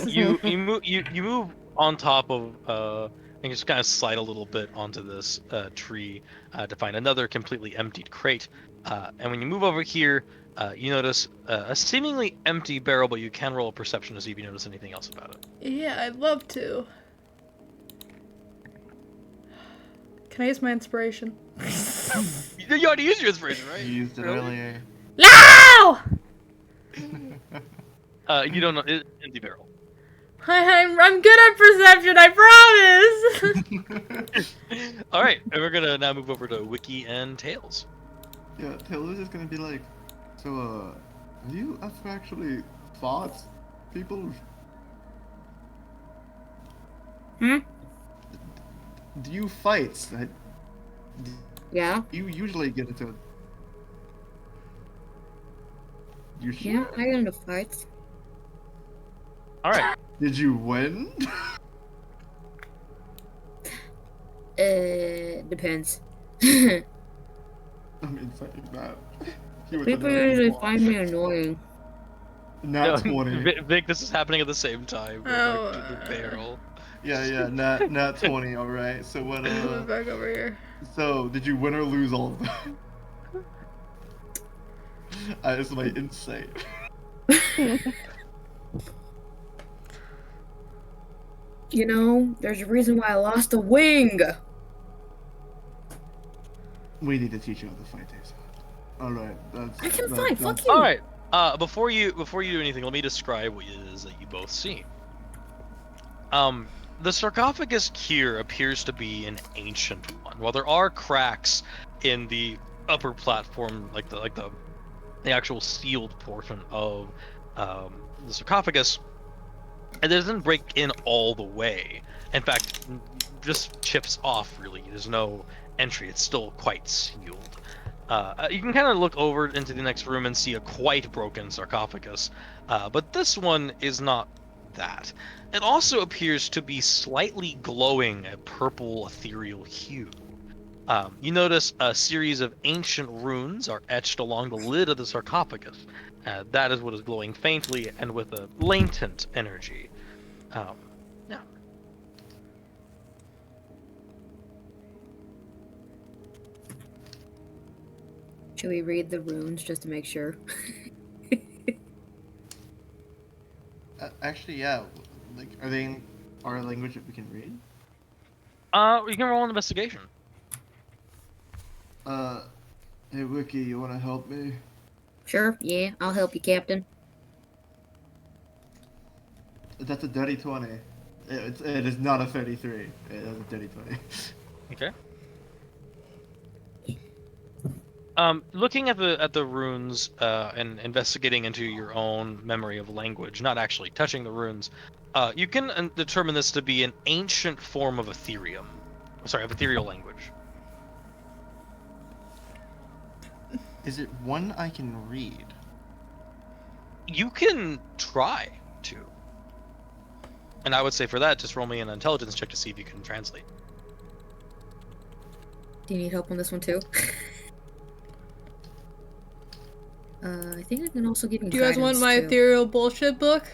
You move on top of and just kind of slide a little bit onto this tree to find another completely emptied crate. And when you move over here, you notice a seemingly empty barrel, but you can roll a perception to see if you notice anything else about it. Yeah, I'd love to. Can I use my inspiration? You already used your inspiration, right? You used it earlier. No! You don't know. It's an empty barrel. I'm good at perception, I promise! All right, and we're gonna now move over to Wiki and Tails. Yeah, Taylor's just gonna be like, so, have you ever actually fought people? Hmm? Do you fight? Yeah? You usually get into it. You sure? Yeah, I got into fights. All right. Did you win? Depends. I mean, saying that. People usually find me annoying. Nat 20. Vic, this is happening at the same time. Oh, Like, the barrel. Yeah, nat 20, alright. So what, Move back over here. so did you win or lose all of them? This is my insight. You know, there's a reason why I lost a wing. We need to teach you how to fight, Taser. Alright, I can fight. Fuck you. All right. Before you do anything, let me describe what it is that you both see. The sarcophagus here appears to be an ancient one. While there are cracks in the upper platform, like the actual sealed portion of the sarcophagus, it doesn't break in all the way. In fact, just chips off. Really, there's no entry. It's still quite sealed. You can kind of look over into the next room and see a quite broken sarcophagus, but this one is not that. It also appears to be slightly glowing a purple ethereal hue. You notice a series of ancient runes are etched along the lid of the sarcophagus. That is what is glowing faintly and with a latent energy. Yeah. Should we read the runes just to make sure? Actually, yeah. Like, are they in our language that we can read? You can roll an investigation. Hey Wiki, you wanna help me? Sure, yeah, I'll help you, Captain. That's a dirty 20. It is not a 33. It is a dirty 20. Okay. Looking at the runes and investigating into your own memory of language, not actually touching the runes, you can determine this to be an ancient form of Ethereum. Sorry, of ethereal language. Is it one I can read? You can try to. And I would say for that, just roll me an intelligence check to see if you can translate. Do you need help on this one too? I think I can also give you Do you guys want guidance, my too. ethereal bullshit book?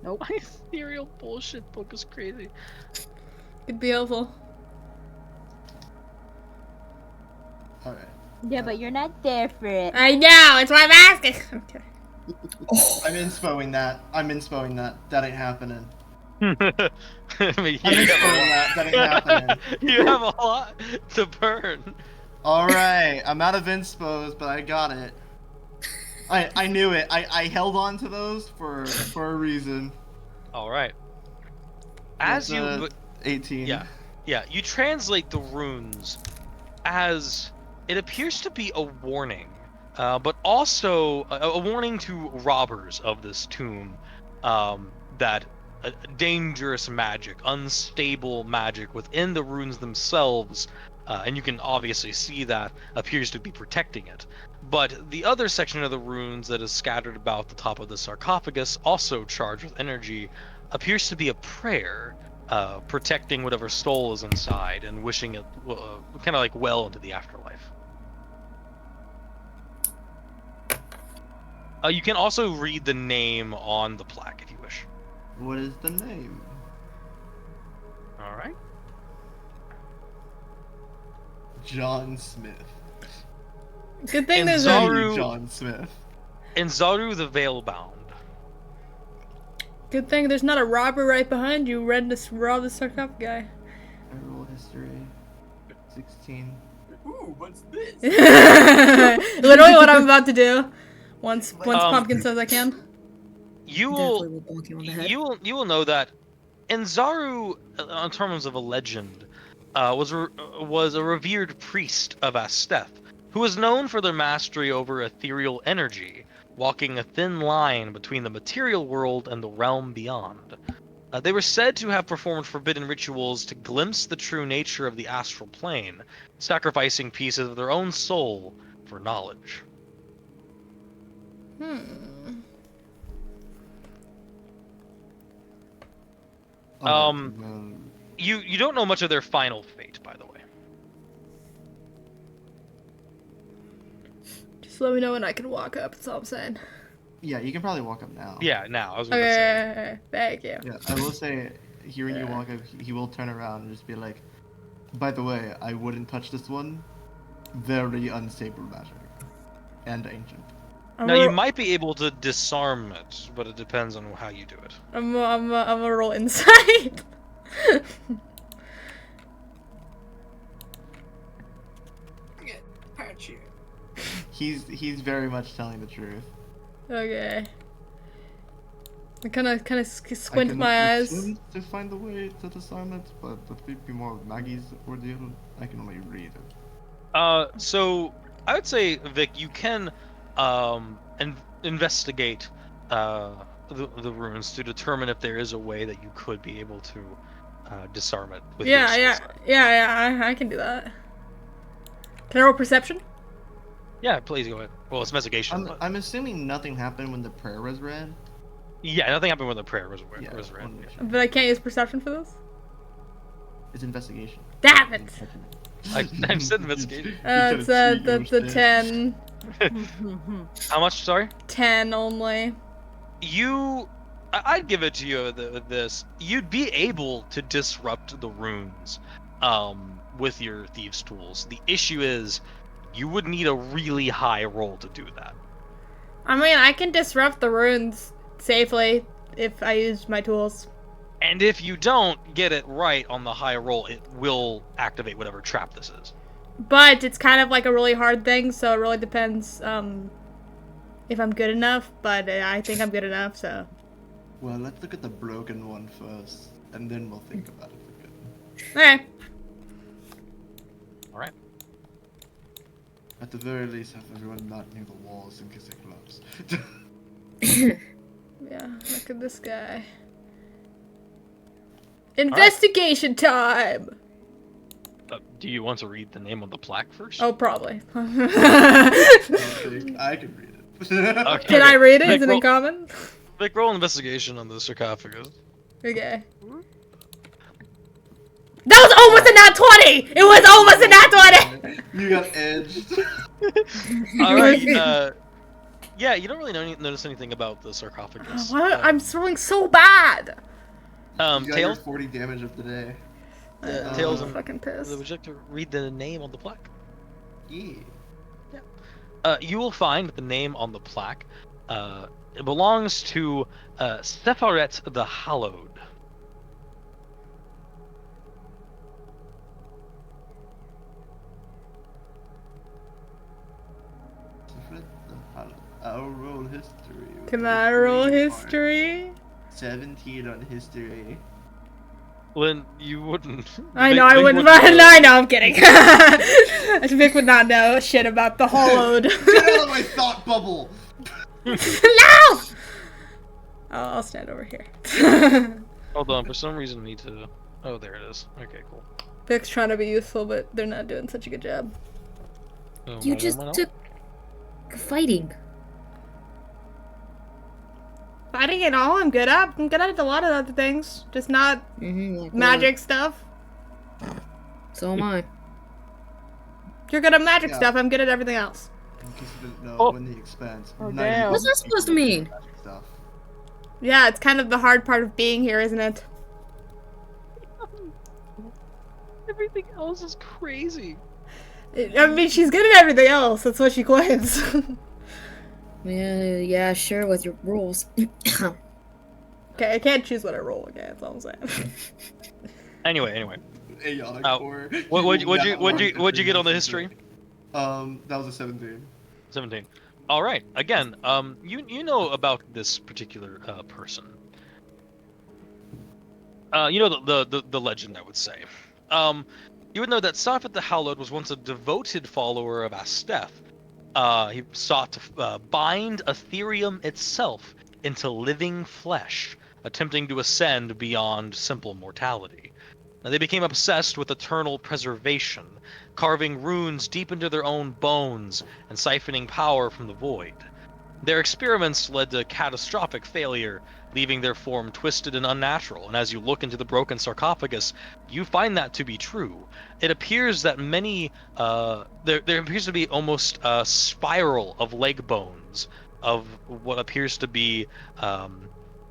Nope. My ethereal bullshit book is crazy. Could be helpful. Alright. Yeah, but you're not there for it. I know, it's why I'm asking. Okay. I'm inspoing that. That ain't happening. I mean, I'm inspoing that. That ain't happening. you have a lot to burn. Alright, I'm out of inspos, but I got it. I knew it. I held on to those for a reason. All right. As That's, you 18. yeah, you translate the runes as it appears to be a warning, but also a warning to robbers of this tomb that dangerous magic, unstable magic within the runes themselves, and you can obviously see that appears to be protecting it. But the other section of the runes that is scattered about the top of the sarcophagus, also charged with energy, appears to be a prayer, protecting whatever soul is inside and wishing it kind of like well into the afterlife. You can also read the name on the plaque if you wish. What is the name? All right. John Smith. Good thing And there's Zaru- a John Smith. And Zaru the Veilbound. good thing there's not a robber right behind you ready to rob the sarcophagus guy. I roll history. 16. Ooh, what's this? Literally what I'm about to do. Once Pumpkin says I can. You Definitely will will bonk you on the head. you will know that Enzaru, in terms of a legend, was a revered priest of Asteth, who was known for their mastery over ethereal energy, walking a thin line between the material world and the realm beyond. They were said to have performed forbidden rituals to glimpse the true nature of the astral plane, sacrificing pieces of their own soul for knowledge. You don't know much of their final fate, by the way. Just let me know when I can walk up, that's all I'm saying. Yeah, you can probably walk up now. Yeah, now I was going to say. Okay, thank you. Yeah, I will say, hearing you walk up, he will turn around and just be like, by the way, I wouldn't touch this one. Very unstable magic. And ancient. Now you might be able to disarm it, but it depends on how you do it. I'm gonna roll insight. Patch you. He's very much telling the truth. Okay. I kind of I squint can my eyes. attempt to find the way to disarm it, but that would be more of Maggie's ordeal. I can only read it. So I would say, Vic, you can investigate the runes to determine if there is a way that you could be able to disarm it with your skill set. Yeah, I can do that. Can I roll perception? Yeah, please go ahead. Well, it's investigation. But... I'm assuming nothing happened when the prayer was read. Yeah, nothing happened when the prayer was Yeah, read. wanna make sure. But I can't use perception for this? It's investigation. Damn it! I've said investigation. It's the 10. How much? Sorry. 10 only. I'd give it to you with this. You'd be able to disrupt the runes, with your thieves' tools. The issue is, you would need a really high roll to do that. I mean, I can disrupt the runes safely if I use my tools. And if you don't get it right on the high roll, it will activate whatever trap this is. But it's kind of like a really hard thing, so it really depends if I'm good enough. But I think I'm good enough, so. Well, let's look at the broken one first, and then we'll think about it for good. Okay. All right. At the very least, have everyone not near the walls and kiss their gloves. Yeah, look at this guy. Investigation time! Do you want to read the name on the plaque first? Oh, probably. I can read it. Okay. Can I read it? Make Is it roll- in common? Make roll investigation on the sarcophagus. Okay. That was almost a nat 20! It was almost a nat 20! You got edged. All right. Yeah, you don't really notice anything about the sarcophagus. What? I'm throwing so bad! You got your Tails. 40 damage of the day. Tails I'm and fucking pissed. would you like to read the name on the plaque? Yeah. You will find the name on the plaque. It belongs to Sepharet the Hallowed. I'll roll history. Can I roll history? 17 on history. Lynn, you wouldn't. I know, I wouldn't. I know, I'm kidding. Vic would not know shit about the hollowed. Get out of my thought bubble! No! Oh, I'll stand over here. Hold on, for some reason I need to. Oh, there it is. Okay, cool. Vic's trying to be useful, but they're not doing such a good job. You just took fighting. Fighting and all, I'm good at. I'm good at a lot of other things, just not Like magic stuff. what? So am I. You're good at magic Yeah. stuff. I'm good at everything else. In case you didn't know, Oh. when the expanse. Oh, 90% damn. What's that supposed to mean? magic stuff. Yeah, it's kind of the hard part of being here, isn't it? Everything else is crazy. I mean, she's good at everything else. That's what she claims. Yeah, sure, with your rules. Okay, I can't choose what I roll. Okay, that's all I'm saying. Anyway. Aeonic Oh, core. What'd you get on the history? That was a 17. 17. All right. Again, you know about this particular person. You know the legend, I would say. You would know that Safet the Hallowed was once a devoted follower of Asteth. He sought to bind Aetherium itself into living flesh, attempting to ascend beyond simple mortality. Now, they became obsessed with eternal preservation, carving runes deep into their own bones and siphoning power from the void. Their experiments led to catastrophic failure, leaving their form twisted and unnatural, and as you look into the broken sarcophagus, you find that to be true. It appears that there appears to be almost a spiral of leg bones, of what appears to be,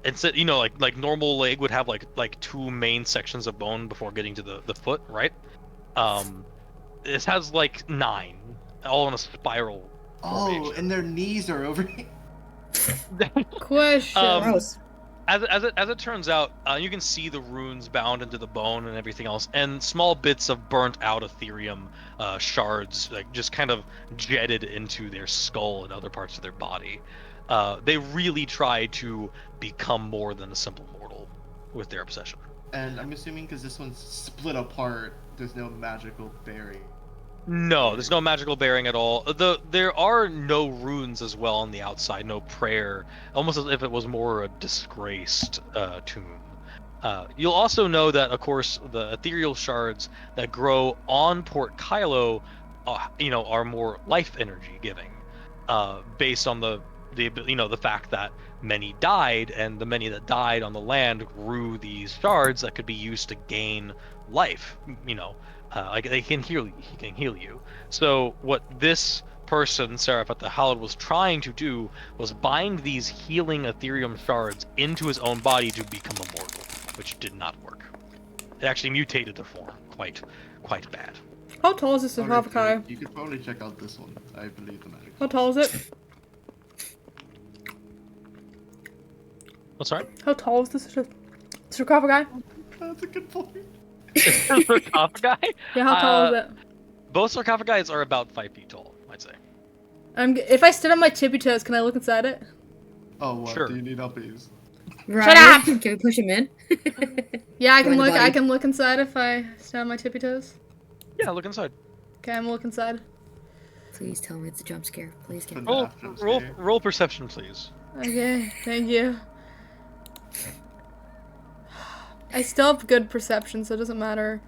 instead, like normal leg would have like two main sections of bone before getting to the foot, right? This has like 9, all in a spiral. Oh, formation. and their knees are over here. Question. Gross. As it turns out, you can see the runes bound into the bone and everything else, and small bits of burnt out Aetherium shards, like just kind of jetted into their skull and other parts of their body. They really try to become more than a simple mortal with their obsession. And I'm assuming because this one's split apart, there's no magical bearing. No, there's no magical bearing at all. There are no runes as well on the outside, no prayer, almost as if it was more a disgraced tomb. You'll also know that, of course, the ethereal shards that grow on Port Kylo, are more life energy giving, based on the the fact that many died, and the many that died on the land grew these shards that could be used to gain life. Like they can heal. He can heal you. So what this person, Seraph at the Hallowed, was trying to do was bind these healing Ethereum shards into his own body to become immortal, which did not work. It actually mutated the form quite bad. How tall is this Alright, sarcophagi? you could probably check out this one. I believe the magic. How tall is it? What's sorry? How tall is this sarcophagi? That's a good point. Sarcophagi? Yeah, how tall is it? Both sarcophagi are about 5 feet tall, I'd say. If I stood on my tippy toes, can I look inside it? Oh, what? Sure. Do you need uppies? Ryan, up! Can we push him in? Yeah, I can Join the look. I body. can look inside if I stand on my tippy toes. Yeah, look inside. Okay, I'm gonna look inside. Please tell me it's a jump scare. Please get Roll, After the roll, scare. roll perception, please. Okay, thank you. I still have good perception, so it doesn't matter.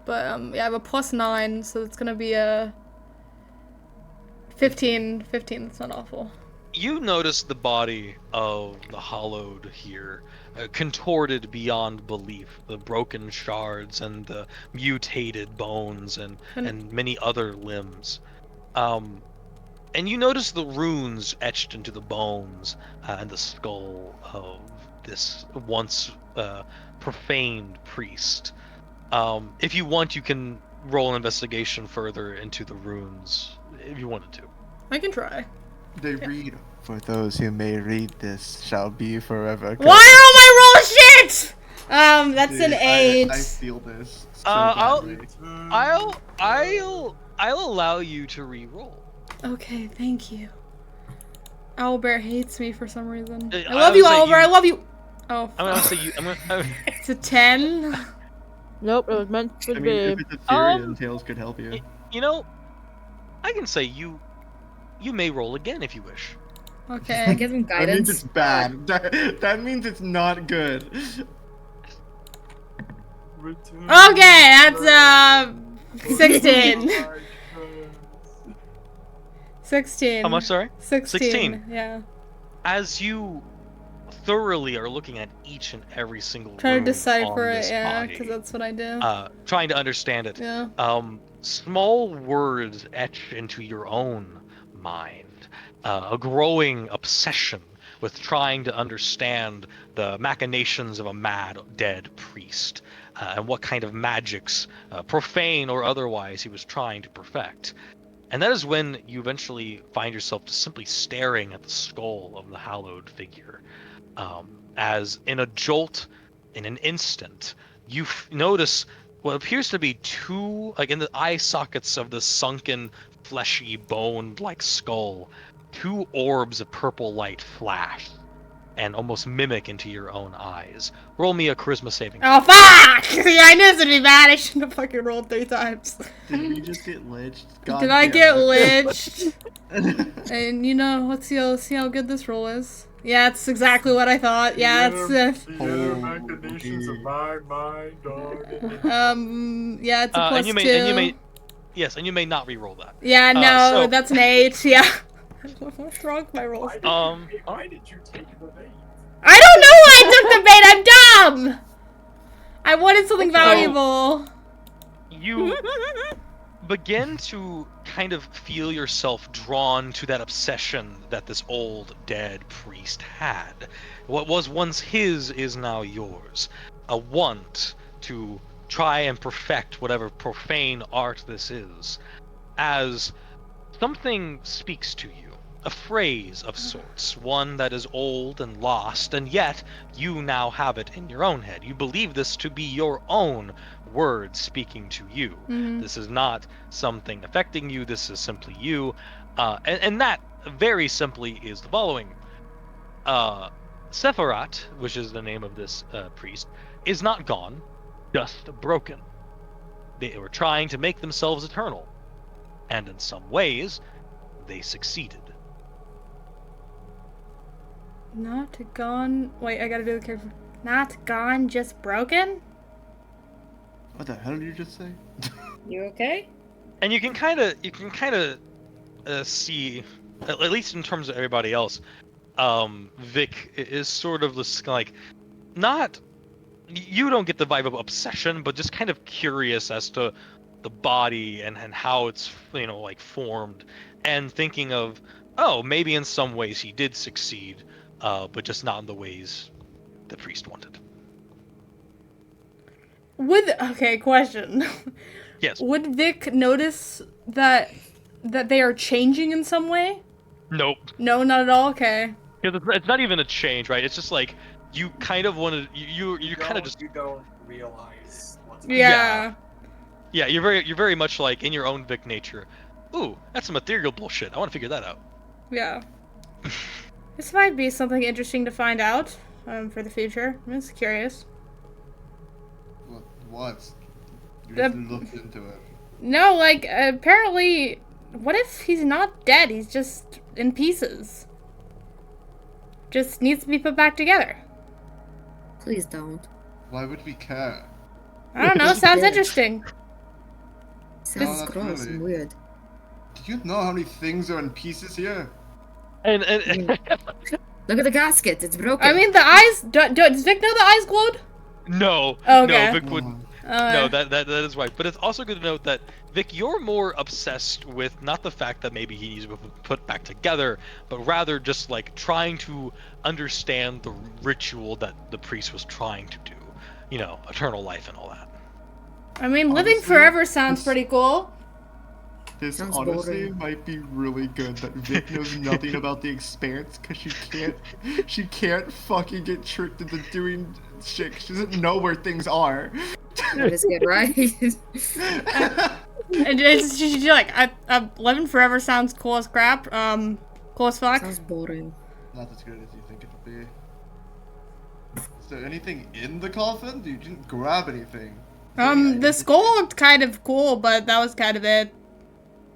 But yeah, I have a +9, so it's gonna be a 15. 15. That's not awful. You notice the body of the Hallowed here, contorted beyond belief. The broken shards and the mutated bones and many other limbs. And you notice the runes etched into the bones and the skull of this once profaned priest. If you want, you can roll an investigation further into the runes if you wanted to. I can try. They read, for those who may read this shall be forever. Why are all my rolls shit? That's Dude, an 8. I feel this so I'll- badly. I'll allow you to re-roll. Okay, thank you. Owlbear hates me for some reason. I I love would you, say Owlbear. you- I love you. Oh, I'm gonna fuck. say you. It's a 10. Nope, it was meant I to mean, be. if it's a Tyrion, Tails could help you. You know, I can say you may roll again if you wish. I Okay. give him That means guidance. it's bad. That means it's not good. Okay, that's 16. 16. How much? Sorry. 16. 16. Yeah. As you thoroughly are looking at each and every single Trying rune to decipher on it, this yeah, body, because that's what I do. trying to understand it. Yeah. Small words etch into your own mind, a growing obsession with trying to understand the machinations of a mad, dead priest, and what kind of magics, profane or otherwise, he was trying to perfect. And that is when you eventually find yourself just simply staring at the skull of the hallowed figure. As in a jolt, in an instant, you notice what appears to be two, like in the eye sockets of the sunken, fleshy, bone-like skull, two orbs of purple light flash and almost mimic into your own eyes. Roll me a charisma saving. Oh, fuck! Yeah, I knew this would be bad. I shouldn't have fucking rolled 3 times. Did we just get lynched? God Did I damn get it. lynched? And you know, let's see how good this roll is. Yeah, it's exactly what I thought. Yeah, it's machinations of my mind, dog. yeah, it's a +2. And you may not re-roll that. Yeah, no, so- that's an 8. Yeah. What's wrong with my rolls? Why did you take the bait? I don't know why I took the bait. I'm dumb. I wanted something valuable. You begin to kind of feel yourself drawn to that obsession that this old dead priest had. What was once his is now yours. A want to try and perfect whatever profane art this is. As something speaks to you. A phrase of sorts, one that is old and lost, and yet you now have it in your own head. You believe this to be your own words speaking to you. Mhm. This is not something affecting you, this is simply you. And that, very simply, is the following. Sephirat, which is the name of this priest, is not gone, just broken. They were trying to make themselves eternal, and in some ways, they succeeded. Not gone. Wait, I gotta do the character. Not gone, just broken? What the hell did you just say? You okay? And you can kind of see at least in terms of everybody else, Vic is sort of this like, not, you don't get the vibe of obsession, but just kind of curious as to the body and how it's, you know, like formed, and thinking of, oh, maybe in some ways he did succeed, but just not in the ways the priest wanted. Okay, question. Yes. Would Vic notice that they are changing in some way? Nope. No, not at all. Okay. Because it's not even a change, right? It's just like you kind of wanted you kind of just You don't realize what's Yeah. yeah, you're very much like in your own Vic nature. Ooh, that's some ethereal bullshit. I want to figure that out. Yeah. This might be something interesting to find out for the future. I'm just curious. What? You The- need to look into it. No, like, apparently, what if he's not dead? He's just in pieces. Just needs to be put back together. Please don't. Why would we care? I don't know, sounds interesting. Sounds not gross really. and weird. Do you know how many things are in pieces here? And Look at the casket, it's broken. I mean, the eyes, does Vic know the eyes glowed? no, Okay. no, Vic would Uh, no, that is right. But it's also good to note that Vic, you're more obsessed with not the fact that maybe he needs to be put back together, but rather just like trying to understand the ritual that the priest was trying to do. You know, eternal life and all that. I mean, living Honestly, forever sounds this- pretty cool. This Sounds honestly boring. might be really good that Vic knows nothing about the expanse because she can't fucking get tricked into doing shit. She doesn't know where things are. That is good, right? And she's like, living forever sounds cool as crap. Cool as fuck. Sounds boring. Not as good as you think it would be. Is there anything in the coffin? You didn't grab anything. The skull looked kind of cool, but that was kind of it.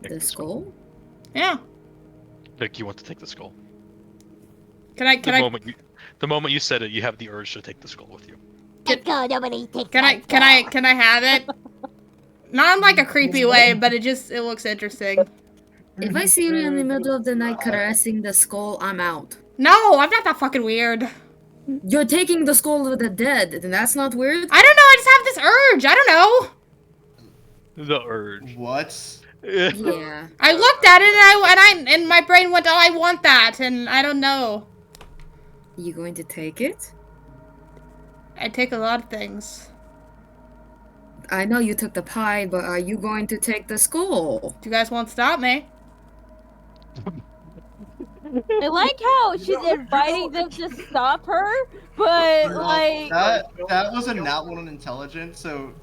The skull? Yeah. Vic, you want to take the skull. The moment you said it, you have the urge to take the skull with you. Can I have it? Not in like a creepy way, but it looks interesting. If I see you in the middle of the night caressing the skull, I'm out. No, I'm not that fucking weird. You're taking the skull of the dead, and that's not weird? I don't know, I just have this urge. I don't know. The urge. What? Yeah. I looked at it and my brain went, oh, I want that, and I don't know. You going to take it? I take a lot of things. I know you took the pie, but are you going to take the skull? You guys won't stop me. I like how she's inviting them to stop her, but like That was a nat one on intelligence, so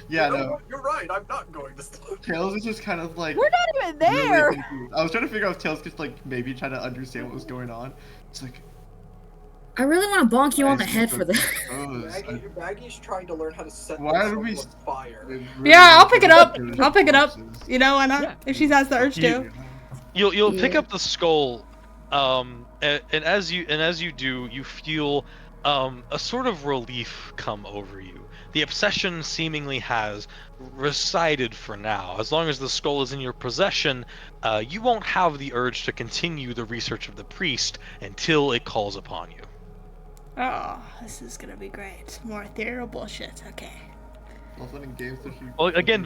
yeah, You know no. what? You're right, I'm not going to stop. Tails is just kind of like we're not even really there. confused. I was trying to figure out if Tails could like maybe try to understand what was going on. It's like I really want to bonk you on the I head for that. suppose. Maggie's trying to learn how to set Why this do we on fire. Really Yeah, I'll pick it up. confused I'll pick it up. corpses. You know, why not? If she has the urge to. You'll pick Yeah. up the skull, and as you do, you feel a sort of relief come over you. The obsession seemingly has receded for now. As long as the skull is in your possession, you won't have the urge to continue the research of the priest until it calls upon you. Oh, this is gonna be great. More ethereal bullshit. Okay. Well, again,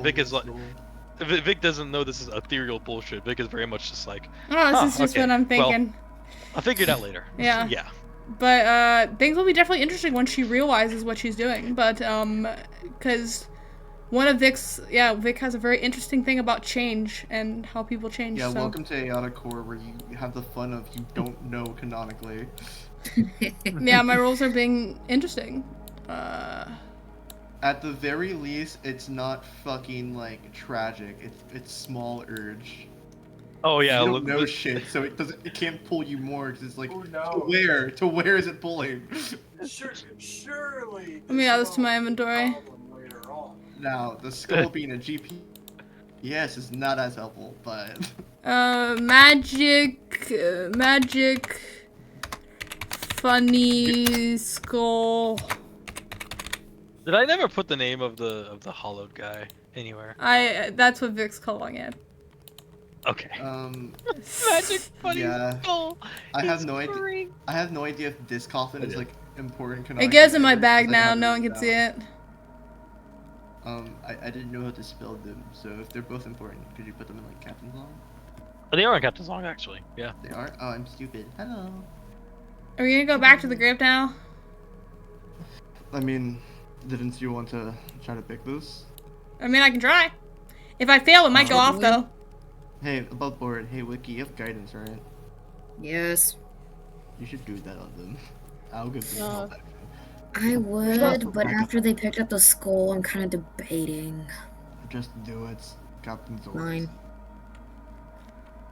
Vic is like, Vic doesn't know this is ethereal bullshit. Vic is very much just like, Oh, this is just okay, what I'm well, thinking. I'll figure it out later. Yeah. Yeah. But things will be definitely interesting when she realizes what she's doing. But because one of Vic has a very interesting thing about change and how people change. Yeah, so. welcome to Aeota Core, where you have the fun of you don't know canonically. Yeah, my roles are being interesting. At the very least, it's not fucking like tragic. It's small urge. Oh yeah. You don't look- know shit, so it can't pull you more because it's like Oh, no. to where is it pulling? Surely. Let me add this to my inventory. Later on. Now the skull being a GP, yes, is not as helpful, but Magic, funny skull. Did I never put the name of the hollowed guy anywhere? That's what Vic's calling it. Okay. Magic Buddy's Yeah. skull. I have is no idea. green. I have no idea if this coffin is like important. It goes in my either, bag 'cause I don't now. have No one written can see down. it. I didn't know how to spell them, so if they're both important, could you put them in like captain's log? Oh, they are on Captain's Log, actually. Yeah. They are? Oh, I'm stupid. Hello. Are we gonna go back to the grave now? I mean, didn't you want to try to pick this? I mean, I can try. If I fail, it might go off though. Hey, above board. Hey, Wiki, you have guidance, right? Yes. You should do that on them. I'll give them No. help. I would, but after they picked up the skull, I'm kind of debating. Just do it. Captain's orders. Fine.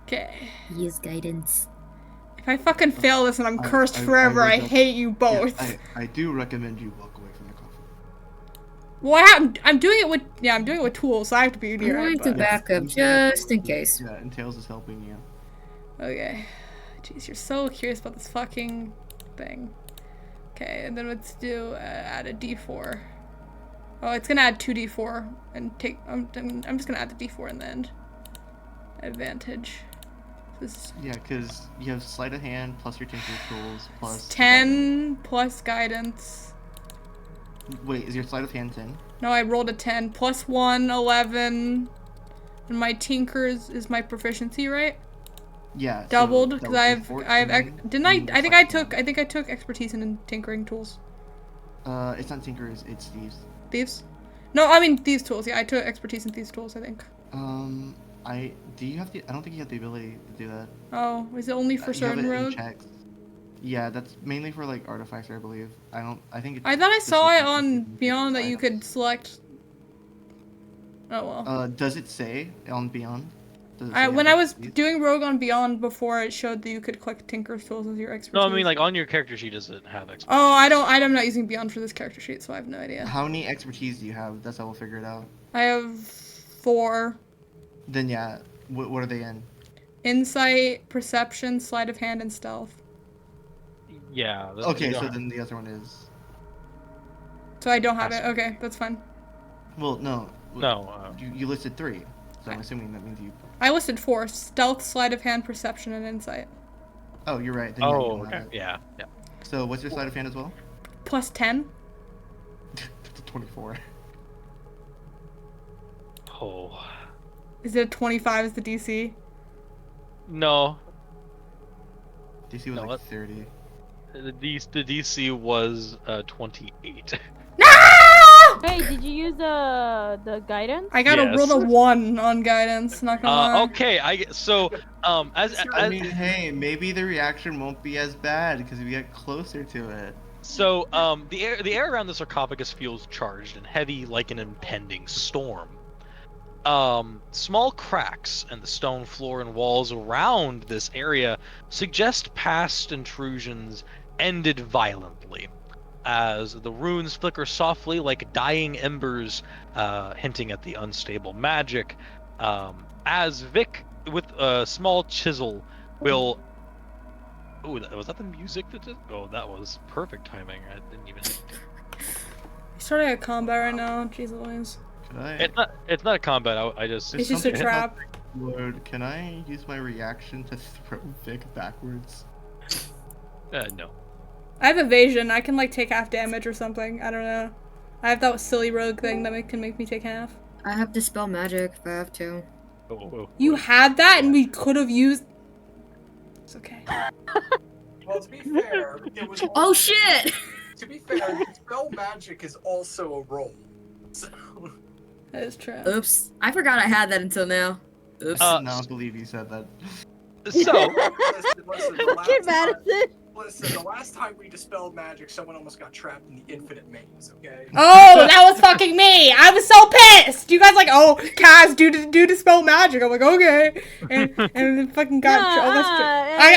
Okay. Use guidance. If I fucking fail this and I'm I- cursed I forever, would I just- hate you Yeah, both. I do recommend you walk away from the coffin. Well, I'm doing it with I'm doing it with tools, so I have to be I'm near going it. to But... back up just in case. Yeah, and Tails is helping you. Okay. Jeez, you're so curious about this fucking thing. Okay, and then let's do add a D4. Oh, it's gonna add 2D4 and take. I'm just gonna add the D4 in the end. Advantage. This is Yeah, because you have sleight of hand plus your tinkering tools plus 10 plus guidance. Wait, is your sleight of hand 10? No, I rolled a 10 plus 1, 11. And my tinkers is my proficiency, right? Yeah. so Doubled that because would I be have 14, didn't I? and your I think sleight of I took expertise in tinkering tools. hand. It's not tinkerers, it's thieves. Thieves? No, I mean thieves tools. Yeah, I took expertise in thieves tools. I think. Do you have the? I don't think you have the ability to do that. Oh, is it only for You have certain it in rogues? checks. Yeah, that's mainly for like artifacts, I believe. I think. I thought I saw it on specifically Beyond that you items. could select. Oh well. Does it say on Beyond? Does it I, say when how I to was use it? doing Rogue on Beyond before, it showed that you could click Tinker's tools as your expertise. No, I mean, like, on your character sheet, does it have expertise? Oh, I'm not using Beyond for this character sheet, so I have no idea. How many expertise do you have? That's how we'll figure it out. I have 4. Then yeah, what are they in? Insight, Perception, Sleight of Hand, and Stealth. Yeah. Okay, so then the other one is. So I don't have it. Okay, that's fine. Well, no. No. You listed 3, so I'm assuming that means you. I listed 4. Stealth, Sleight of Hand, Perception, and Insight. Oh, you're right. Then yeah, you Oh, don't okay. have it. Yeah. Yeah. So what's your sleight of hand as well? Plus 10. That's a 24. Oh. Is it a 25 as the DC? No. DC was No, like what? 30. The DC was 28. No! Hey, did you use the guidance? I got a roll a Yes. 1 on guidance, not gonna lie. Okay, I mean, hey, maybe the reaction won't be as bad because we get closer to it. the air around the sarcophagus feels charged and heavy like an impending storm. Small cracks in the stone floor and walls around this area suggest past intrusions ended violently, as the runes flicker softly like dying embers, hinting at the unstable magic. As Vic, with a small chisel, will. Oh, was that the music that just? Oh, that was perfect timing. I didn't even. He's starting a combat right now. Jeez Louise. Could I? It's not a combat. I just. It's just a something trap. Lord, can I use my reaction to throw Vic backwards? No. I have evasion. I can like take half damage or something. I don't know. I have that silly rogue thing that can make me take half. I have Dispel Magic if I have to. Oh. You had that and we could have used... It's okay. Well, to be fair, it was. Oh shit! To be fair, Dispel Magic is also a roll. So. That is true. Oops. I forgot I had that until now. Oops. I cannot believe you said that. So. Listen, Fucking Madison! Listen, the last time we dispelled magic, someone almost got trapped in the infinite maze, okay? Oh, that was fucking me! I was so pissed! You guys like, oh, Kaz, do dispel magic. I'm like, okay. And then fucking got...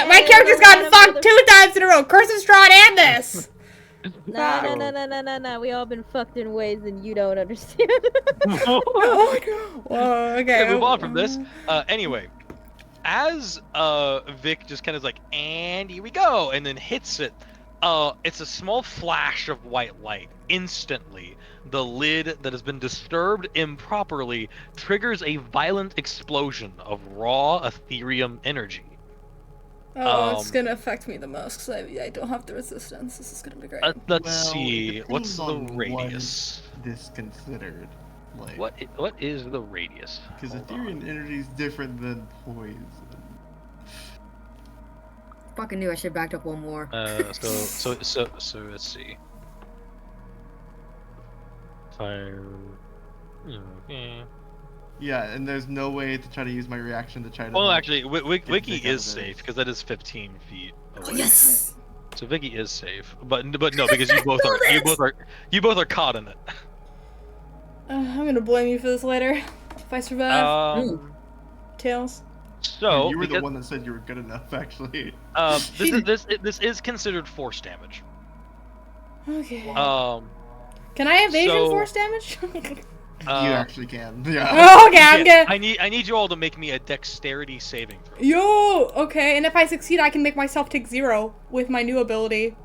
my character's gotten fucked 2 times in a row. Curse of Strahd and this! No. We all been fucked in ways and you don't understand. Oh, no. Well, okay. Move on from this. Anyway, as Vic just kind of like, and here we go, and then hits it, It's a small flash of white light. Instantly, the lid that has been disturbed improperly triggers a violent explosion of raw Aetherium energy. Oh, it's Um, gonna affect me the most because I don't have the resistance. This is gonna be great. Let's Well, see. it What's depends the on radius? what this considered. Like, What is the radius? because Hold Ethereum on. energy is different than poison. Fucking knew I should have backed up one more. So let's see. Fire. Okay. Yeah, and there's no way to try to use my reaction to try to. Well, help actually, Wiki Vic out is of this. safe because that is 15 feet away. Oh, yes! So Vicky is safe, but no, because you both are caught in it. I'm gonna blame you for this later if I survive. Tails. So you were the because, one that said you were good enough, actually. this is considered force damage. Okay. Can Can I evasion force damage? You actually can. Yeah. Oh, okay, I'm gonna. I need you all to make me a dexterity saving throw. Yo, okay, and if I succeed, I can make myself take 0 with my new ability.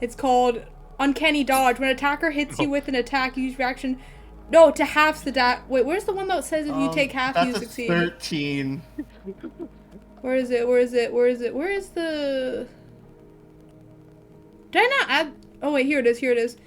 It's called Uncanny Dodge. When an attacker hits you with an attack, use reaction. No, to half the Wait, where's the one that says if you take half, you that's succeed? a 13. Where is it? Where is it? Where is it? Where is the? Did I not add? Oh wait, here it is. Here it is.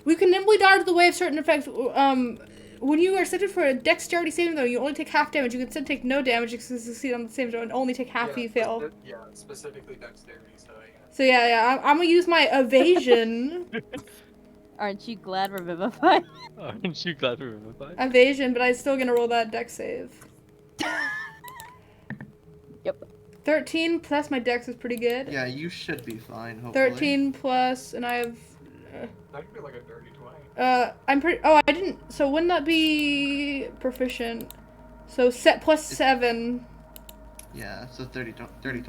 We can nimbly dodge the way of certain effects. When you are selected for a dexterity saving throw, you only take half damage. You can instead take no damage if you succeed on the saving throw and only take half if you fail. Yeah, specifically dexterity, so yeah. So yeah, I'm gonna use my evasion. Aren't you glad we're vivified? Aren't you glad we're vivified? Evasion, but I'm still gonna roll that dex save. Yep. 13 plus my dex is pretty good. Yeah, you should be fine, hopefully. 13 plus, and I have. That could be like a dirty 20. I'm pretty. Oh, I didn't. So wouldn't that be proficient? So set plus 7. Yeah, so 30, 20. Dirty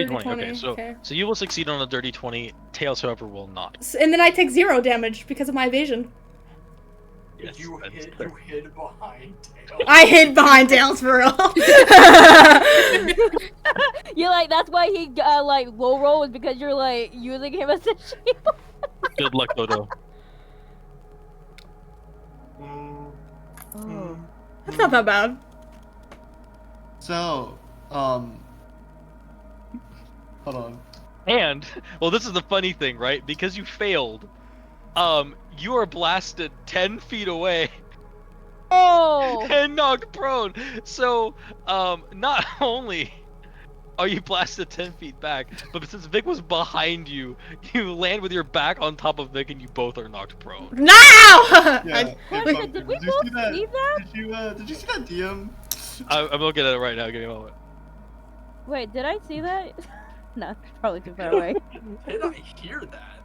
20, 20. Okay, okay. so you will succeed on a dirty 20. Tails, however, will not. And then I take 0 damage because of my evasion. Yes, You that is hid correct. behind Tails. I hid behind Tails for real. You're like, that's why he like low roll is because you're like using him as a shield. Good luck, Dodo. Oh. That's not that bad. So, hold on. And well, this is the funny thing, right? Because you failed, you are blasted 10 feet away Oh. and knocked prone. So, not only are you blasted 10 feet back, but since Vic was behind you, you land with your back on top of Vic, and you both are knocked prone. No! Yeah. Wait, did we you both see that? see that? Did you see that DM? I'm looking at it right now. Give me a moment. Wait, did I see that? No, probably too far away. Did I hear that?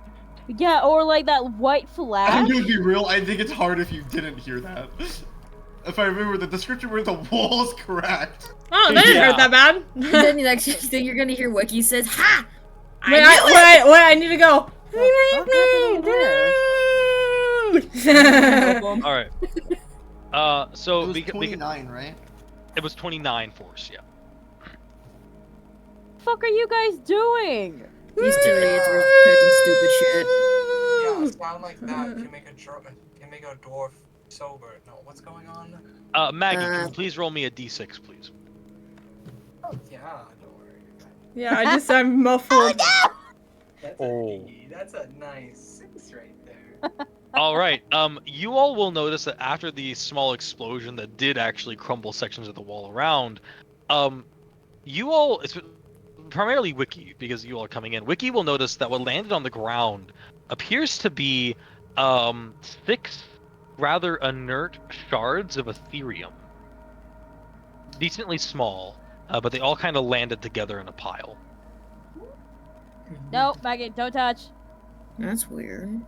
Yeah, or like that white I'm flash. gonna be real, I think it's hard if you didn't hear that. If I remember the description where the wall is correct. Oh, that didn't hurt that bad. Then the next thing you're gonna hear Wiki says, "Ha! Wait, I need to go. All right. So It was 29, right? it was 29 force. Yeah. Fuck are you guys doing? These two idiots were touching stupid shit." Yeah, a sound like that can make a dwarf sober. No, what's going on? Maggie, can you please roll me a d6, please? Yeah, don't worry. Yeah, I'm muffled. That's a nice 6 right there. All right. You all will notice that after the small explosion that did actually crumble sections of the wall around, you all, it's primarily Wiki, because you all are coming in. Wiki will notice that what landed on the ground appears to be 6 rather inert shards of Aetherium. Decently small, but they all kind of landed together in a pile. No, Maggie, don't touch. That's weird.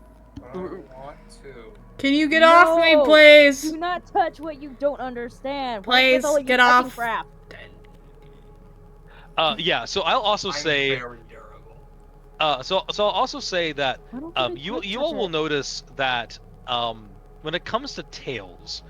I don't want to. Can you get off me, No. please? Do not touch what you don't understand. Please, What's with all you get fucking off. Crap? Yeah. So I'll also I'm say. very durable. So I'll also say that I don't think you touch all will it. notice that when it comes to Tails,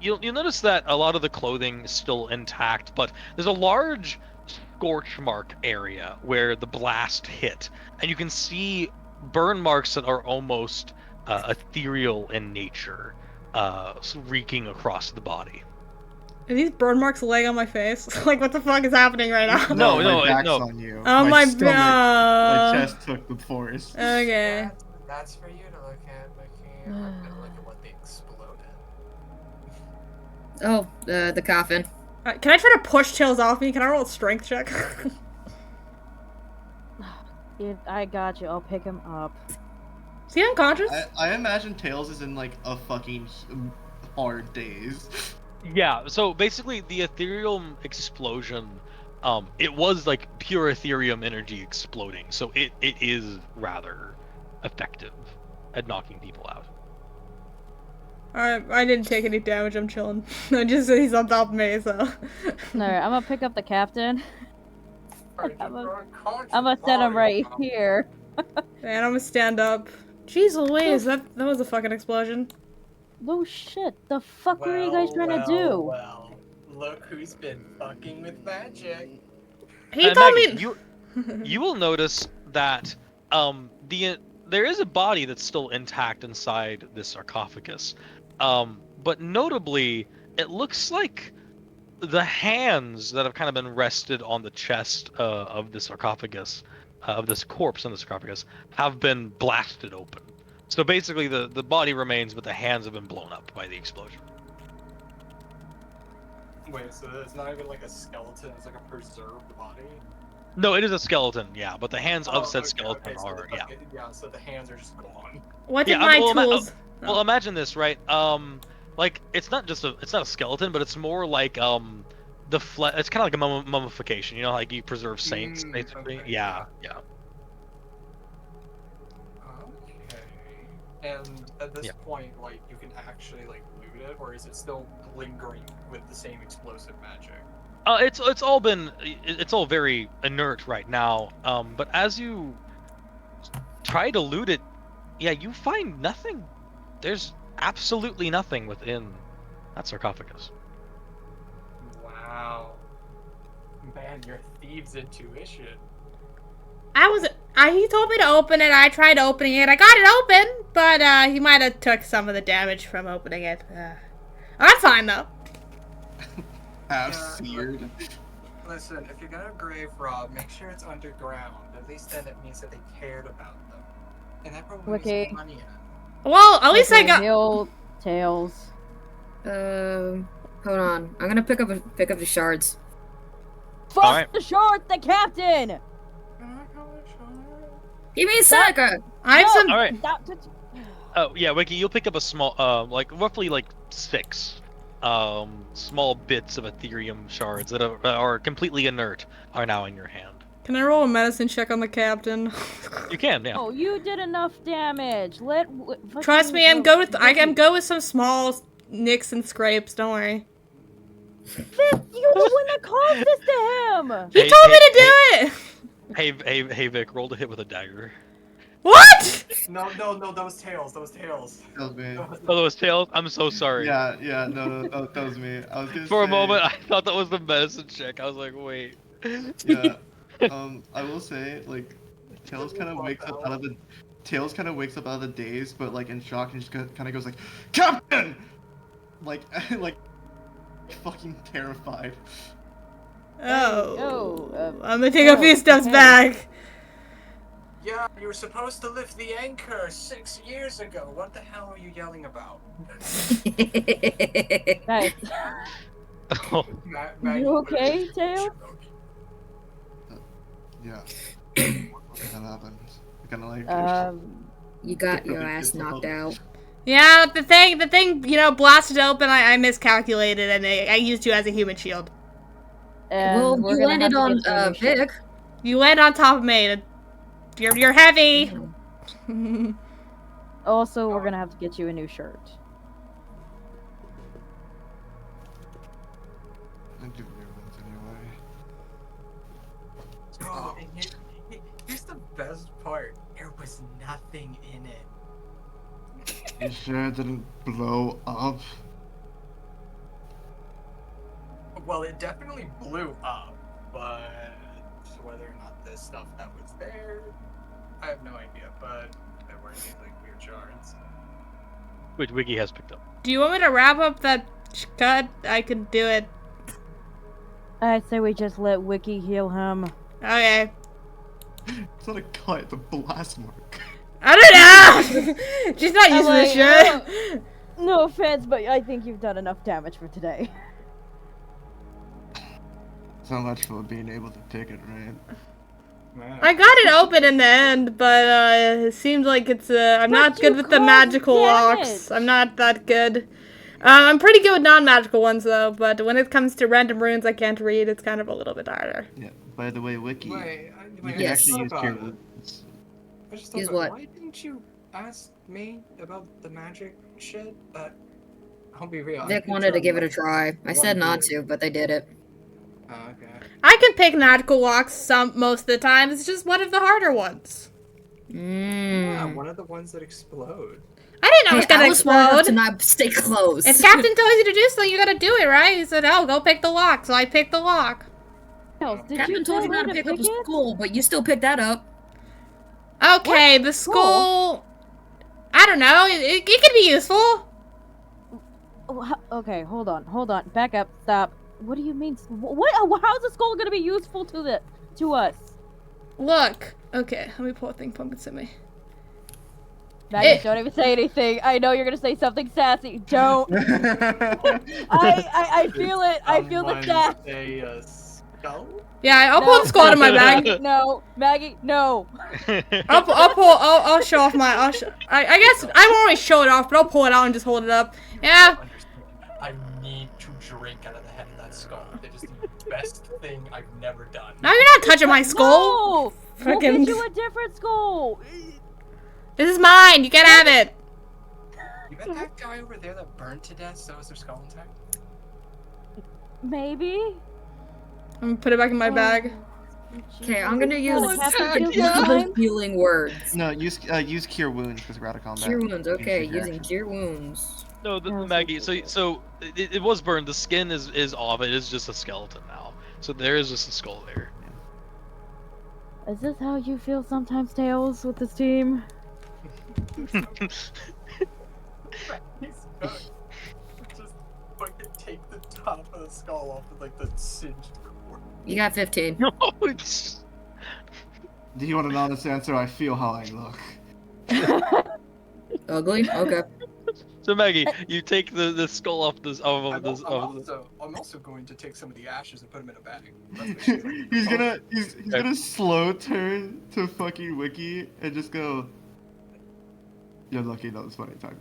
you'll notice that a lot of the clothing is still intact, but there's a large scorch mark area where the blast hit, and you can see burn marks that are almost ethereal in nature, reeking across the body. Are these burn marks laying on my face? Like, what the fuck is happening right now? No, my back's no. on you. Oh my stomach, god. my chest took the force. Okay. That's for you to look at, Mickey. I'm gonna look at what they exploded. Oh, the coffin. Can I try to push Tails off me? Can I roll a strength check? I got you. I'll pick him up. Is he unconscious? I imagine Tails is in like a fucking hard daze. Yeah, so basically the ethereal explosion, it was like pure ethereum energy exploding, so it is rather effective at knocking people out. I didn't take any damage, I'm chilling. He's on top of me, so. Alright, I'm gonna pick up the captain. I'm gonna set him right here. And I'm gonna stand up. Jeez Louise, that was a fucking explosion. No shit, the fuck were you guys trying to do? Well, look who's been fucking with magic. He told Maggie, me. you will notice that there is a body that's still intact inside this sarcophagus, but notably it looks like the hands that have kind of been rested on the chest of the sarcophagus, of this corpse in the sarcophagus, have been blasted open. So basically the body remains, but the hands have been blown up by the explosion. Wait, so it's not even like a skeleton, it's like a preserved body? No, it is a skeleton, yeah, but the hands of said okay, skeleton so are, yeah. Yeah, so the hands are just gone. What Yeah, did my well, tools? Well, imagine this, right? Like it's not a skeleton, but it's more like the flesh. It's kind of like a mummification. You know, like you preserve saints, basically. Okay. Yeah, yeah. Okay. And at this point, like, you can actually, like, loot it, or is it still lingering with the same explosive magic? It's all very inert right now. But as you try to loot it, yeah, you find nothing. There's absolutely nothing within that sarcophagus. Wow. Man, your thieves' intuition. He told me to open it. I tried opening it. I got it open, but he might have took some of the damage from opening it. That's fine though. Seared. Listen, if you're gonna grave rob, make sure it's underground. At least then it means that they cared about them. And that probably makes some money in it. Well, at least I got Tails. Hold on. I'm gonna pick up the shards. Fuck the short, the captain! Give me a sec! I have some. All right. Oh yeah, Wiki, you'll pick up a small, like roughly like 6, small bits of Ethereum shards that are completely inert are now in your hand. Can I roll a medicine check on the captain? You can, yeah. Oh, you did enough damage. Trust me, I'm good with some small nicks and scrapes. Don't worry. You're the one that caused this to him. He told me to do it. Hey, Vic, roll to hit with a dagger. What? No, that was Tails. That was Tails. That was me. Oh, that was Tails? I'm so sorry. Yeah, no, that was me. I was gonna For a say, moment, I thought that was the medicine check. I was like, wait. Yeah. I will say, like, Tails kind of wakes up out of the daze, but like in shock, and just kind of goes like, "Captain!" Like fucking terrified. I'm gonna take a few steps back. Yeah, you were supposed to lift the anchor 6 years ago. What the hell are you yelling about? Guys, you okay, Tails? Yeah. What the hell happened? Kind of like. You got your ass knocked out. Yeah, the thing, blasted open. I miscalculated, and I used you as a human shield. Well, you landed on Vic. You land on top of me. You're heavy. Also, we're gonna have to get you a new shirt. I'll give you ones anyway. Oh, and here's the best part. There was nothing in it. You sure it didn't blow up? Well, it definitely blew up. but whether or not the stuff that was there, I have no idea. But there weren't any like weird shards. Which Wiggy has picked up. Do you want me to wrap up that cut? I could do it. I say we just let Wiki heal him. Okay. It's not a cut, it's a blast mark. I don't know! She's not used to this shit. No offense, but I think you've done enough damage for today. So much for being able to pick it, right? I got it open in the end, but it seems like it's I'm not good with the magical locks. I'm not that good. I'm pretty good with non-magical ones though, but when it comes to random runes I can't read, it's kind of a little bit harder. Yeah. By the way, Wiki, Wait, you can yes. actually use Thought cure about it. wounds. I just thought Use about what? why didn't you ask me about the magic shit? I'll be real. Vic wanted to give it a try. I said not to, but they did it. Oh, okay. I can pick magical locks most of the time. It's just one of the harder ones. Yeah, Mmm. one of the ones that explode. I didn't know it was Hey, gonna I was smart enough explode. to not stay close. If Captain tells you to do something, you gotta do it, right? He said, "Oh, go pick the lock," so I picked the lock. Tails, did Captain you told you tell not her to pick up a it? skull, but you still picked that up. Okay, the skull. I don't know. It could be useful. Oh, okay, hold on, back up, stop. What do you mean? What? How's the skull gonna be useful to us? Look. Okay, let me pull a thing Pumpkin sent me. Maggie, don't even say anything. I know you're gonna say something sassy. Don't. I feel it. I feel the sass. A skull? Yeah, I'll pull the skull out of my bag. No, Maggie, no. I'll show off my. I guess I won't really show it off, but I'll pull it out and just hold it up. Yeah. I need to drink out of the head of that skull. It is the best thing I've never done. No, you're not touching my skull. No! We'll Frickin'. get you a different skull. This is mine. You can't have it. You bet that guy over there that burned to death so is their skull intact? Maybe. I'm gonna put it back in my bag. Okay, I'm gonna use Captain usable healing words. No, use cure wounds because we're out of combat. Cure wounds, okay, Use your using action. cure wounds. No, Maggie. So it was burned. The skin is off. It is just a skeleton now. So there is just a skull there. Is this how you feel sometimes, Tails, with this team? He's good. Just fucking take the top of the skull off with like the singed core. You got 15. No, it's Do you want an honest answer? I feel how I look. Ugly? Okay. so Maggie. You take the skull off this of this. I'm also going to take some of the ashes and put them in a bag. That's what she's like. he's gonna slow turn to fucking Wiki and just go. You're lucky that was funny time.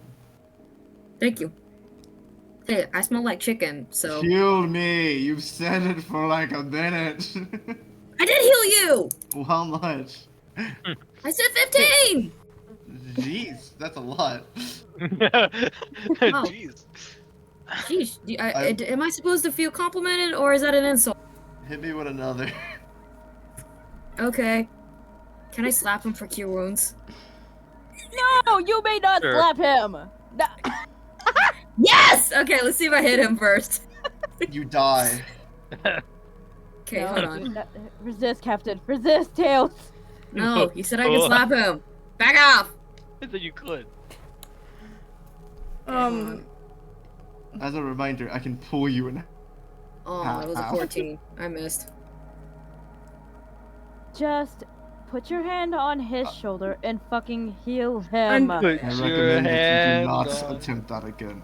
Thank you. Hey, I smell like chicken, so... Heal me! You've said it for like a minute. I did heal you! Well, how much? I said 15! Jeez, that's a lot. Jeez. Jeez, am I supposed to feel complimented, or is that an insult? Hit me with another. Okay. Can I slap him for cure wounds? No, you may not Sure. slap him. No. Yes! Okay, let's see if I hit him first. You die. Okay, hold on. No, resist, Captain. Resist, Tails. No, you said I could slap him. Back off! I said you could. As a reminder, I can pull you in. Oh, it was a 14. I missed. Just put your hand on his shoulder and fucking heal him. Put I your recommend that you hand do not on- attempt that again.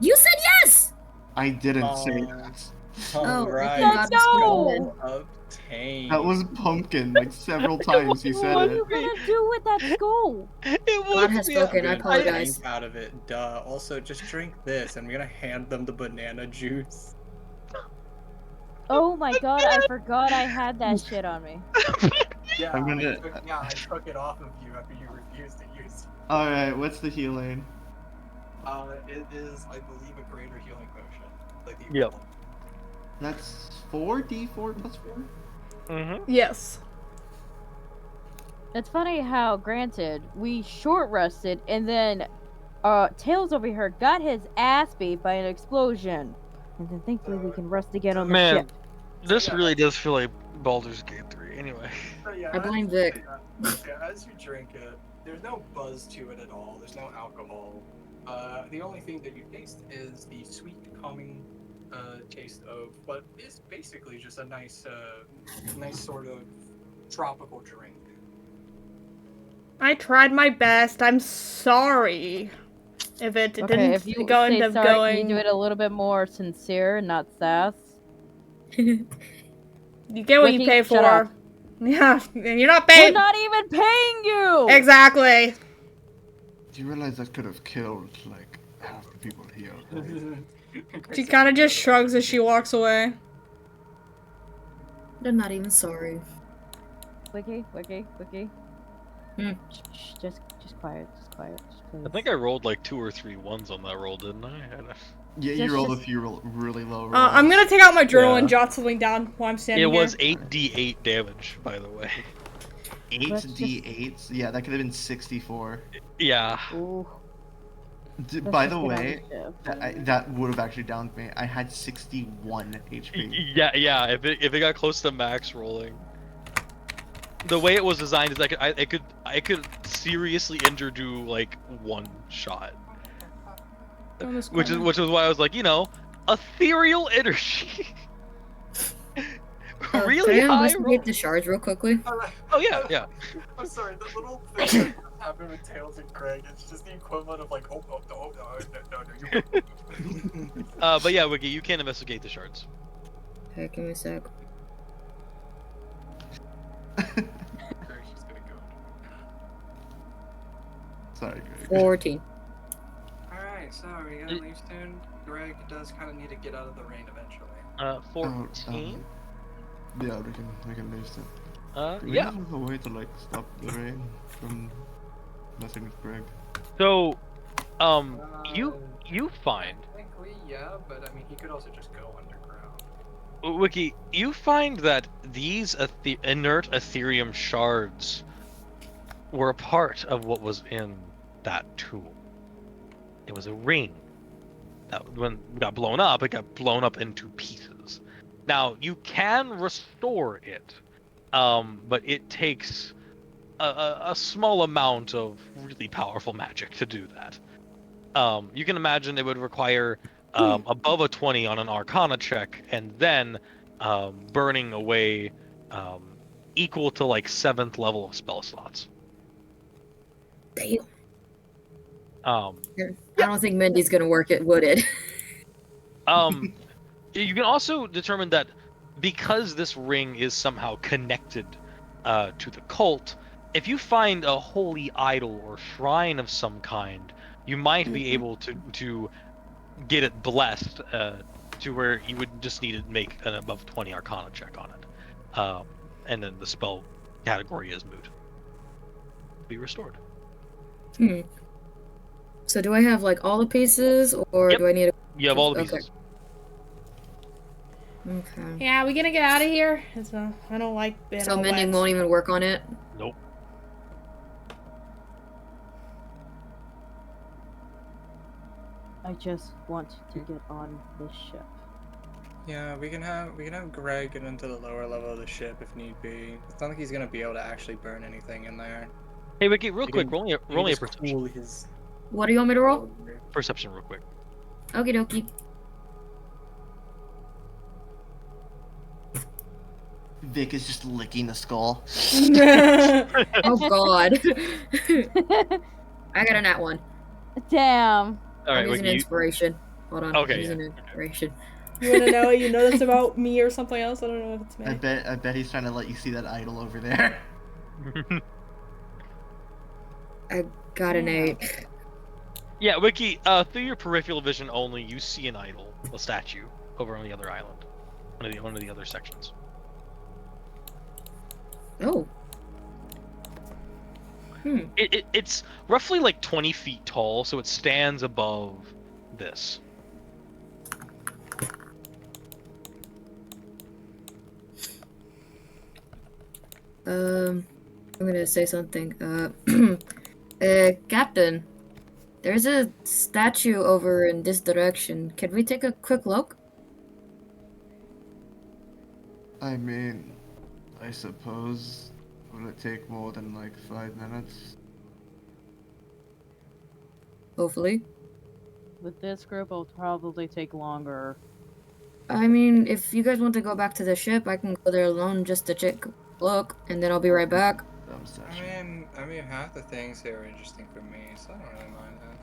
You said yes! I didn't say Oh. that. Alright, Let's go! obtained. That was Pumpkin, like several times he said What are it. you gonna do with that skull? It was God has me. spoken, I apologize. Drink out of it, duh. Also, just drink this, and we're gonna hand them the banana juice. Oh my god, I forgot I had that shit on me. Yeah, I'm gonna- I took it off of you after you refused to use it. Alright, what's the healing? It is, I believe, a greater healing potion. Like the Yep. equivalent. That's 4d4 plus 4? Mm-hmm. Yes. It's funny how, granted, we short rested and then Tails over here got his ass beat by an explosion. And then thankfully we can rest again on the Man. ship. This yeah, really does feel like Baldur's Gate 3. Anyway. So yeah, I blame Vic. as you drink it, there's no buzz to it at all. There's no alcohol. The only thing that you taste is the sweet, calming taste of what is basically just a nice sort of tropical drink. I tried my best. I'm sorry. If it Okay, didn't if you go say into sorry, going. can you do it a little bit more sincere, not sass? You get what you Wiki, pay shut up. for. Yeah, and you're not We're paying. not even paying you! Exactly. Do you realize that could have killed like half the people here? Right? She kind of just shrugs as she walks away. They're not even sorry. Wiki. Hmm. Shh, just quiet, just please. I think I rolled like 2 or 3 ones on that roll, didn't I? Yeah, you Just- rolled a just- few really low rolls. I'm gonna take out my journal Yeah. and jot something down while I'm standing It was here. 8d8 damage, by the way. 8d8s? Yeah, that could have been 64. Yeah. Ooh. let's By just the get on way, ship. that would have actually downed me. I had 61 HP. Yeah. If it got close to max rolling, the way it was designed is I could seriously injure you like one shot, Go in this which corner. is why I was like, ethereal energy. Really Can I high investigate roll. the shards real quickly? Oh yeah. I'm sorry, the little thing that happened with Tails and Greg, it's just the equivalent of like, no, you. But yeah, Wiki, you can investigate the shards. Okay, give me a sec. Greg's just gonna go. Sorry, Greg. 14. Alright, so we gotta leave soon. Greg does kind of need to get out of the rain eventually. 14. Yeah, we can leave soon. Do we Yeah. have a way to like stop the rain from messing with Greg? So, you find, Technically, yeah, but I mean, he could also just go underground. Wiki, you find that these inert Ethereum shards were a part of what was in that tool. It was a ring that, when it got blown up, it got blown up into pieces. Now, you can restore it, but it takes a small amount of really powerful magic to do that. You can imagine it would require above a 20 on an Arcana check, and then burning away equal to like 7th level of spell slots. Damn. Um, I don't think Mindy's gonna work it, would it? You can also determine that because this ring is somehow connected to the cult, if you find a holy idol or shrine of some kind, you might be able to get it blessed to where you would just need to make an above 20 Arcana check on it. And then the spell category is moot. Be restored. So do I have like all the pieces, or Yep. do I need? You have all the Okay. pieces. Okay. Yeah, we gonna get out of here? I don't like being So all mending wet. won't even work on it. Nope. I just want to get on this ship. Yeah, we can have Greg get into the lower level of the ship if need be. It's not like he's gonna be able to actually burn anything in there. Hey, Wiki, real You quick, can- roll me You can a just perception. cool his. What do you want me to roll? Perception, real quick. Okie dokie. Vic is just licking the skull. Oh God. I got a nat 1. Damn. All right, I'm using Wiki. inspiration. Hold on. Okay, I'm using yeah. inspiration. You wanna know what you notice about me or something else? I don't know if it's I me. bet he's trying to let you see that idol over there. I got an 8. Yeah, Wiki, through your peripheral vision only, you see an idol, a statue, over on the other island. One of the other sections. Oh. It's roughly like 20 feet tall, so it stands above this. I'm gonna say something. Captain, there's a statue over in this direction. Can we take a quick look? I mean, I suppose, would it take more than like 5 minutes? Hopefully. With this group, it'll probably take longer. I mean, if you guys want to go back to the ship, I can go there alone just to check look, and then I'll be right back. I mean, half the things here are interesting for me, so I don't really mind that.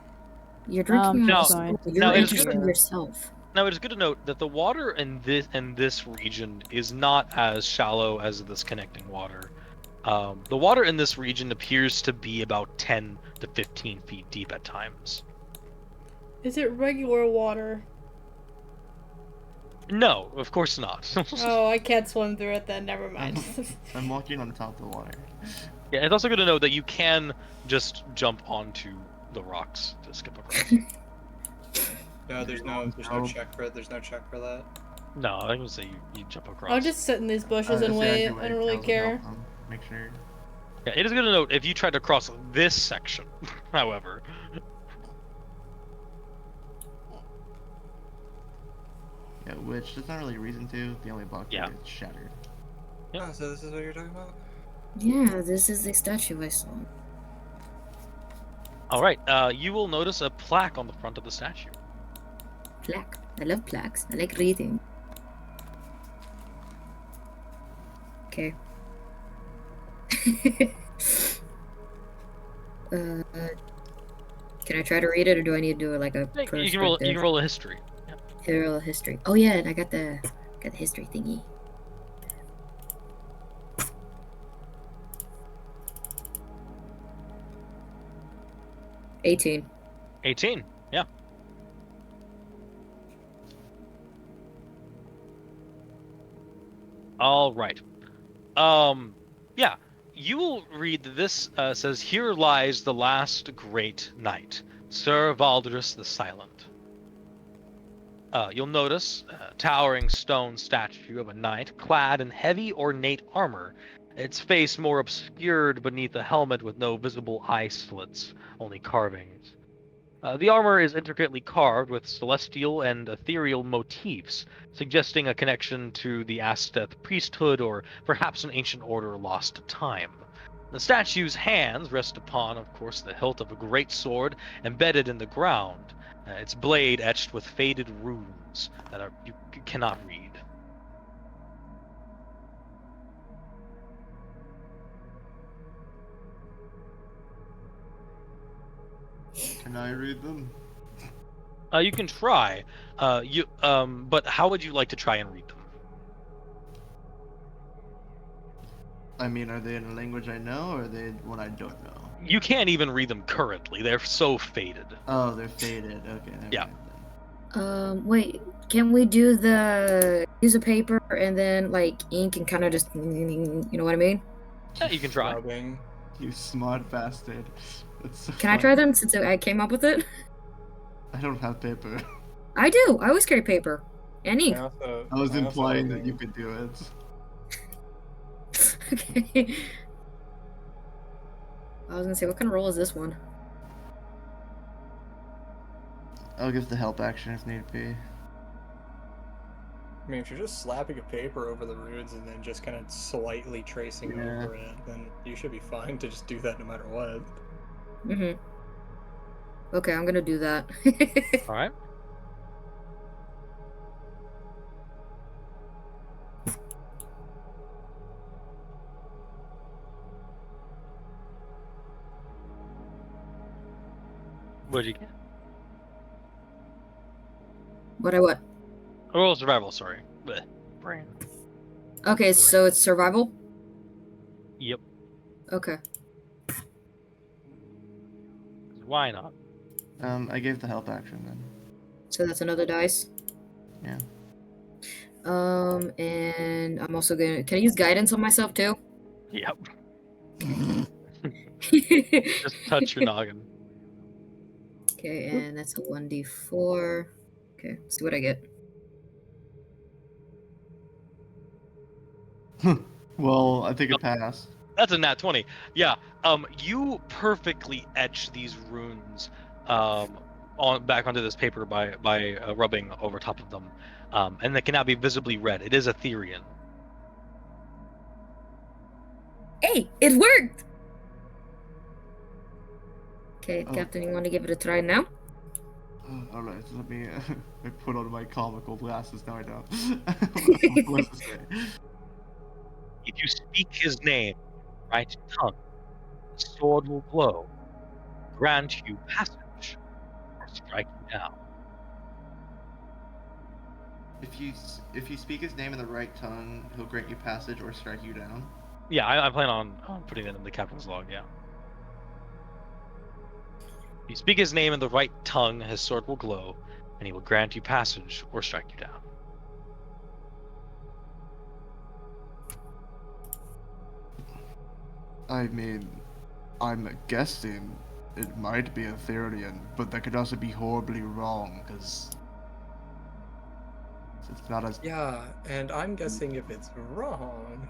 You're drinking on No, the soul. no, You're it is interested good. in yourself. Now, it is good to note that the water in this region is not as shallow as this connecting water. The water in this region appears to be about 10 to 15 feet deep at times. Is it regular water? No, of course not. Oh, I can't swim through it then. Never mind. I'm walking on top of the water. Yeah, it's also good to know that you can just jump onto the rocks to skip across. No, there's no check for it. There's no check for that. No, I can say you jump across. I'll just sit in these bushes and wait. I don't really care. Make sure. Yeah, it is good to note if you tried to cross this section, however. Yeah, which there's not really a reason to. The only block is shattered. Yep. Oh, so this is what you're talking about? Yeah, this is the statue I saw. All right, you will notice a plaque on the front of the statue. Plaque. I love plaques. I like reading. Okay. Can I try to read it, or do I need to do like a You can roll a history. Aetherial history. Oh yeah, and I got the history thingy. $18. 18. Yeah. All right. Yeah. You will read that this says, "Here lies the last great knight, Sir Valdris the Silent." You'll notice a towering stone statue of a knight clad in heavy ornate armor, its face more obscured beneath a helmet with no visible eye slits, only carvings. The armor is intricately carved with celestial and ethereal motifs, suggesting a connection to the Aztec priesthood or perhaps an ancient order lost to time. The statue's hands rest upon, of course, the hilt of a great sword embedded in the ground, its blade etched with faded runes that you cannot read. Can I read them? You can try. But how would you like to try and read them? I mean, are they in a language I know, or are they one I don't know? You can't even read them currently. They're so faded. Oh, they're faded. Okay. Yeah. Wait. Can we do use a paper and then like ink and kind of just, you know what I mean? Yeah, you can try. Rubbing. You smart bastard. That's so Can I try them since I came up with it? I don't have paper. I do. I always carry paper and ink. I was implying that you could do it. Okay. I was gonna say, what kind of roll is this one? I'll give the help action if need be. I mean, if you're just slapping a paper over the runes and then just kind of slightly tracing over it, then you should be fine to just do that no matter what. Mm-hmm. Okay, I'm gonna do that. All right. What'd you get? What? Oh, survival, sorry. Blech. Brain. Okay, so it's survival? Yep. Okay. Why not? I gave the help action then. So that's another dice? Yeah. And I'm also gonna... Can I use guidance on myself too? Yep. Just touch your noggin. Okay, and that's a 1d4. Okay, let's see what I get. Well, I think it passed. That's a nat 20. Yeah. You perfectly etch these runes back onto this paper by rubbing over top of them, and they can now be visibly read. It is Aetherian. Hey, it worked! Okay, Oh. Captain, you want to give it a try now? Alright, let me I put on my comical glasses now I know. What does it say? If you speak his name, right tongue, the sword will glow, grant you passage, or strike you down. If you speak his name in the right tongue, he'll grant you passage or strike you down. Yeah, I plan on putting it in the captain's log. Yeah. If you speak his name in the right tongue, his sword will glow, and he will grant you passage or strike you down. I mean, I'm guessing it might be Aetherian, but that could also be horribly wrong, because it's not as... Yeah, and I'm guessing if it's wrong,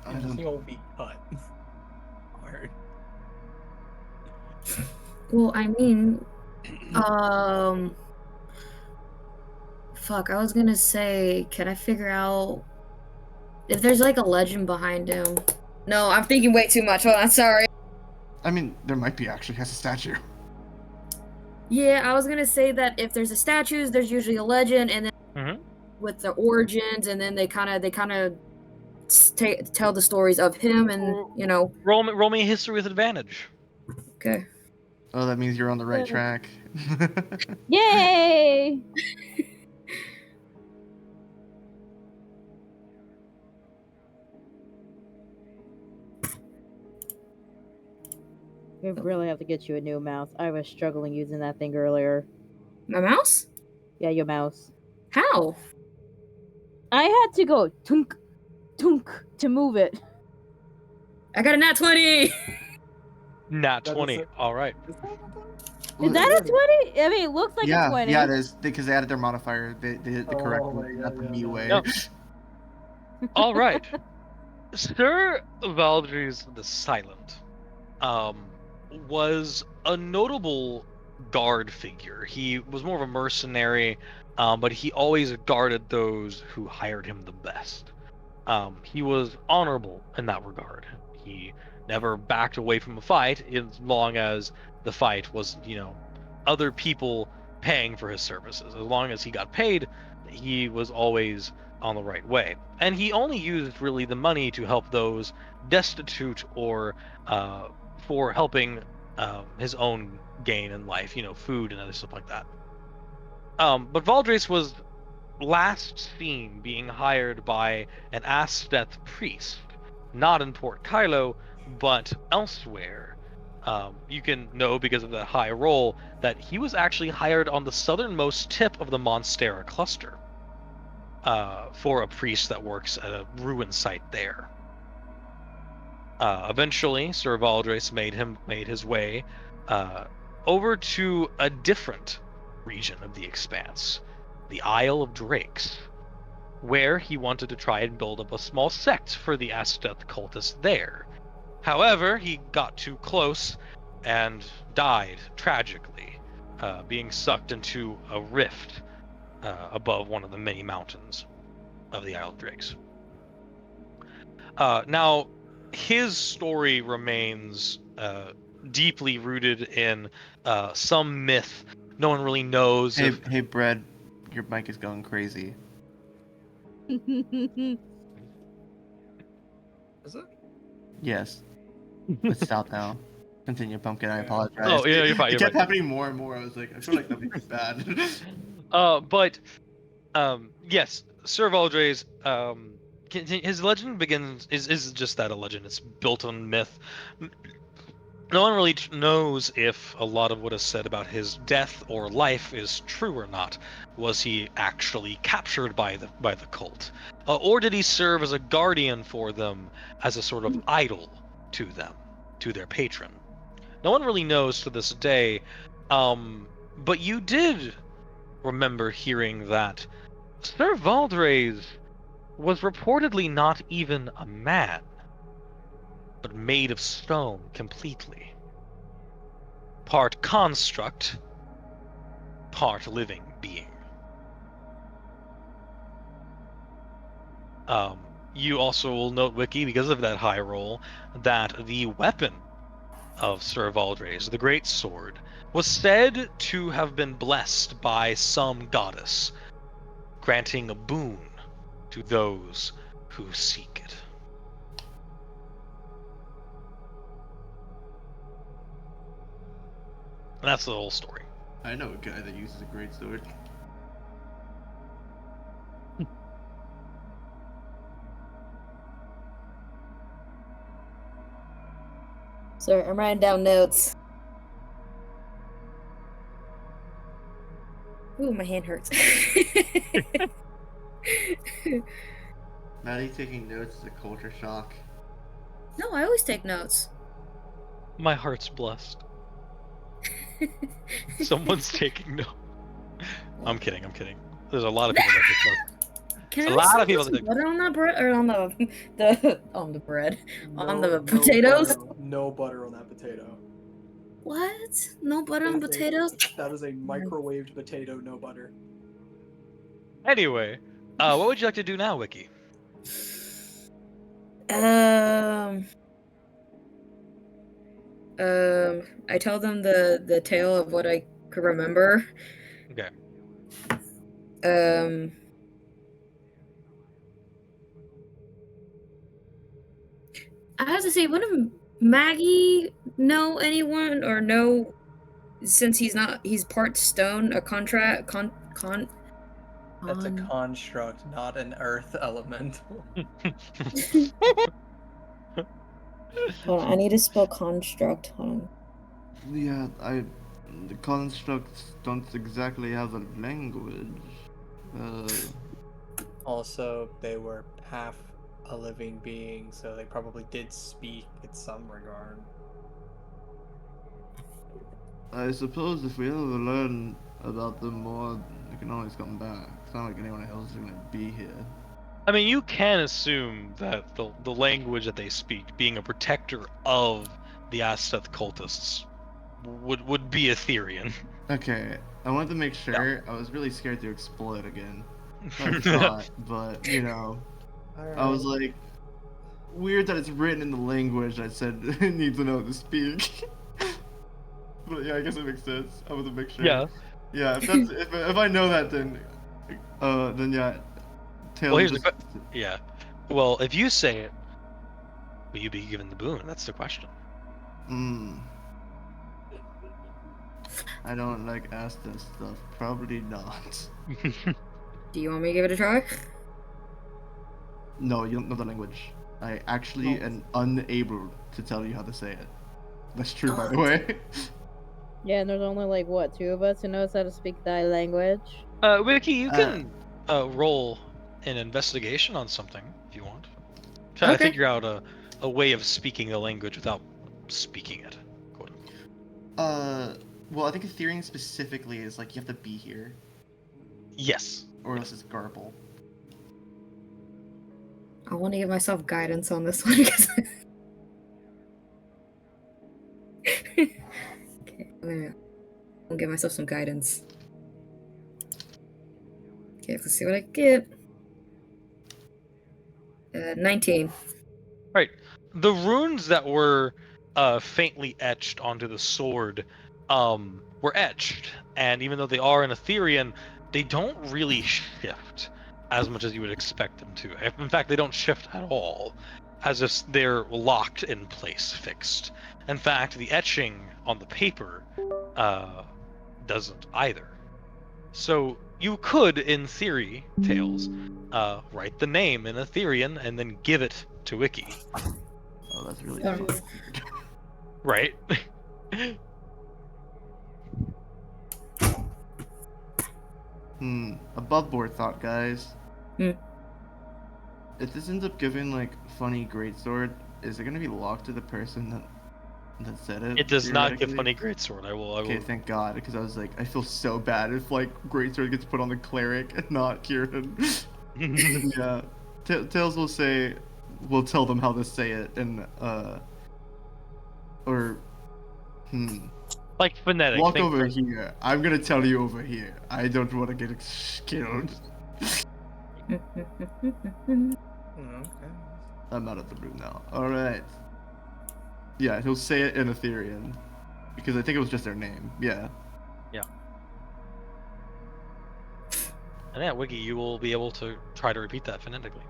I don't... he'll be cut. Hard. Well, I mean, fuck, I was gonna say, can I figure out if there's like a legend behind him? No, I'm thinking way too much. Hold on, sorry. I mean, there might be actually, has a statue. Yeah, I was gonna say that if there's a statues, there's usually a legend, and then Mhm. with the origins, and then they kind of tell the stories of him, and you know. Roll me history with advantage. Okay. Oh, that means you're on the right track. Yay! We really have to get you a new mouse. I was struggling using that thing earlier. My mouse? Yeah, your mouse. How? I had to go tunk, tunk to move it. I got a nat 20. Nat That is 20. it. All right. Is that what Is that a 20? I mean, it looks like yeah, a 20. yeah, it is, because they added their modifier. They did it the correct Oh way, my not the God, me yeah, way. No. All right. Sir Valdres the Silent was a notable guard figure. He was more of a mercenary, but he always guarded those who hired him the best. He was honorable in that regard. He never backed away from a fight as long as the fight was, other people paying for his services. As long as he got paid, he was always on the right way. And he only used really the money to help those destitute or for helping his own gain in life, food and other stuff like that. But Valdres was last seen being hired by an Aztec priest, not in Port Kylo, but elsewhere. You can know because of that high roll that he was actually hired on the southernmost tip of the Monstera cluster for a priest that works at a ruin site there. Eventually, Sir Valdres made his way over to a different region of the Expanse, the Isle of Drakes, where he wanted to try and build up a small sect for the Aztec cultists there. However, he got too close and died tragically, being sucked into a rift above one of the many mountains of the Isle of Drakes. Now, his story remains deeply rooted in some myth. No one really knows Hey, if. hey, Brad, your mic is going crazy. Is it? Yes, it's stopped now. Continue, Pumpkin. I Yeah. apologize. Oh, yeah, you're fine. It You're kept fine. happening more and more. I was like, I feel like that'd be bad. But yes, Sir Valdres, his legend begins is just that, a legend. It's built on myth. No one really knows if a lot of what is said about his death or life is true or not. Was he actually captured by the cult, or did he serve as a guardian for them, as a sort of idol to them, to their patron? No one really knows to this day. But you did remember hearing that Sir Valdres was reportedly not even a man, but made of stone completely. Part construct, part living being. you also will note, Wiki, because of that high roll, that the weapon of Sir Valdres, the Great Sword, was said to have been blessed by some goddess, granting a boon to those who seek it. And that's the whole story. I know a guy that uses a great sword. Sorry, I'm writing down notes. Ooh, my hand hurts. Maddie taking notes is a culture shock. No, I always take notes. My heart's blessed. Someone's taking notes. I'm kidding. There's a lot of people that take notes. Can A lot of people put that some butter on that bread, or on the bread, on the No potatoes? butter, no butter on that potato. What? No butter on potatoes? That is a microwaved potato, no butter. Anyway, what would you like to do now, Wiki? I tell them the tale of what I could remember. Okay. I have to say, wouldn't Maggie know anyone or know, since he's part stone, a contract That's a construct, not an earth elemental. Hold on, I need to spell construct. Hold on. Yeah, the constructs don't exactly have a language. Also, they were half a living being, so they probably did speak in some regard. I suppose if we ever learn about them more, we can always come back. It's not like anyone else is gonna be here. I mean, you can assume that the language that they speak, being a protector of the Aztec cultists, would be Aetherian. Okay, I wanted to make sure. I was really scared to explode again. I thought, but you know, I was like, weird that it's written in the language I said it needs to know to speak. But yeah, I guess it makes sense. I want to make sure. Yeah. Yeah, if that's if I know that, then yeah. Well, here's the yeah. Well, if you say it, will you be given the boon? That's the question. I don't like Aztec stuff. Probably not. Do you want me to give it a try? No, you don't know the language. I actually am unable to tell you how to say it. That's true, by the way. Yeah, and there's only like what, 2 of us who knows how to speak that language. Wiki, you can roll an investigation on something if you want. Try to figure out a way of speaking the language without speaking it. Quote unquote. Well, I think Aetherian specifically is like you have to be here. Yes. Or else it's garble. I want to give myself guidance on this one. Okay, I'll give myself some guidance. Okay, let's see what I get. 19. Right. The runes that were faintly etched onto the sword were etched, and even though they are in Aetherian, they don't really shift as much as you would expect them to. In fact, they don't shift at all, as if they're locked in place, fixed. In fact, the etching on the paper doesn't either. So you could, in theory, Tails, write the name in Aetherian and then give it to Wiki. Oh, that's really weird. Right? Above board thought, guys. Hmm. If this ends up giving like funny greatsword, is it gonna be locked to the person that said it? It does not give theoretically? funny greatsword. I will. Okay, thank God, because I was like, I feel so bad if like greatsword gets put on the cleric and not Kieran. Yeah, Tails will say, we'll tell them how to say it, and Like phonetic. walk over here. I'm gonna tell you over here. I don't want to get killed. Okay. I'm out of the room now. Alright. Yeah, he'll say it in Aetherian. Because I think it was just their name. Yeah. And yeah, Wiggy, you will be able to try to repeat that phonetically.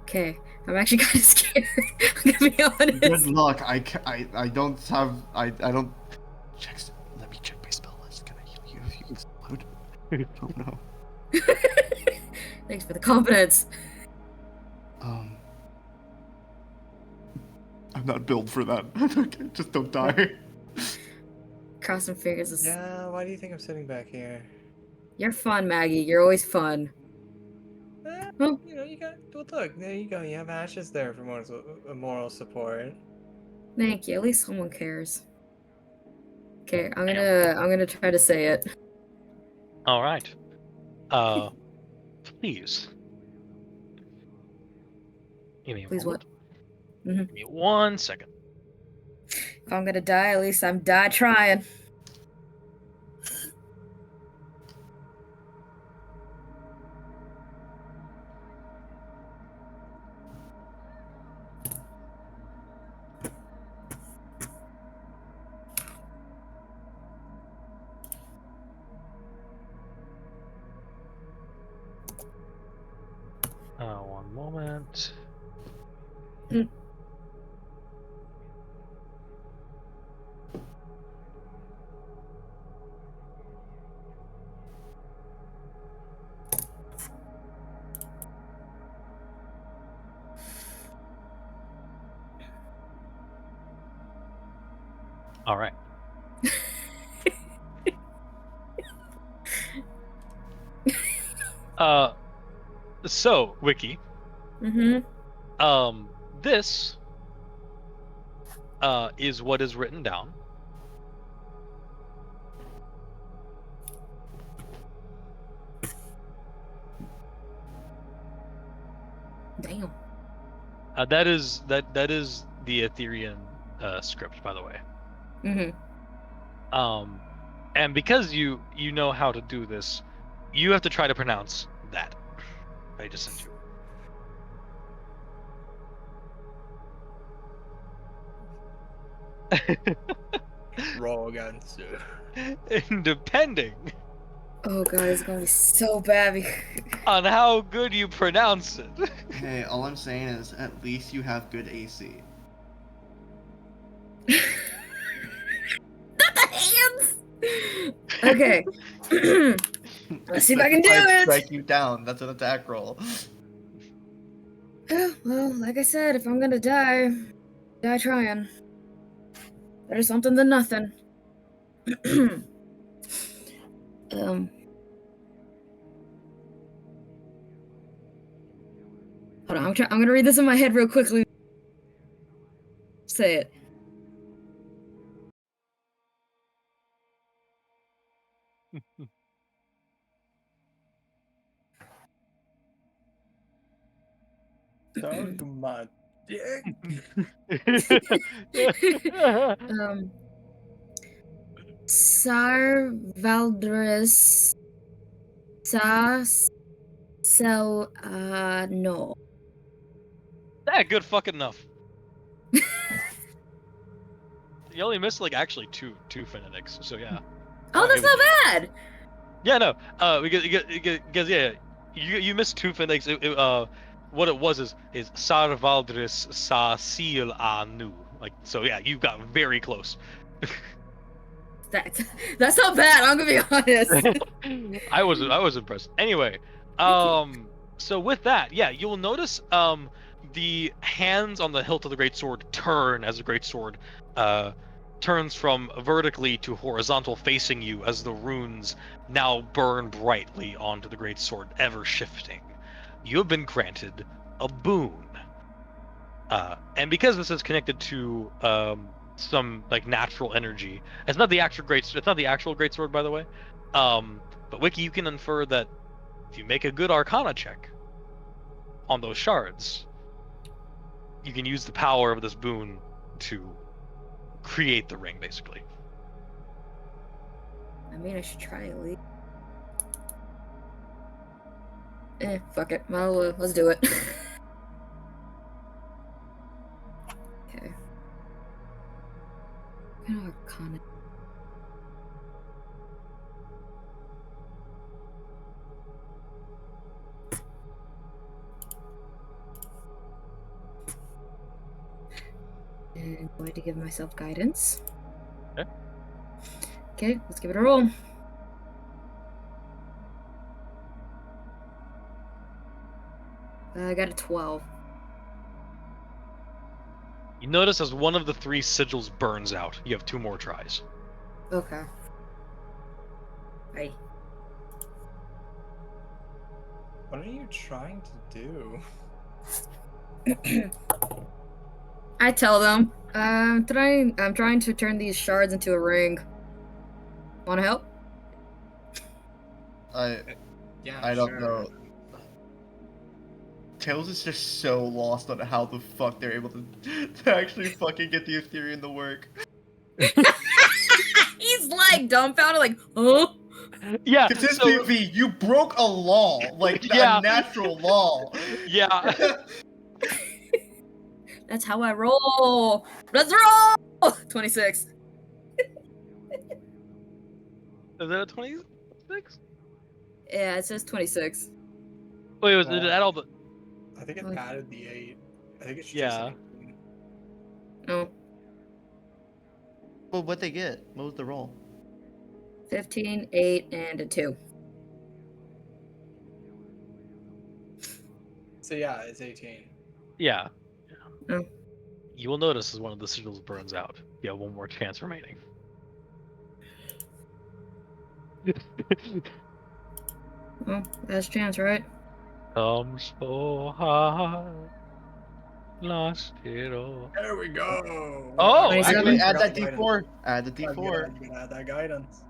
Okay, I'm actually kind of scared. I'm gonna be honest. Good luck. I don't have. I don't. Let me check my spell list. Can I heal you if you explode? Oh no. Thanks for the confidence. I'm not built for that. Okay, just don't die. Crossing fingers is. Yeah, why do you think I'm sitting back here? You're fun, Maggie. You're always fun. Well, You know, you got. Well, look, there you go. You have Ashes there for moral support. thank you. At least someone cares. Okay, I'm gonna try to say it. All right. Please. Give me a Please what? moment. Give me 1 second. If I'm gonna die, at least I'm die trying. One moment. All right. So, Wiki, this is what is written down. Damn. That is the Aetherian script, by the way. And because you know how to do this, you have to try to pronounce that I just sent you. Roll against you. And depending Oh god, it's gonna be so bad. on how good you pronounce it. Hey, all I'm saying is at least you have good AC. Not the hands. Okay. Let's see if I can do it. Strike you down. That's an attack roll. Well, like I said, if I'm gonna die trying. Better something than nothing. Hold on, I'm gonna read this in my head real quickly. Say it. Dog my dick. Sar Valdres Sa Sel no. Yeah, good fucking enough. You only missed like actually two phonetics, so yeah. Oh, that's not bad. Yeah, no. Because yeah, you missed two phonetics. What it was is Sar Valdris Sa Sil Anu. Like, so yeah, you got very close. That's not bad. I'm gonna be honest. I was impressed. Anyway, so with that, yeah, you'll notice the hands on the hilt of the greatsword turn as the greatsword turns from vertically to horizontal facing you as the runes now burn brightly onto the greatsword, ever shifting. You have been granted a boon. And because this is connected to some like natural energy, it's not the actual greatsword, by the way. But Wiki, you can infer that if you make a good Arcana check on those shards, you can use the power of this boon to create the ring, basically. I mean, I should try at least. Fuck it. Well, let's do it. going to give myself guidance. Okay. Okay, let's give it a roll. I got a 12. You notice as one of the 3 sigils burns out, you have 2 more tries. Okay. Hey. What are you trying to do? I tell them, I'm trying to turn these shards into a ring. Wanna help? Yeah, I don't sure. know. Tails is just so lost on how the fuck they're able to actually fucking get the Aetherian to work. He's like dumbfounded, like, huh? Yeah. It's his So, PvP. You broke a law, like Yeah. a natural law. yeah. That's how I roll. Let's roll! 26. Is that a 26? Yeah, it says 26. Wait, was it at all the? I think it Like- added the 8. I think it's Yeah. just an 18. No. Well, what'd they get? What was the roll? 15, 8, and a 2. So yeah, it's 18. Yeah. Oh. You will notice as one of the sigils burns out. You have 1 more chance remaining. Well, last chance, right? Come so high, lost it all. There we go. Oh, 27. Actually, add Forgot that guidance. D4. Add the Oh, D4. You gotta add that guidance.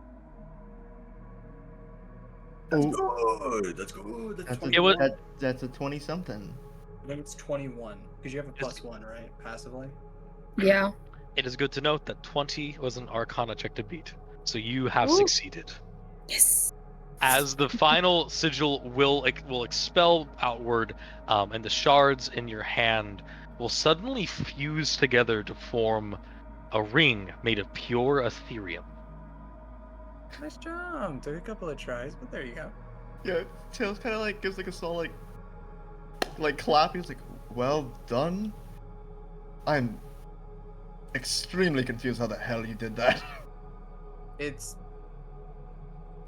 Oh, Good. That's good. That's that's 21. that's a 20 something. I think it's 21 because you have a +1, right? Passively. Yeah. It is good to note that 20 was an Arcana check to beat, so you have Ooh. succeeded. Yes. As the final sigil will expel outward, and the shards in your hand will suddenly fuse together to form a ring made of pure Aetherium. Nice job. Took a couple of tries, but there you go. Yeah, Tails kind of like gives like a small like clap. He's like, "Well done." I'm extremely confused how the hell you did that. It's.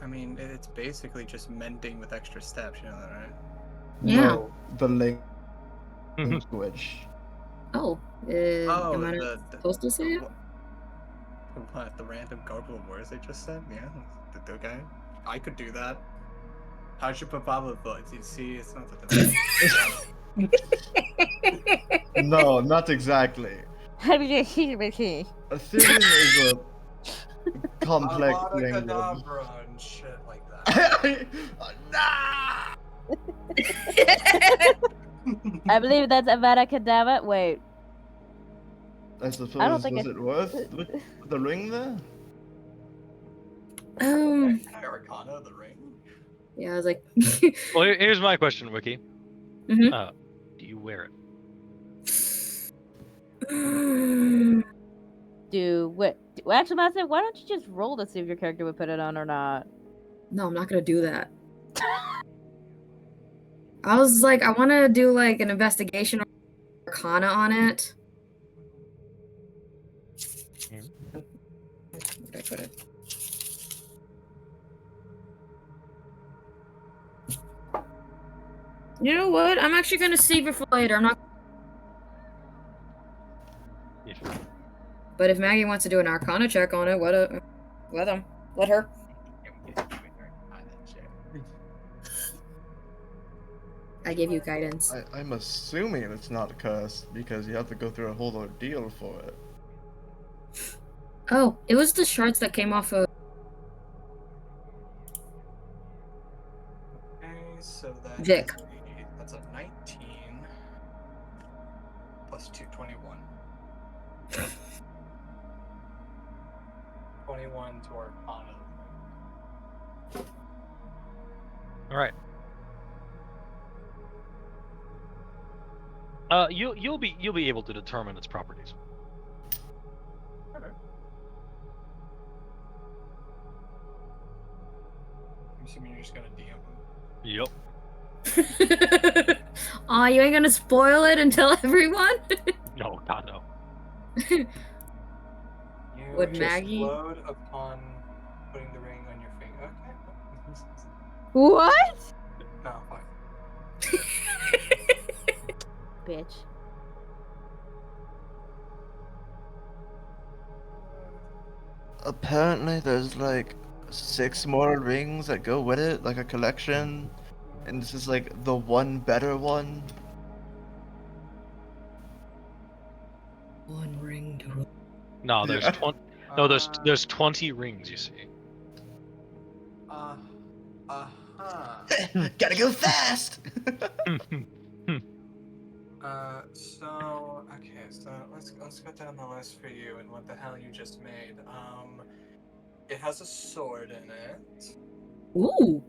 I mean, it's basically just mending with extra steps. You know that, right? Yeah. No, the language. Oh. Oh, Am I not supposed to say it? What, the random garbled words they just said? Yeah, okay. I could do that. How'd you put Pablo thoughts? You see, it's not that No, not exactly. Aetherium. Aetherium is a complex language. Abracadabra and shit like that. Nah! I believe that's Avada Kedavra. Wait. I suppose, I don't think was it worth the ring there? Arcana, the ring. Yeah, I was like, Well, here's my question, Wiki. Mhm. Do you wear it? Do what? Well, actually, I said, why don't you just roll to see if your character would put it on or not? no, I'm not gonna do that. I was like, I want to do like an investigation or Arcana on it. Where'd I put it? You know what? I'm actually gonna save it for later. I'm not. Yeah. But if Maggie wants to do an Arcana check on it, let her. I gave you guidance. I'm assuming it's not cursed because you have to go through a whole ordeal for it. Oh, it was the shards that came off of. Okay, so Vic. That's a 19 plus 2, 21. 21 to Arcana. All right. You'll be able to determine its properties. Okay. I'm assuming you're just gonna DM him. Yep. Aw, you ain't gonna spoil it and tell everyone? No, God no. Would just Maggie? explode upon putting the ring on your finger. Okay. What? No, fine. Bitch. Apparently, there's like 6 more rings that go with it, like a collection, and this is like the one better one. One ring to. No, there's Yeah. 20. No, there's 20 rings. You see. Gotta go fast. So okay, so let's go down the list for you and what the hell you just made. It has a sword in it. Ooh.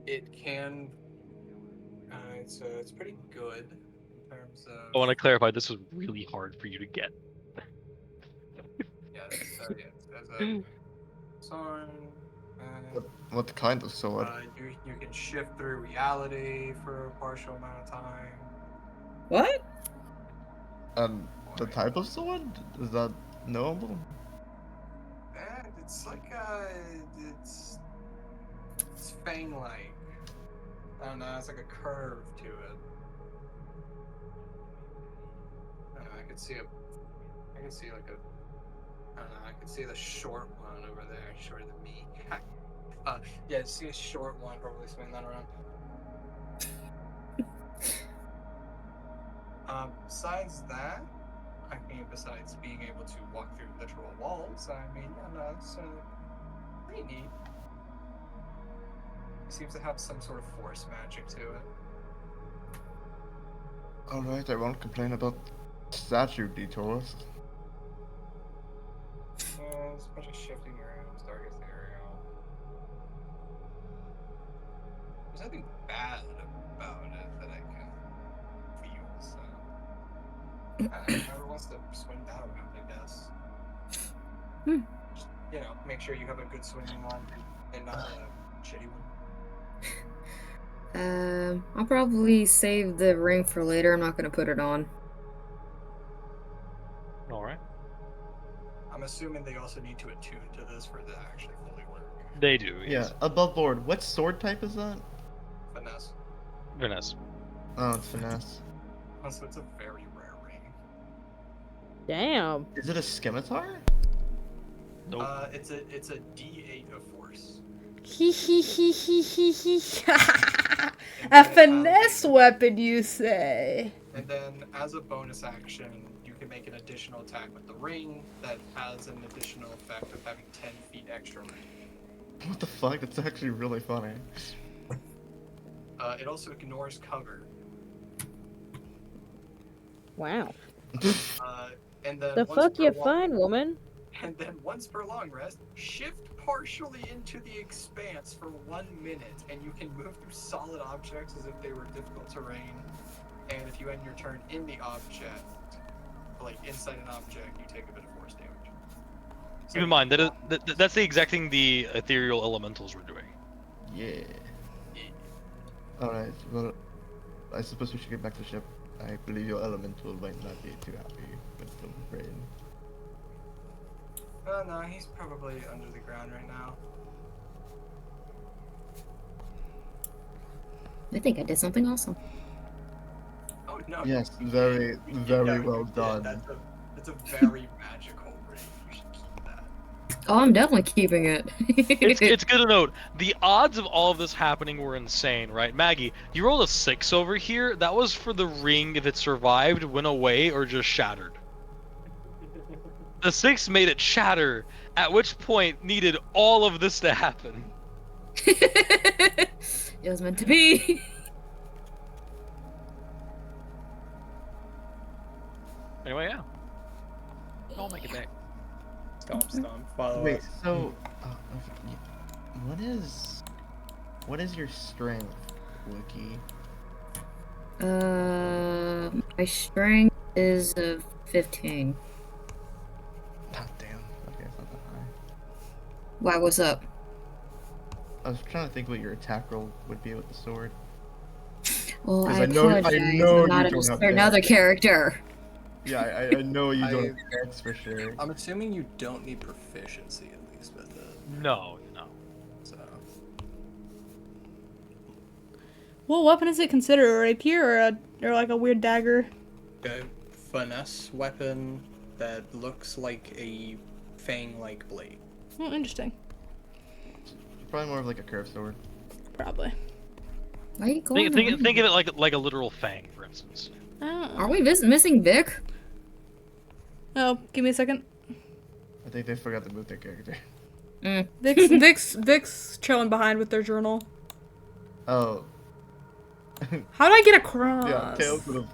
It can. It's pretty good in terms of. I want to clarify. This was really hard for you to get. Yes, yes. As a sword. What kind of sword? You can shift through reality for a partial amount of time. What? The type of sword? Is that knowable? And it's like it's fang-like. I don't know. It's like a curve to it. I don't know. I could see like a. I don't know. I could see the short one over there, shorter than me. Yeah, see a short one, probably swing that around. Besides that, I mean, besides being able to walk through literal walls, I mean, yeah, no, it's pretty neat. It seems to have some sort of force magic to it. Alright, I won't complain about statue detours. Yeah, there's a bunch of shifting rooms, dark ethereal. There's nothing bad about it that I can feel, so. Whoever wants to swing that around, I guess. Just, make sure you have a good swinging one and not a shitty one. I'll probably save the ring for later. I'm not gonna put it on. All right. I'm assuming they also need to attune to this for it to actually fully work. They do. Yeah, Yes. above board. What sword type is that? Finesse. Vanessa. Oh, it's finesse. Also, it's a very rare ring. Damn. Is it a scimitar? Nope. It's a D8 of force. He. A finesse weapon, you say? And then, as a bonus action, you can make an additional attack with the ring that has an additional effect of having 10 feet extra range. What the fuck? That's actually really funny. It also ignores cover. Wow. And then The once fuck per you long- find, woman? And then once per long rest, shift partially into the expanse for 1 minute, and you can move through solid objects as if they were difficult terrain. And if you end your turn in the object, like inside an object, you take a bit of force damage. So Keep in mind that's the exact thing the ethereal elementals were doing. Yeah. Alright, well, I suppose we should get back to the ship. I believe your elemental might not be too happy with the rain. No, he's probably under the ground right now. I think I did something awesome. Oh no. Yes, you very, did. very You well did. done. That's a very magical ring. You should keep that. Oh, I'm definitely keeping it. It's good to note the odds of all of this happening were insane, right? Maggie, you rolled a 6 over here. That was for the ring if it survived, went away, or just shattered. The 6 made it shatter, at which point needed all of this to happen. It was meant to be. Anyway, yeah. I'll make it back. Stomp, follow Wait, us. so, what is your strength, Wookie? My strength is 15. God damn. Okay, it's not that high. Why, what's up? I was trying to think what your attack roll would be with the sword. Well, 'Cause I I know apologize. you I'm not don't a have certain that. other character. Yeah, I know you don't I- have X for sure. I'm assuming you don't need proficiency at least with it. No. So What weapon is it considered? A rapier or like a weird dagger? a finesse weapon that looks like a fang-like blade. Oh, interesting. Probably more of like a curved sword. Probably. Why are you going? Think of it like a literal fang, for instance. Oh. Are we missing Vic? Oh, give me a second. I think they forgot to move their character. Vic's chilling behind with their journal. Oh. How do I get across? Yeah, Tails would have.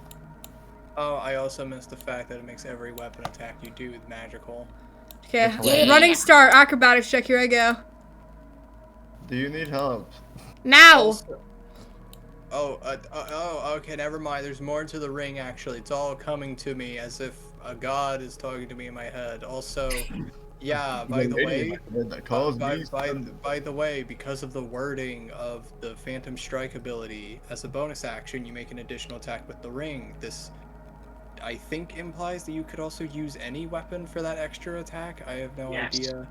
Oh, I also missed the fact that it makes every weapon attack you do magical. Okay, Yeah. running start, acrobatics check, here I go. Do you need help? Now! Also- okay, never mind. There's more to the ring, actually. It's all coming to me as if a god is talking to me in my head. Also, yeah, by the way, that calls me. by the way, because of the wording of the Phantom Strike ability, as a bonus action, you make an additional attack with the ring. This, I think, implies that you could also use any weapon for that extra attack. I have no Yes. idea.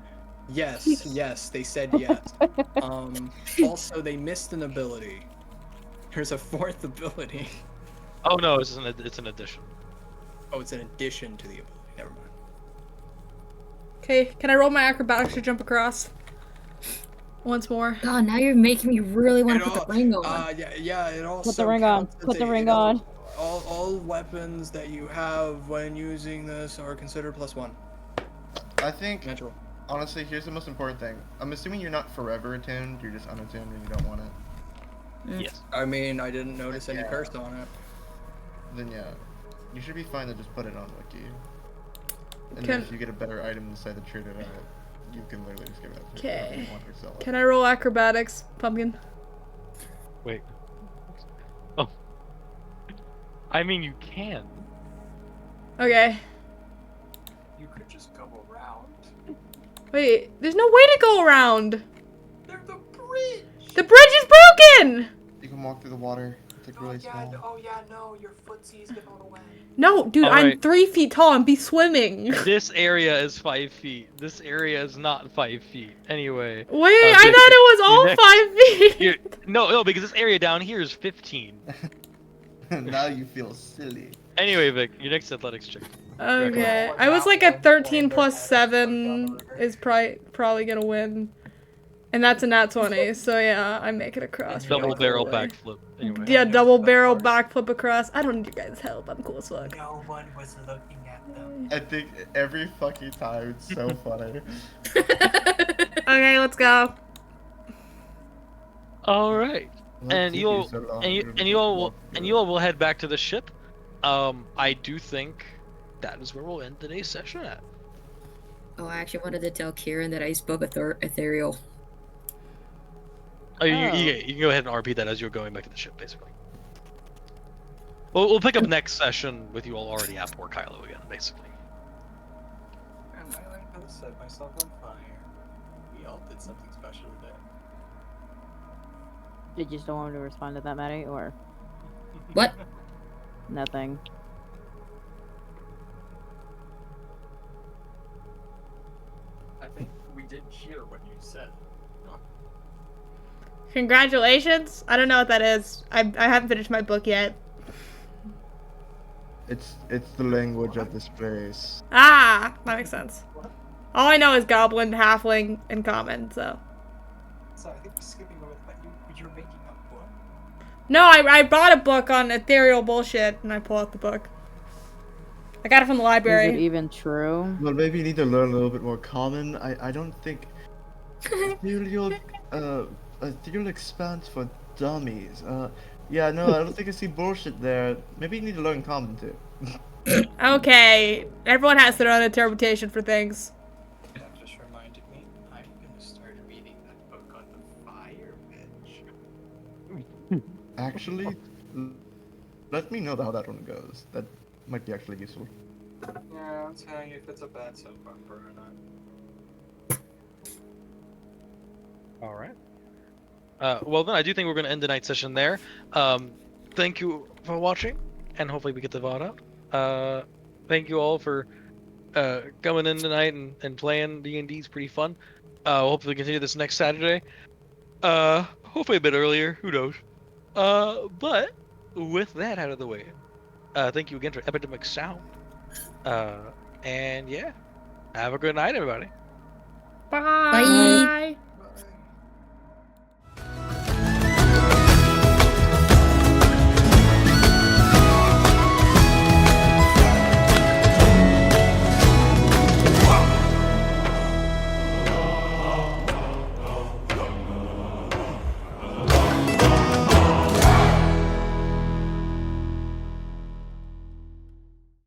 Yes, they said yes. Also, they missed an ability. There's a fourth ability. Oh no, it's an addition. Oh, it's an addition to the ability. Never mind. Okay, can I roll my acrobatics to jump across? Once more. God, now you're making me really want It to put all- the ring on. Yeah. It also Put the ring on. counts as Put the a- ring it al- on. All weapons that you have when using this are considered +1. I think, Natural. honestly, here's the most important thing. I'm assuming you're not forever attuned, you're just unattuned and you don't want it. Yes. I mean, I didn't notice any Yeah. curse on it. Then yeah, you should be fine to just put it on Wiki. And Can- then if you get a better item to decide to trade it out, you can literally just give it up to whoever Okay. you want or sell it. Can I roll acrobatics, Pumpkin? Wait. Oh. I mean, you can. Okay. You could just go around. Wait, there's no way to go around! There's the bridge! The bridge is broken! You can walk through the water. It's like really small. No, your footsies get all the way. No, dude, I'm Alright. 3 feet tall and be swimming. This area is 5 feet. This area is not 5 feet. Anyway. Wait, I thought it was all next- 5 feet! No, because this area down here is 15. Now you feel silly. Anyway, Vic, your next athletics check. Okay, I was like a 13 plus 7 is probably gonna win. And that's a nat 20, so yeah, I make it across. Double Double barrel really. backflip. Anyway. Yeah, double barrel backflip across. I don't need your guys' help, I'm cool as fuck. No one was looking at them. I think every fucking time it's so funny. Okay, let's go. All right. What And took you all, so long? and you, You're and you all, will, walk and through you it. all will head back to the ship. I do think that is where we'll end today's session at. Oh, I actually wanted to tell Kieran that I spoke Ethereal. Oh, you, Oh. you can go ahead and RP that as you're going back to the ship, basically. We'll pick up next session with you all already at Port Kylo again, basically. And I like how to set myself on fire. We all did something special today. Did you still want me to respond to that, Maddie, or What? nothing? I think we did hear what you said. Congratulations. I don't know what that is. I haven't finished my book yet. It's the language of this place. Ah, that makes sense. All I know is goblin, halfling, and common, so. So I think we're skipping over the fact you're making a book. No, I bought a book on ethereal bullshit, and I pull out the book. I got it from the Is it library. even true? Well, maybe you need to learn a little bit more common. I don't think ethereal ethereal expanse for dummies. Yeah, no, I don't think I see bullshit there. Maybe you need to learn common too. Okay, everyone has their own interpretation for things. That just reminded me, I'm gonna start reading that book on the fire bench. Actually, let me know how that one goes. That might be actually useful. Yeah, I'm telling you if it's a bad soap opera or not. All right. Well, then I do think we're going to end the night session there. Thank you for watching, and hopefully we get the VOD out. thank you all for coming in tonight and playing D&D. Is pretty fun. Hopefully continue this next Saturday. Hopefully a bit earlier. Who knows? But with that out of the way, thank you again for Epidemic Sound. And yeah, have a good night, everybody. Bye.